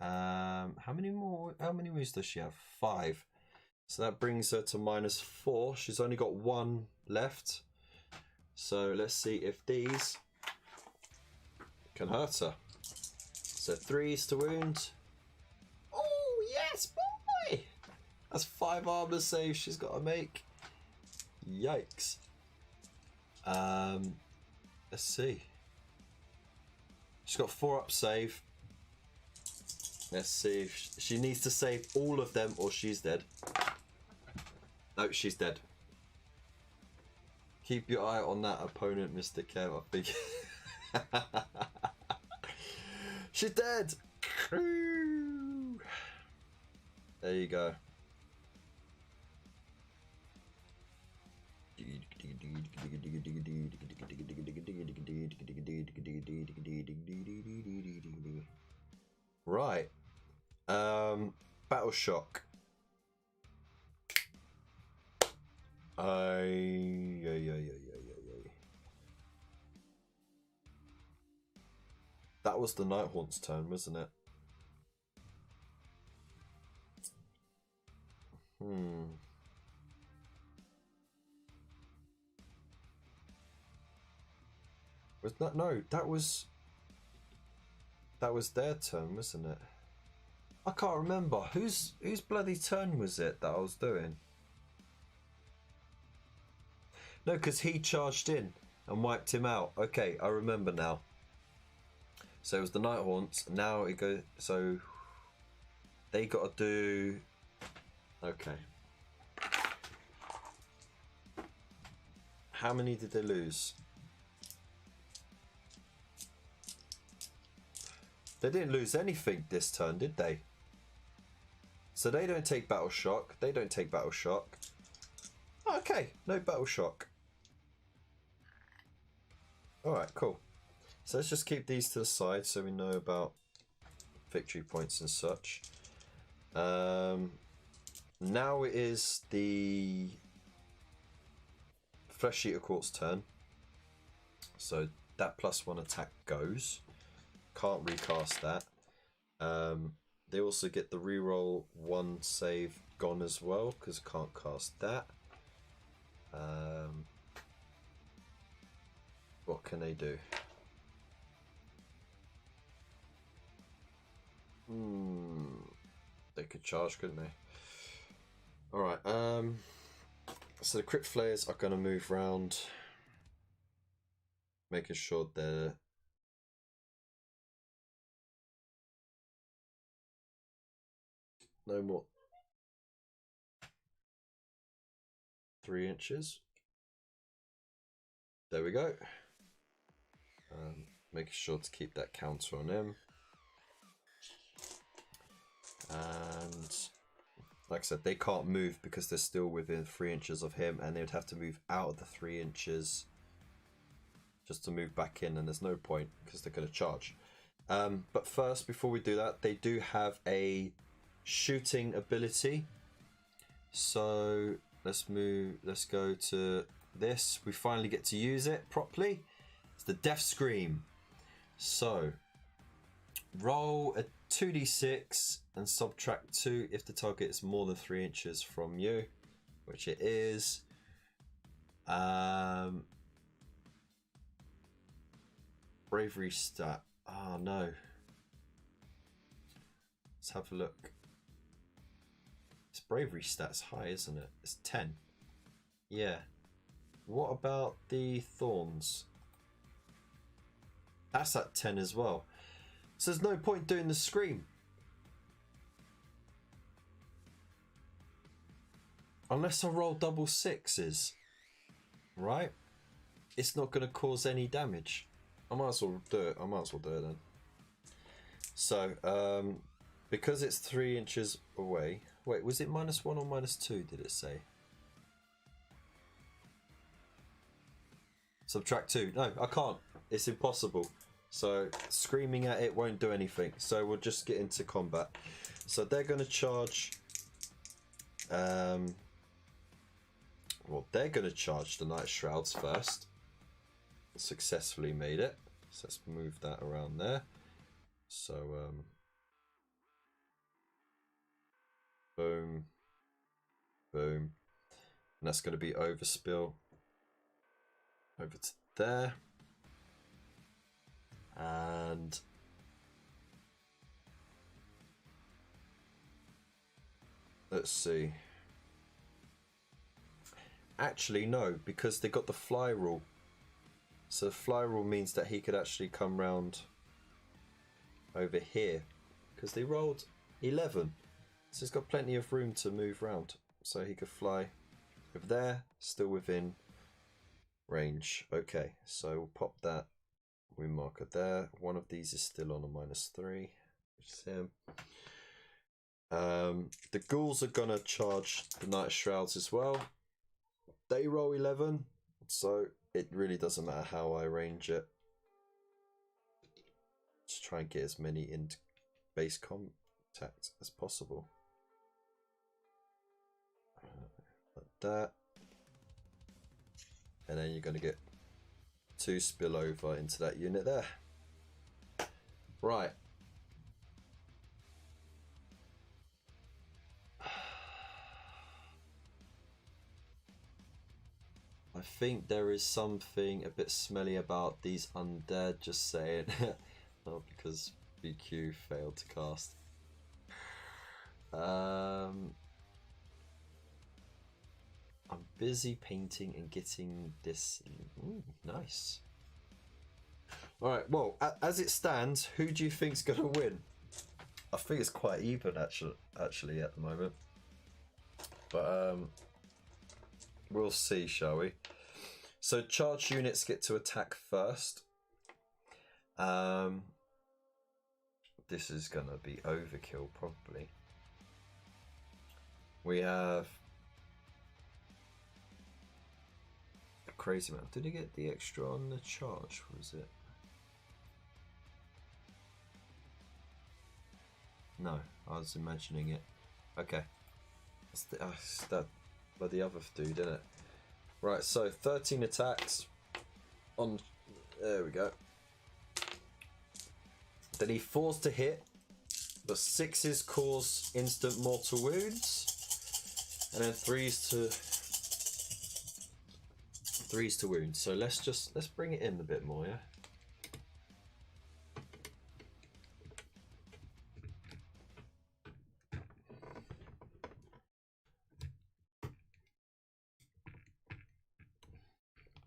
How many wounds does she have? 5. So that brings her to -4. She's only got 1 left. So let's see if these can hurt her. So 3s to wound. Oh yes, boy! That's 5 armor saves she's got to make. Yikes. Let's see. She's got 4 up save. Let's see if she needs to save all of them or she's dead. No, she's dead. Keep your eye on that opponent, Mr. Kev. I think she's dead. There you go. Right. Battle shock. That was the Nighthaunt's turn, wasn't it? Was that no? That was their turn, wasn't it? I can't remember whose bloody turn was it that I was doing. No, because he charged in and wiped him out. Okay, I remember now. So it was the Nighthaunts. Now it goes. So they got to do. Okay. How many did they lose? They didn't lose anything this turn, did they? So they don't take battle shock. They don't take battle shock. Okay, no battle shock. Alright, cool. So let's just keep these to the side so we know about victory points and such. Now it is the Flesh Eater Court's turn. So that +1 attack goes. Can't recast that. They also get the reroll 1 save gone as well because can't cast that. What can they do? They could charge, couldn't they? Alright, so the Crypt Flayers are going to move round, making sure they're no more 3 inches. There we go. Making sure to keep that counter on him. And like I said, they can't move because they're still within 3 inches of him, and they would have to move out of the 3 inches just to move back in, and there's no point because they're going to charge. But first, before we do that, they do have a shooting ability. So let's go to this. We finally get to use it properly. It's the Death Scream. So roll a 2d6 and subtract 2 if the target is more than 3 inches from you, which it is. Bravery stat. Oh no. Let's have a look. This bravery stat's high, isn't it? It's 10. Yeah. What about the thorns? That's at 10 as well. So there's no point doing the scream. Unless I roll double sixes. Right? It's not going to cause any damage. I might as well do it. Then. So, because it's 3 inches away. Wait, was it -1 or -2, did it say? Subtract 2. No, I can't. It's impossible. So screaming at it won't do anything. So we'll just get into combat. So they're going to charge. Well, they're going to charge the Night Shrouds first. Successfully made it. So let's move that around there. So boom, boom, and that's going to be overspill over to there. And let's see. Actually, no, because they got the fly rule. So the fly rule means that he could actually come round over here because they rolled 11. So he's got plenty of room to move round. So he could fly over there, still within range. Okay, so we'll pop that wound marker there. One of these is still on a -3, which is him. The ghouls are gonna charge the Night Shrouds as well. They roll 11, so it really doesn't matter how I range it. Just try and get as many into base contact as possible. Like that. And then you're going to get 2 spill over into that unit there. Right. I think there is something a bit smelly about these undead, just saying. Not because BQ failed to cast. I'm busy painting and getting this. Ooh, nice. Alright, well, as it stands, who do you think's going to win? I think it's quite even actually at the moment. But we'll see, shall we? So charged units get to attack first. This is going to be overkill, probably. We have a crazy amount. Did he get the extra on the charge? Was it? No, I was imagining it. Okay. That's that by the other dude, isn't it? Right, so 13 attacks on. There we go. Then he 4s to hit, but 6s cause instant mortal wounds, and then 3s to wound. So let's bring it in a bit more, yeah.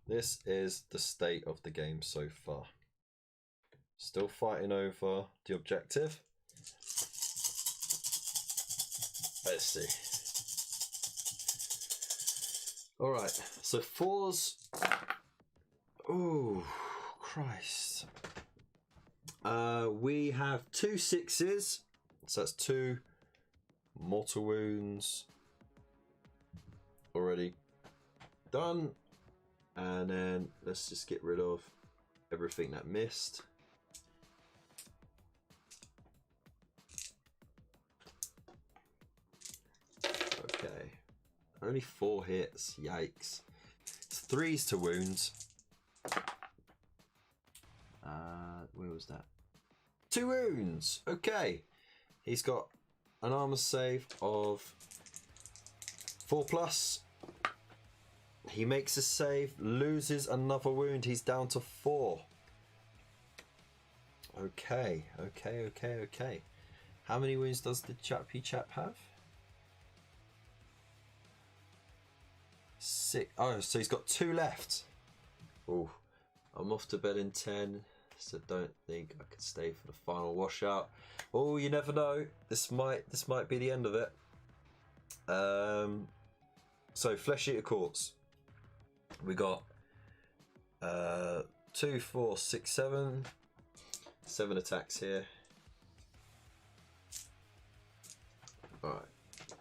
This is the state of the game so far. Still fighting over the objective. Let's see. Alright, so 4s. Oh, Christ. We have 2 6s. So that's 2 mortal wounds already done. And then let's just get rid of everything that missed. Okay, only 4 hits. Yikes! It's 3s to wounds. Where was that? 2 wounds. Okay, he's got an armor save of 4+. He makes a save, loses another wound. He's down to 4. Okay. How many wounds does the chappy chap have? 6. Oh, so he's got 2 left. Oh, I'm off to bed in 10, so don't think I could stay for the final washout. Oh, you never know. This might be the end of it. So Flesh Eater Courts. We got 2, 4, 6, 7. 7 attacks here. Alright.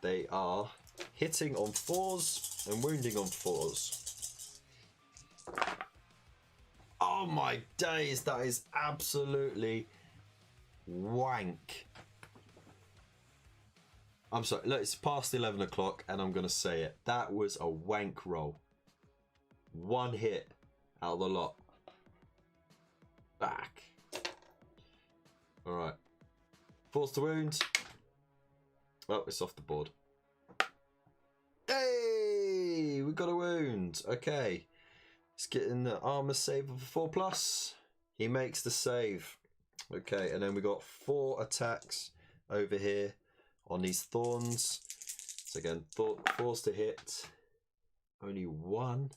They are hitting on 4s and wounding on 4s. Oh my days, that is absolutely wank. I'm sorry, look, it's past 11 o'clock and I'm going to say it. That was a wank roll. 1 hit out of the lot. Back. Alright. 4s to wound. Oh, it's off the board. Hey! We got a wound. Okay. He's getting the armor save of a 4+. He makes the save. Okay, and then we got 4 attacks over here on these thorns. So again, 4s to hit. Only 1.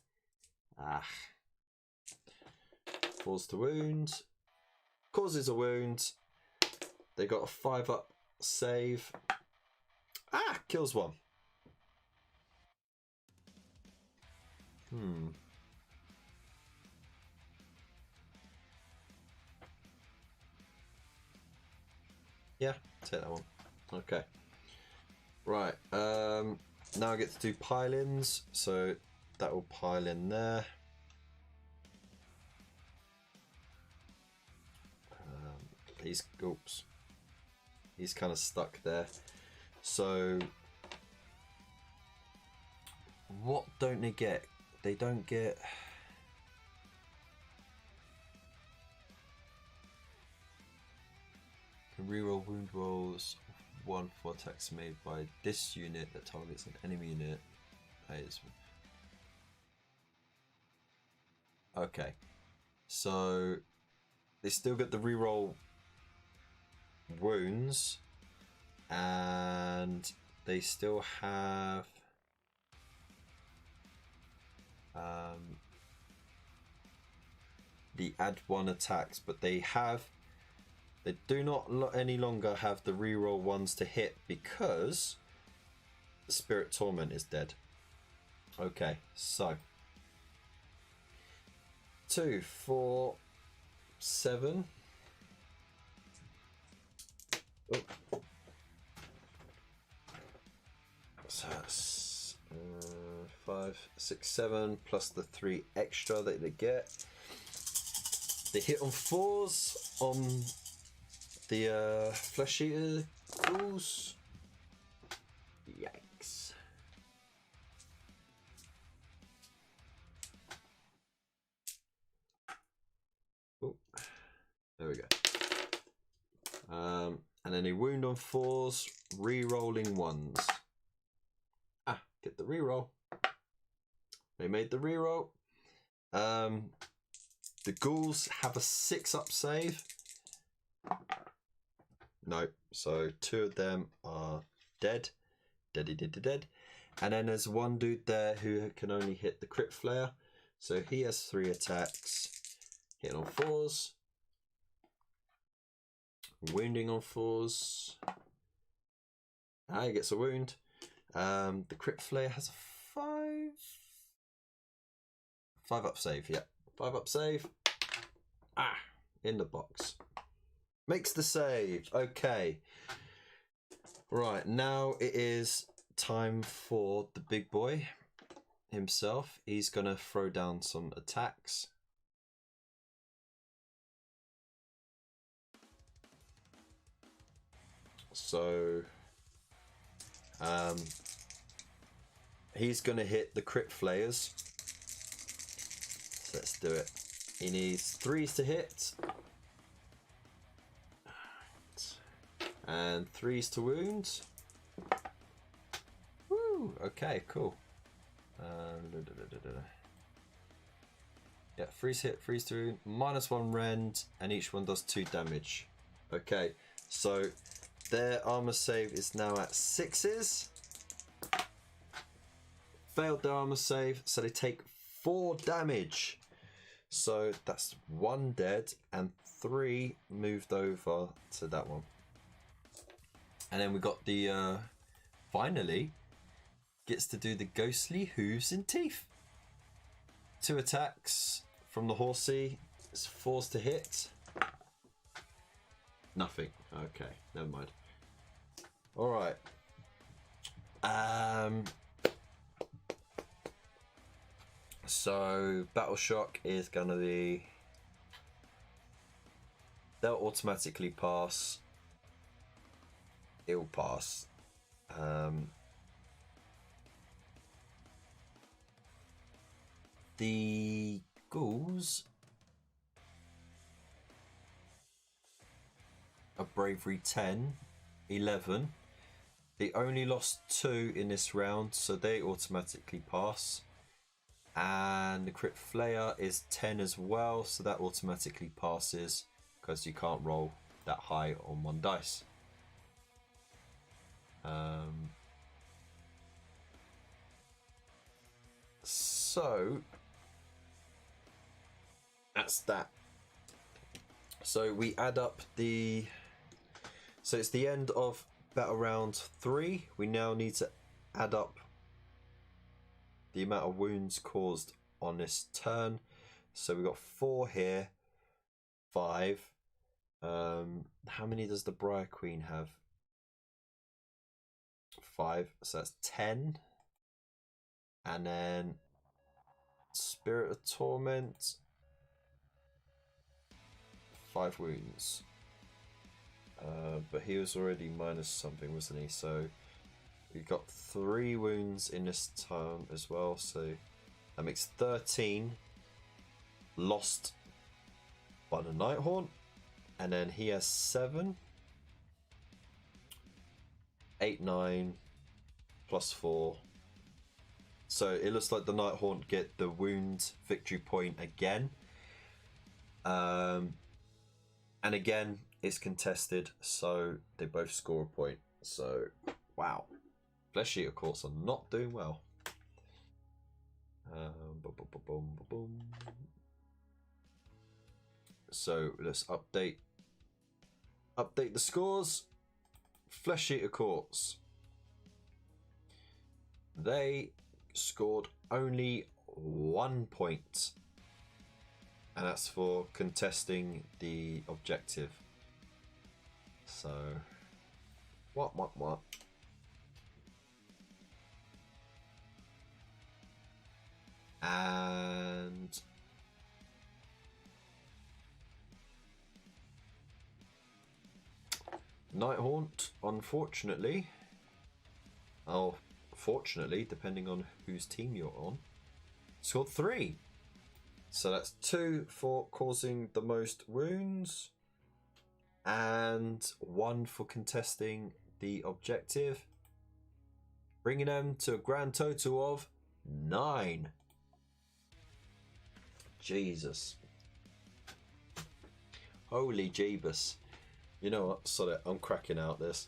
4s to wound. Causes a wound. They got a 5+ save. Kills 1. Yeah, take that one. Okay. Right. Now I get to do pile-ins, so that will pile in there. He's kind of stuck there. So what don't they get? They don't get. Can reroll wound rolls. 1 for attacks made by this unit that targets an enemy unit. Okay, so they still get the reroll wounds, and they still have the add 1 attacks, but they do not any longer have the reroll ones to hit because the Spirit Torment is dead. Okay, so 2, 4, 7. Oh. So that's 5, 6, 7 plus the 3 extra that they get. They hit on 4s on the flesh eater ghouls. Yikes. Oh, there we go. And then a wound on 4s, re-rolling 1s. Get the reroll. They made the reroll. The ghouls have a 6-up save. No, so 2 of them are dead. Dead. And then there's one dude there who can only hit the crit flare. So he has 3 attacks. Hitting on 4s. Wounding on 4s. He gets a wound. The crit flare has a 5-up save. Yeah, 5-up save. In the box. Makes the save. Okay. Right, now it is time for the big boy himself. He's gonna throw down some attacks. So he's gonna hit the crit flayers. So let's do it. He needs 3s to hit. And 3s to wound. Woo! Okay, cool. Yeah, 3s hit, 3s to wound, -1 rend, and each one does 2 damage. Okay, so their armor save is now at 6s. Failed their armor save, so they take 4 damage. So that's 1 dead and 3 moved over to that one. And then we got the finally gets to do the ghostly hooves and teeth. 2 attacks from the horsey. It's 4s to hit. Nothing. Okay, never mind. All right. So Battle Shock is gonna be. They'll automatically pass. It'll pass. The ghouls are bravery 10, 11. They only lost 2 in this round, so they automatically pass. And the crit flare is 10 as well, so that automatically passes because you can't roll that high on 1 dice. So that's that. So we add up the. So it's the end of battle round 3. We now need to add up the amount of wounds caused on this turn. So we've got 4 here, 5, How many does the Briar Queen have? 5, so that's 10. And then Spirit of Torment, 5 wounds. But he was already minus something, wasn't he? So we got 3 wounds in this turn as well. So that makes 13 lost by the Nighthaunt. And then he has 7. 8, 9, plus 4. So it looks like the Nighthaunt get the wound victory point again. And again, it's contested, so they both score a point. So, wow. Flesh Eater Courts are not doing well. So let's update the scores. Flesh Eater Courts. They scored only 1 point. And that's for contesting the objective. So, what? And Nighthaunt, unfortunately, fortunately, depending on whose team you're on, scored 3. So that's 2 for causing the most wounds, and 1 for contesting the objective, bringing them to a grand total of 9. Jesus. Holy Jeebus. You know what? Sorry, I'm cracking out this.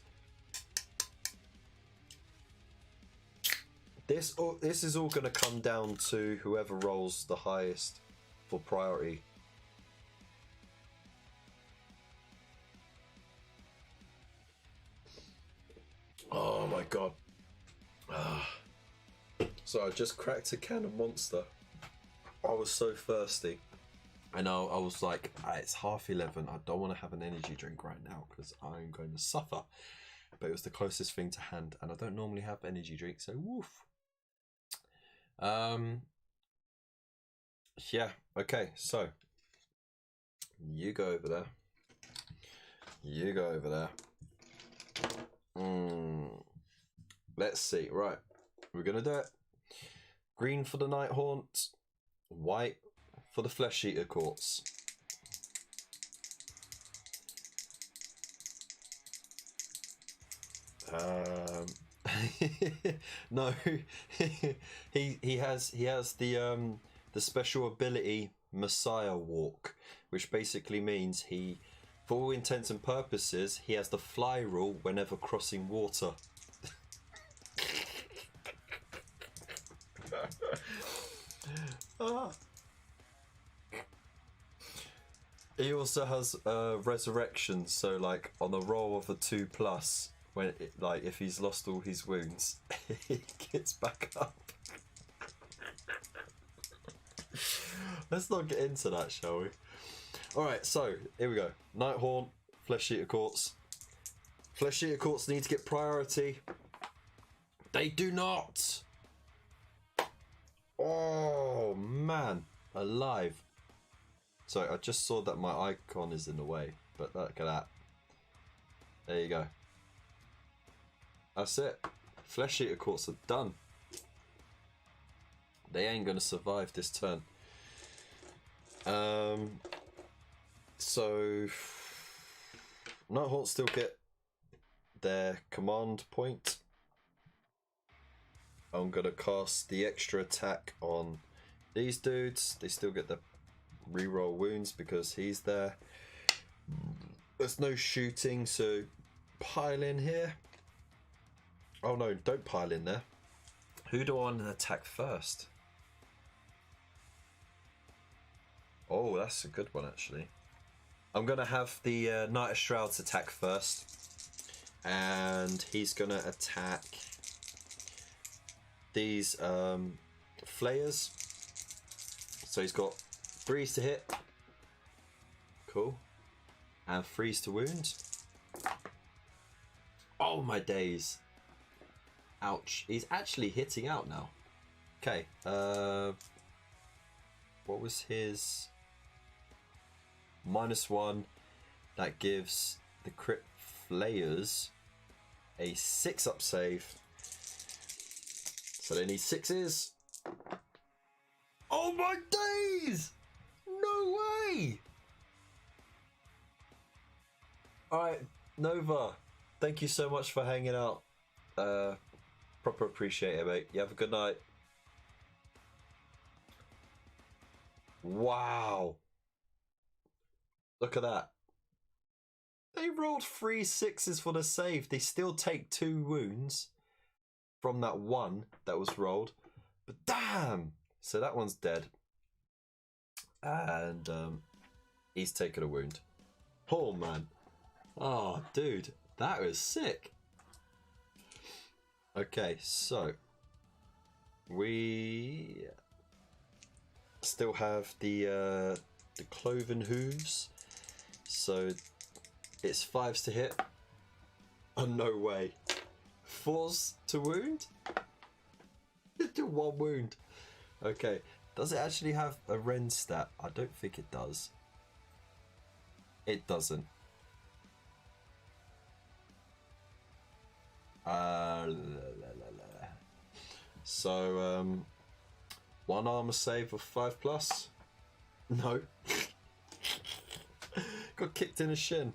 This is all going to come down to whoever rolls the highest for priority. Oh my god. So I just cracked a can of Monster. I was so thirsty. And I was like, it's 11:30. I don't want to have an energy drink right now because I'm going to suffer. But it was the closest thing to hand. And I don't normally have energy drinks, so woof. Yeah, okay, so you go over there. You go over there. Let's see. Right, we're gonna do it. Green for the Nighthaunt, white for the Flesh Eater Courts. No, he has the special ability Messiah Walk, which basically means he, for all intents and purposes, he has the fly rule whenever crossing water. He also has resurrection, so like on a roll of a 2+, when if he's lost all his wounds, he gets back up. Let's not get into that, shall we? Alright, so here we go. Nighthaunt, Flesh Eater Courts. Flesh Eater Courts need to get priority. They do not! Oh man, alive. Sorry, I just saw that my icon is in the way, but look at that. There you go. That's it. Flesh Eater Courts are done. They ain't gonna survive this turn. So Nighthaunt still get their command point. I'm gonna cast the extra attack on these dudes. They still get the reroll wounds because he's there. There's no shooting, so pile in here. Oh no, don't pile in there. Who do I want to attack first? Oh, that's a good one actually. I'm gonna have the Knight of Shrouds attack first, and he's gonna attack these flayers. So he's got 3s to hit. Cool. And freeze to wound. Oh my days. Ouch. He's actually hitting out now. Okay. What was his -1? That gives the crit flayers a 6-up save. So they need 6s. Oh my days! No way! Alright, Nova. Thank you so much for hanging out. Proper appreciate it, mate. You have a good night. Wow. Look at that. They rolled 3 6s for the save. They still take 2 wounds from that 1 that was rolled. But damn! So that one's dead. And he's taken a wound. Oh, man. Oh, dude. That was sick. Okay, so we still have the cloven hooves, so it's 5s to hit. Oh no way! 4s to wound. Do 1 wound. Okay, does it actually have a rend stat? I don't think it does. It doesn't. So 1 armor save of 5+. No. Got kicked in the shin.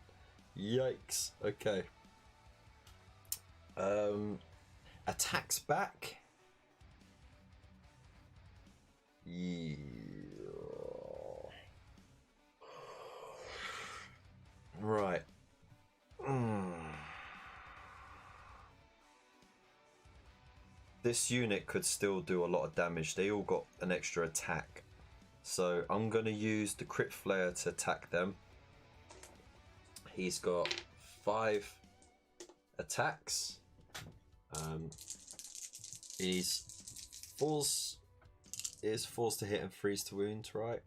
Yikes. Okay. Attacks back. Yeah. Right. This unit could still do a lot of damage. They all got an extra attack. So I'm going to use the Crit Flare to attack them. He's got 5 attacks. He's forced to hit and 3s to wound, right?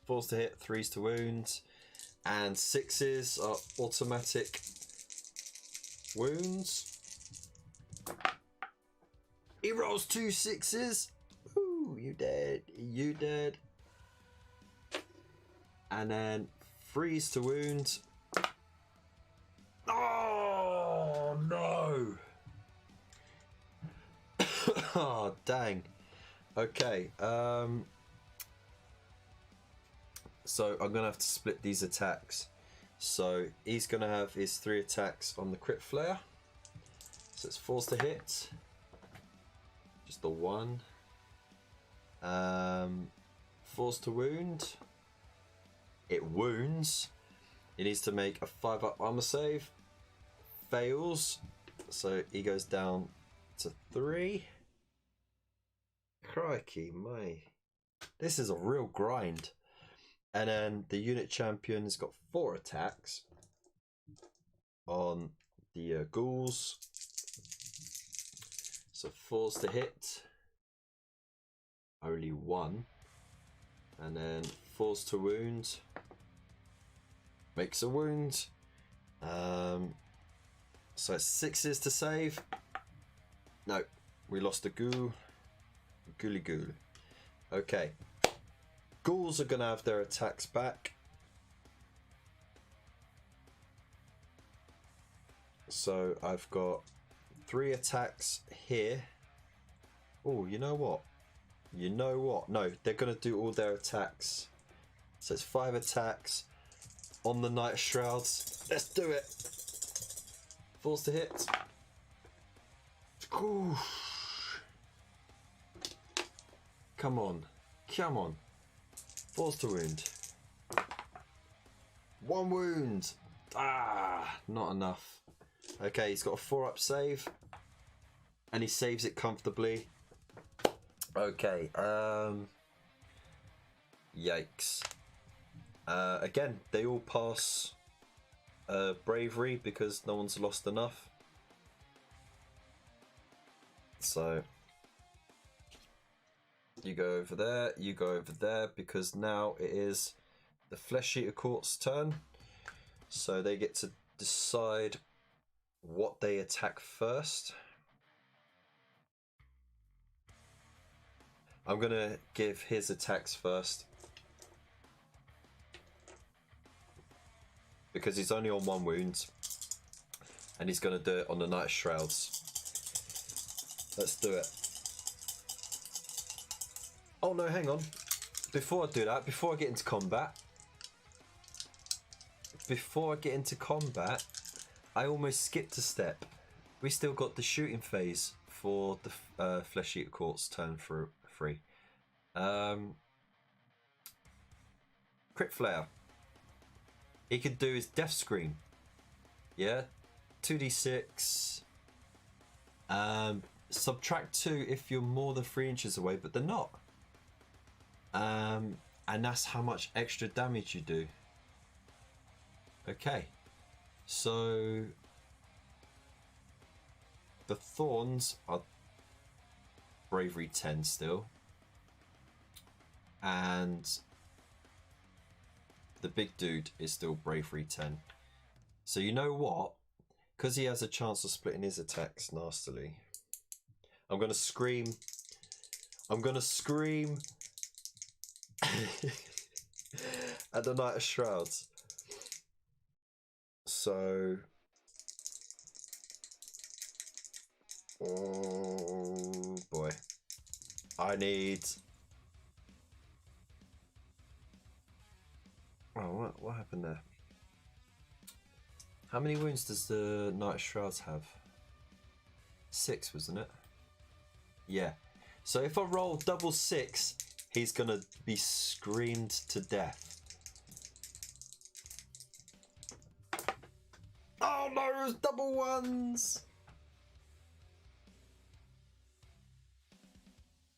4s to hit, 3s to wound. And 6s are automatic wounds. He rolls 2 6s. Ooh, you dead. You dead. And then 3s to wound. Oh no! Oh dang. Okay. So I'm gonna have to split these attacks. So he's gonna have his 3 attacks on the Crit Flare. So it's 4s to hit. Just the 1. 4s to wound. It wounds. He needs to make a 5-up armor save. Fails. So he goes down to 3. Crikey, my. This is a real grind. And then the unit champion has got 4 attacks on the ghouls. So 4s to hit. Only 1. And then 4s to wound. Makes a wound. So it's 6s to save. No, we lost a ghoul. Ghouly ghoul. Okay. Ghouls are going to have their attacks back. So I've got 3 attacks here. Oh, you know what? You know what? No, they're going to do all their attacks. So it's 5 attacks on the Night Shrouds. Let's do it. 4s to hit. Ooh. Come on. Come on. 4s to wound. 1 wound. Ah, not enough. Okay, he's got a 4-up save. And he saves it comfortably. Okay, yikes. Again, they all pass bravery because no one's lost enough. So you go over there, you go over there, because now it is the Flesh Eater Court's turn. So they get to decide what they attack first. I'm going to give his attacks first. Because he's only on 1 wound. And he's going to do it on the Night Shrouds. Let's do it. Oh no, hang on. Before I do that, before I get into combat, I almost skipped a step. We still got the shooting phase for the Flesh Eater Court's turn for free. Crit Flare. He could do his Death Scream. Yeah, 2d6. Subtract 2 if you're more than 3 inches away, but they're not. And that's how much extra damage you do. Okay, so the thorns are bravery 10 still, and the big dude is still bravery 10. So you know what? Because he has a chance of splitting his attacks nastily, I'm gonna scream. At the Night of Shrouds. So, oh boy, I need. Oh, what happened there? How many wounds does the Night of Shrouds have? 6, wasn't it? Yeah. So if I roll double 6, he's gonna be screamed to death. Oh no, it was double 1s.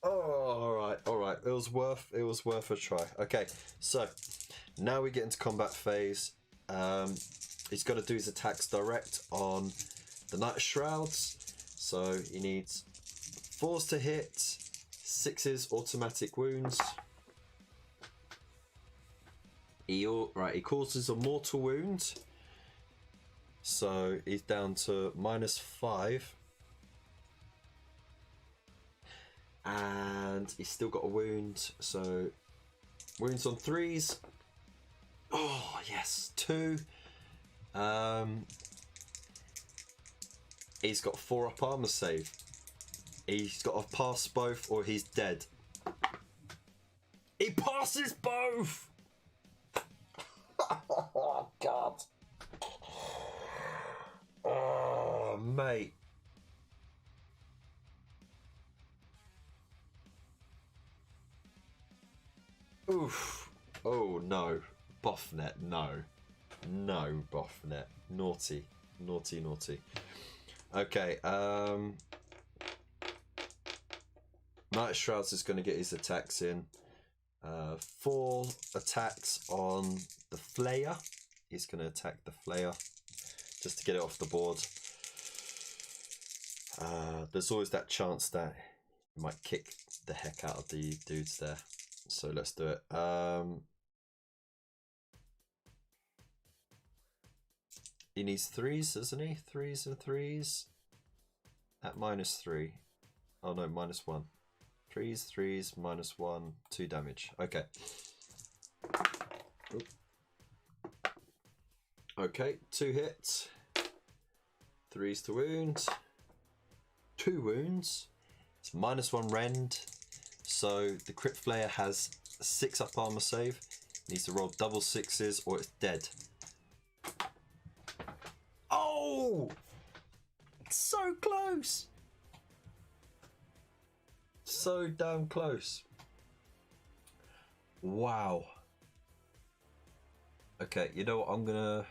Oh, all right. It was worth a try. Okay, so now we get into combat phase. He's got to do his attacks direct on the Night of Shrouds. So he needs 4s to hit, 6s automatic wounds. He causes a mortal wound. So he's down to -5. And he's still got a wound. So wounds on 3s. Oh yes, 2. He's got 4 up armor save. He's got to pass both or he's dead. He passes both! Oh, God. Oh, mate. Oof. Oh, no. Buffnet, no. No, Buffnet. Naughty. Naughty, naughty. Okay, Night Shrouds is going to get his attacks in. 4 attacks on the Flayer. He's going to attack the Flayer just to get it off the board. There's always that chance that he might kick the heck out of the dudes there. So let's do it. He needs 3s, doesn't he? 3s and 3s at -3. Oh no, -1. 3s, -1, 2 damage. Okay. Oop. Okay, 2 hits. 3s to wound. 2 wounds. It's -1 rend. So the Crit Flayer has 6 up armor save. Needs to roll double 6s or it's dead. Oh! So close! So damn close. Wow. Okay, you know what? I'm gonna.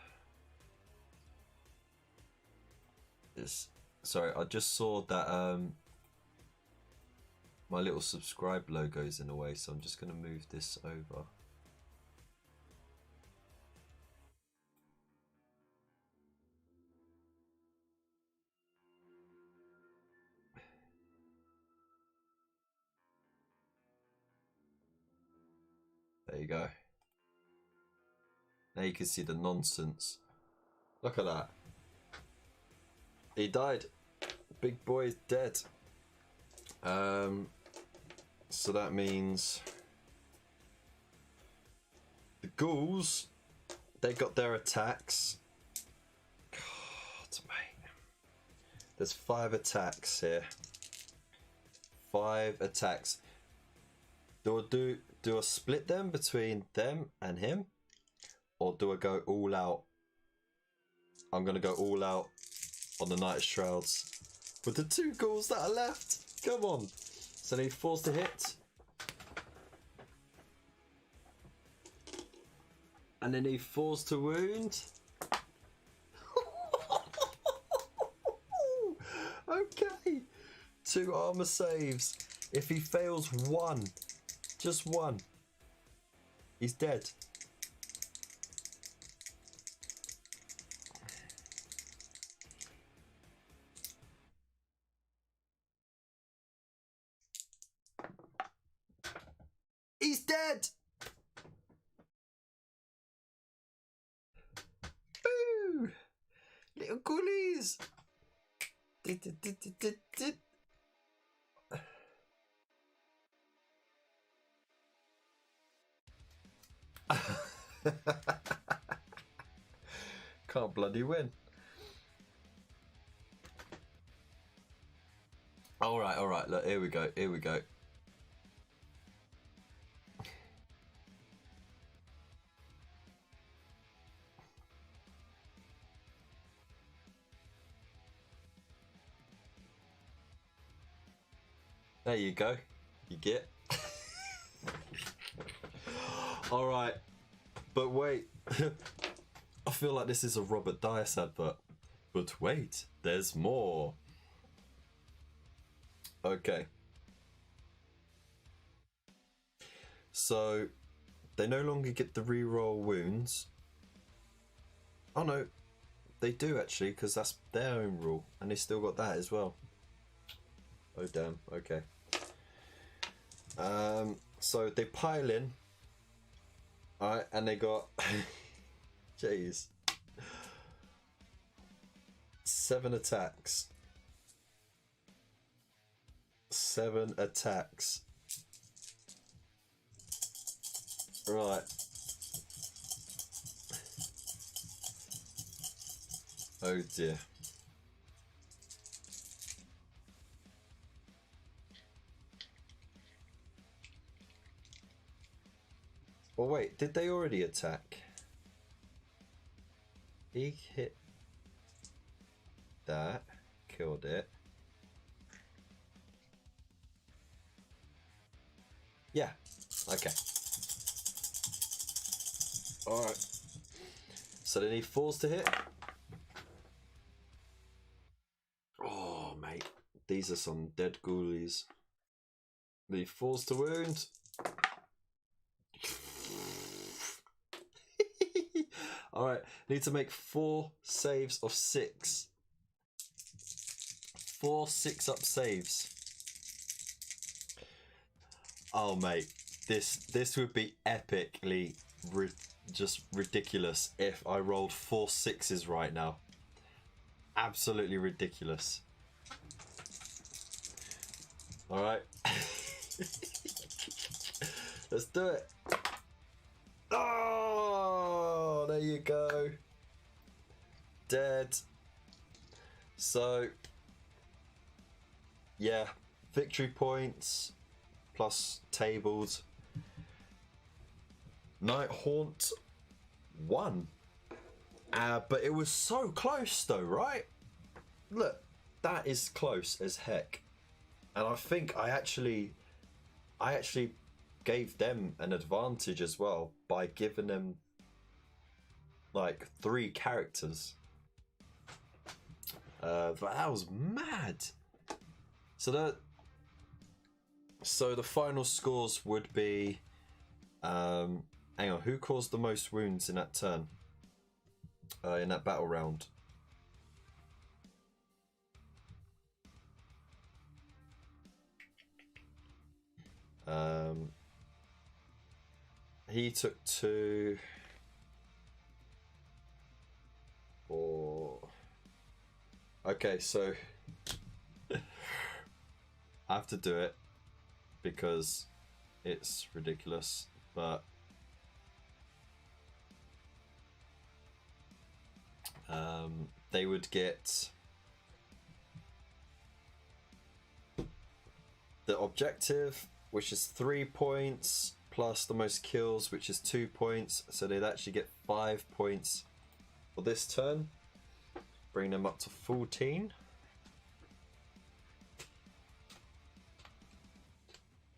Sorry, I just saw that my little subscribe logo's in the way, so I'm just gonna move this over. There you go. Now you can see the nonsense. Look at that. He died. Big boy is dead. So that means the ghouls, they got their attacks. God, mate. There's 5 attacks here. 5 attacks. Do I split them between them and him? Or do I go all out? I'm going to go all out on the Night Shrouds. With the 2 ghouls that are left. Come on. So I need 4s to hit. And I need 4s to wound. Okay. 2 armor saves. If he fails 1, just 1, he's dead. He's dead! Boo! Little ghoulies! Can't bloody win. Alright, look, here we go. There you go. You get. Alright. But wait. I feel like this is a Robert Dias advert. But wait, there's more. Okay. So, they no longer get the reroll wounds. Oh no, they do actually, because that's their own rule. And they still got that as well. Oh damn, okay. So they pile in. Alright, and they got... Jeez. 7 attacks. 7 attacks. Right. Oh dear. Well, wait, did they already attack? He hit that, killed it. Yeah, okay. Alright. So they need 4s to hit. Oh, mate. These are some dead ghoulies. They need 4s to wound. Alright, need to make 4 saves of 6. 4 6-up saves. Oh mate, this would be epically just ridiculous if I rolled 4 6s right now. Absolutely ridiculous. Alright. Let's do it. Oh, there you go. Dead. So, yeah, victory points plus tabled. Nighthaunt won. But it was so close though, right? Look, that is close as heck. And I think I actually gave them an advantage as well by giving them like 3 characters. But that was mad. So the final scores would be hang on, who caused the most wounds in that turn? In that battle round? He took 2. Okay, so I have to do it because it's ridiculous, but they would get the objective, which is 3 points, plus the most kills, which is 2 points. So they'd actually get 5 points for this turn, bring them up to 14.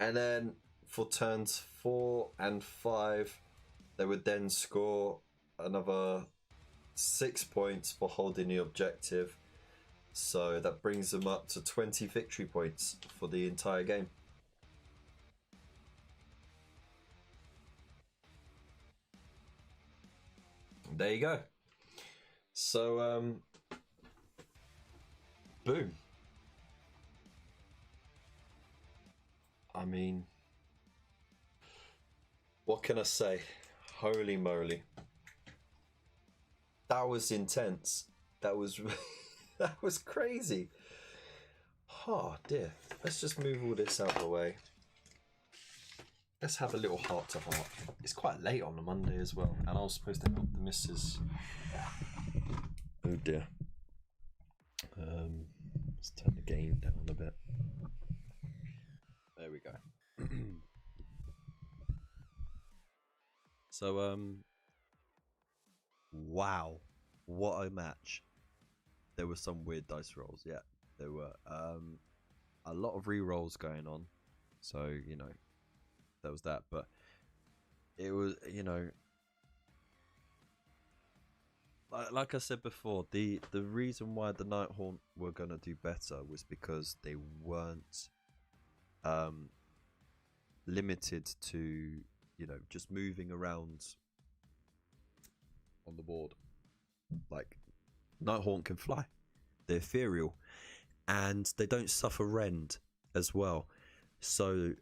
And then for turns 4 and 5, they would then score another 6 points for holding the objective. So that brings them up to 20 victory points for the entire game. There you go. So, boom. I mean, what can I say? Holy moly. That was intense. That was that was crazy. Oh dear. Let's just move all this out of the way. Let's have a little heart to heart. It's quite late on a Monday as well, and I was supposed to help the missus. Oh dear. Let's turn the game down a bit. There we go. So wow, what a match. There were some weird dice rolls, yeah. There were a lot of re-rolls going on. So, you know, there was that, but it was, you know, like I said before, the reason why the Nighthaunt were gonna do better was because they weren't limited to, you know, just moving around on the board. Like, Nighthaunt can fly, they're ethereal, and they don't suffer rend as well. So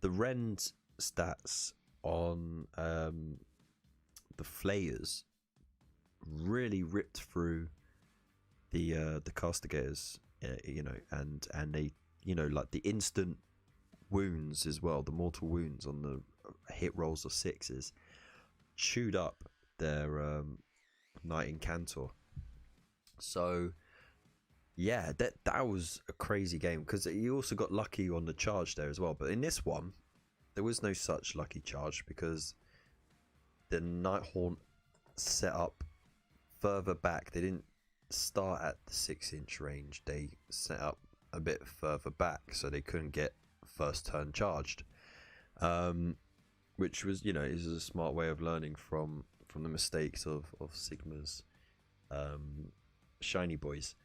the rend stats on the flayers really ripped through the castigators, you know, and they, you know, like the instant wounds as well, the mortal wounds on the hit rolls of 6s chewed up their Knight Incantor. So yeah, that was a crazy game, because you also got lucky on the charge there as well. But in this one, there was no such lucky charge, because the Nighthaunt set up further back. They didn't start at the 6-inch range. They set up a bit further back, so they couldn't get first turn charged. Which was, you know, is a smart way of learning from the mistakes of Sigma's shiny boys.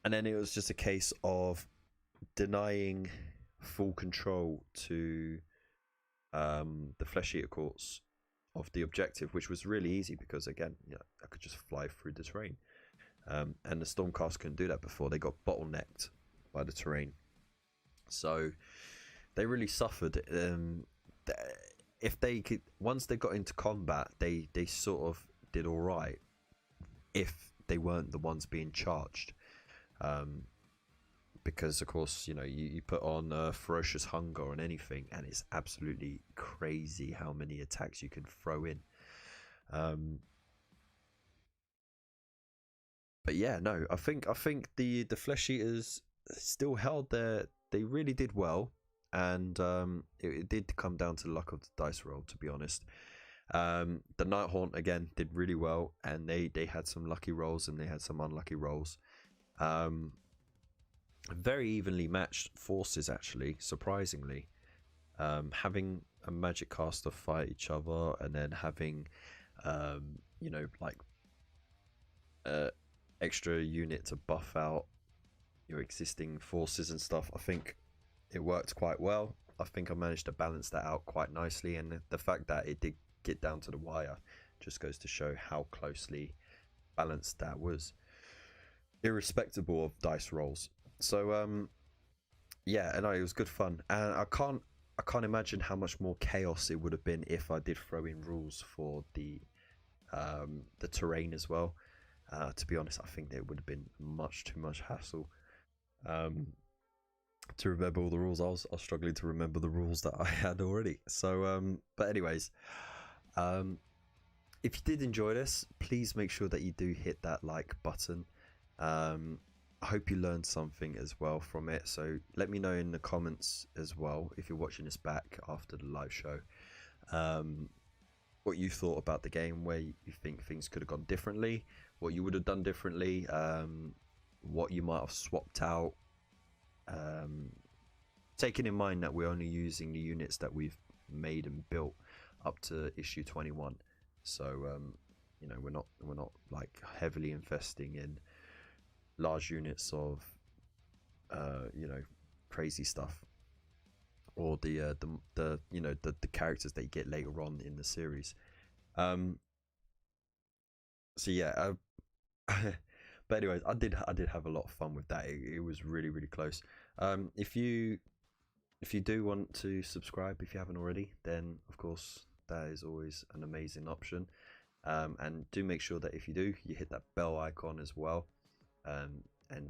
And then it was just a case of denying full control to the Flesh Eater Courts of the objective, which was really easy because, again, yeah, I could just fly through the terrain. And the Stormcast couldn't do that before. They got bottlenecked by the terrain. So they really suffered. If they could, once they got into combat, they sort of did all right if they weren't the ones being charged. Because of course, you know, you put on ferocious hunger on anything, and it's absolutely crazy how many attacks you can throw in. But yeah, no, I think the Flesh Eaters still held their. They really did well, and it did come down to the luck of the dice roll, to be honest. The Nighthaunt again did really well, and they had some lucky rolls and they had some unlucky rolls. Very evenly matched forces, actually, surprisingly. Having a magic caster fight each other, and then having you know, like extra unit to buff out your existing forces and stuff. I think it worked quite well. I think I managed to balance that out quite nicely, and the fact that it did get down to the wire just goes to show how closely balanced that was, irrespective of dice rolls. So yeah, and it was good fun, and I can't imagine how much more chaos it would have been if I did throw in rules for the terrain as well. To be honest, I think it would have been much too much hassle to remember all the rules. I was struggling to remember the rules that I had already. So, but anyways, if you did enjoy this, please make sure that you do hit that like button. I hope you learned something as well from it. So let me know in the comments as well if you're watching this back after the live show, what you thought about the game, where you think things could have gone differently, what you would have done differently, what you might have swapped out. Taking in mind that we're only using the units that we've made and built up to issue 21, so you know, we're not like heavily investing in large units of you know, crazy stuff, or the you know, the characters that you get later on in the series. So yeah, but anyways, I did have a lot of fun with that. It was really close. If you do want to subscribe, if you haven't already, then of course that is always an amazing option. And do make sure that if you do, you hit that bell icon as well, and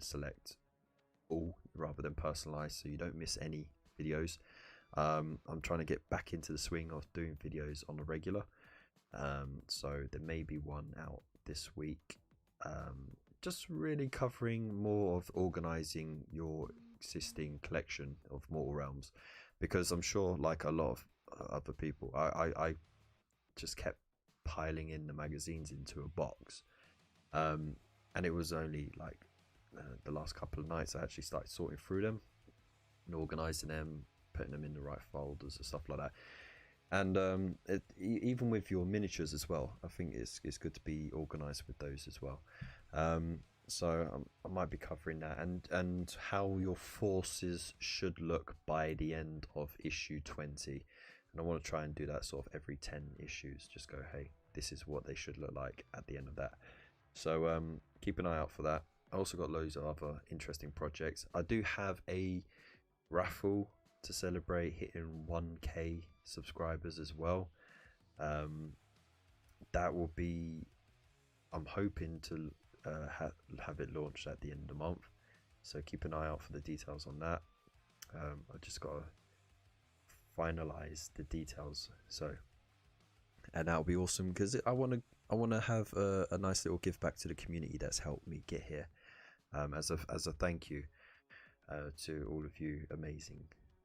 select all rather than personalized, so you don't miss any videos. I'm trying to get back into the swing of doing videos on a regular, so there may be one out this week, just really covering more of organizing your existing collection of Mortal Realms, because I'm sure, like a lot of other people, I just kept piling in the magazines into a box, and it was only like the last couple of nights I actually started sorting through them and organizing them, putting them in the right folders and stuff like that. And even with your miniatures as well, I think it's good to be organized with those as well. So I might be covering that, and how your forces should look by the end of issue 20. And I want to try and do that sort of every 10 issues. Just go, hey, this is what they should look like at the end of that. So keep an eye out for that. I also got loads of other interesting projects. I do have a raffle to celebrate hitting 1k subscribers as well. That will be, I'm hoping to have it launched at the end of the month, so keep an eye out for the details on that. I just got to finalize the details, so, and that'll be awesome, because I want to have a nice little give back to the community that's helped me get here, as a thank you to all of you amazing,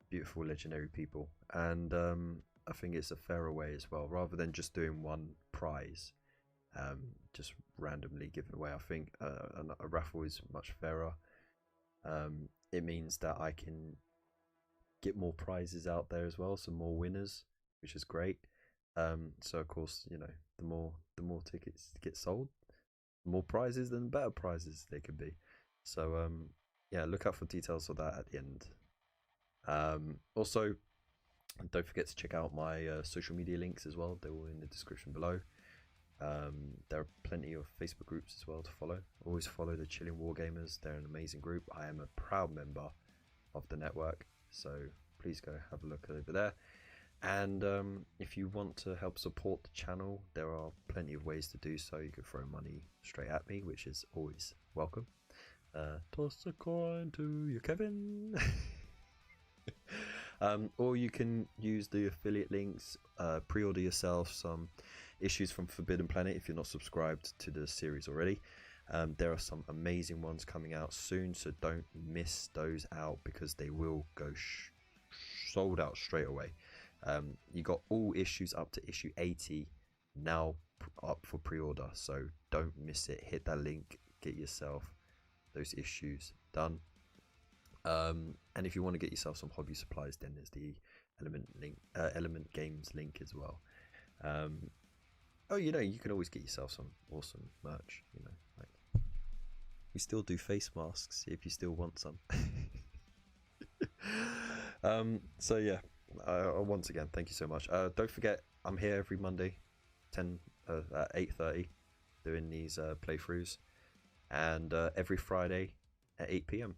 beautiful, legendary people. And I think it's a fairer way as well, rather than just doing one prize, just randomly giving away. I think a raffle is much fairer. It means that I can get more prizes out there as well, some more winners, which is great. So of course, you know, the more tickets get sold, the more prizes, then better prizes they can be. So yeah, look out for details of that at the end. Also, don't forget to check out my social media links as well. They're all in the description below. There are plenty of Facebook groups as well to follow. Always follow the Chilling Wargamers. They're an amazing group. I am a proud member of the network, so please go have a look over there. And if you want to help support the channel, there are plenty of ways to do so. You can throw money straight at me, which is always welcome. Toss a coin to you, Kevin. Or you can use the affiliate links, pre-order yourself some issues from Forbidden Planet if you're not subscribed to the series already. There are some amazing ones coming out soon, so don't miss those out, because they will go sold out straight away. You got all issues up to issue 80 now up for pre-order, so don't miss it. Hit that link, get yourself those issues done. And if you want to get yourself some hobby supplies, then there's the Element Games link as well. Oh, you know, you can always get yourself some awesome merch. You know, like, we still do face masks if you still want some. So yeah, once again, thank you so much. Don't forget, I'm here every Monday, at 8:30, doing these playthroughs, and every Friday at 8 p.m.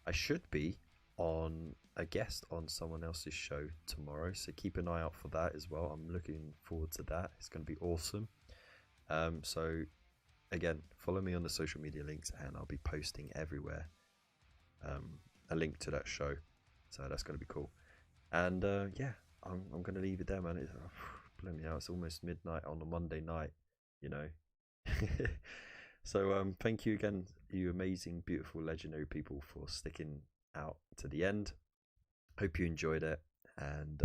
I should be on a guest on someone else's show tomorrow, so keep an eye out for that as well. I'm looking forward to that. It's going to be awesome. So again, follow me on the social media links, and I'll be posting everywhere a link to that show. So that's going to be cool. And yeah, I'm going to leave it there, man. It's bloody hell, it's almost midnight on a Monday night, you know. So thank you again, you amazing, beautiful, legendary people, for sticking out to the end. Hope you enjoyed it, and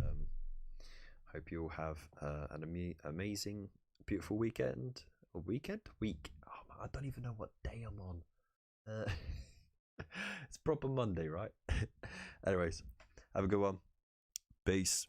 hope you all have an amazing, beautiful weekend. Or week. Oh, I don't even know what day I'm on. It's proper Monday, right? Anyways, have a good one. Peace.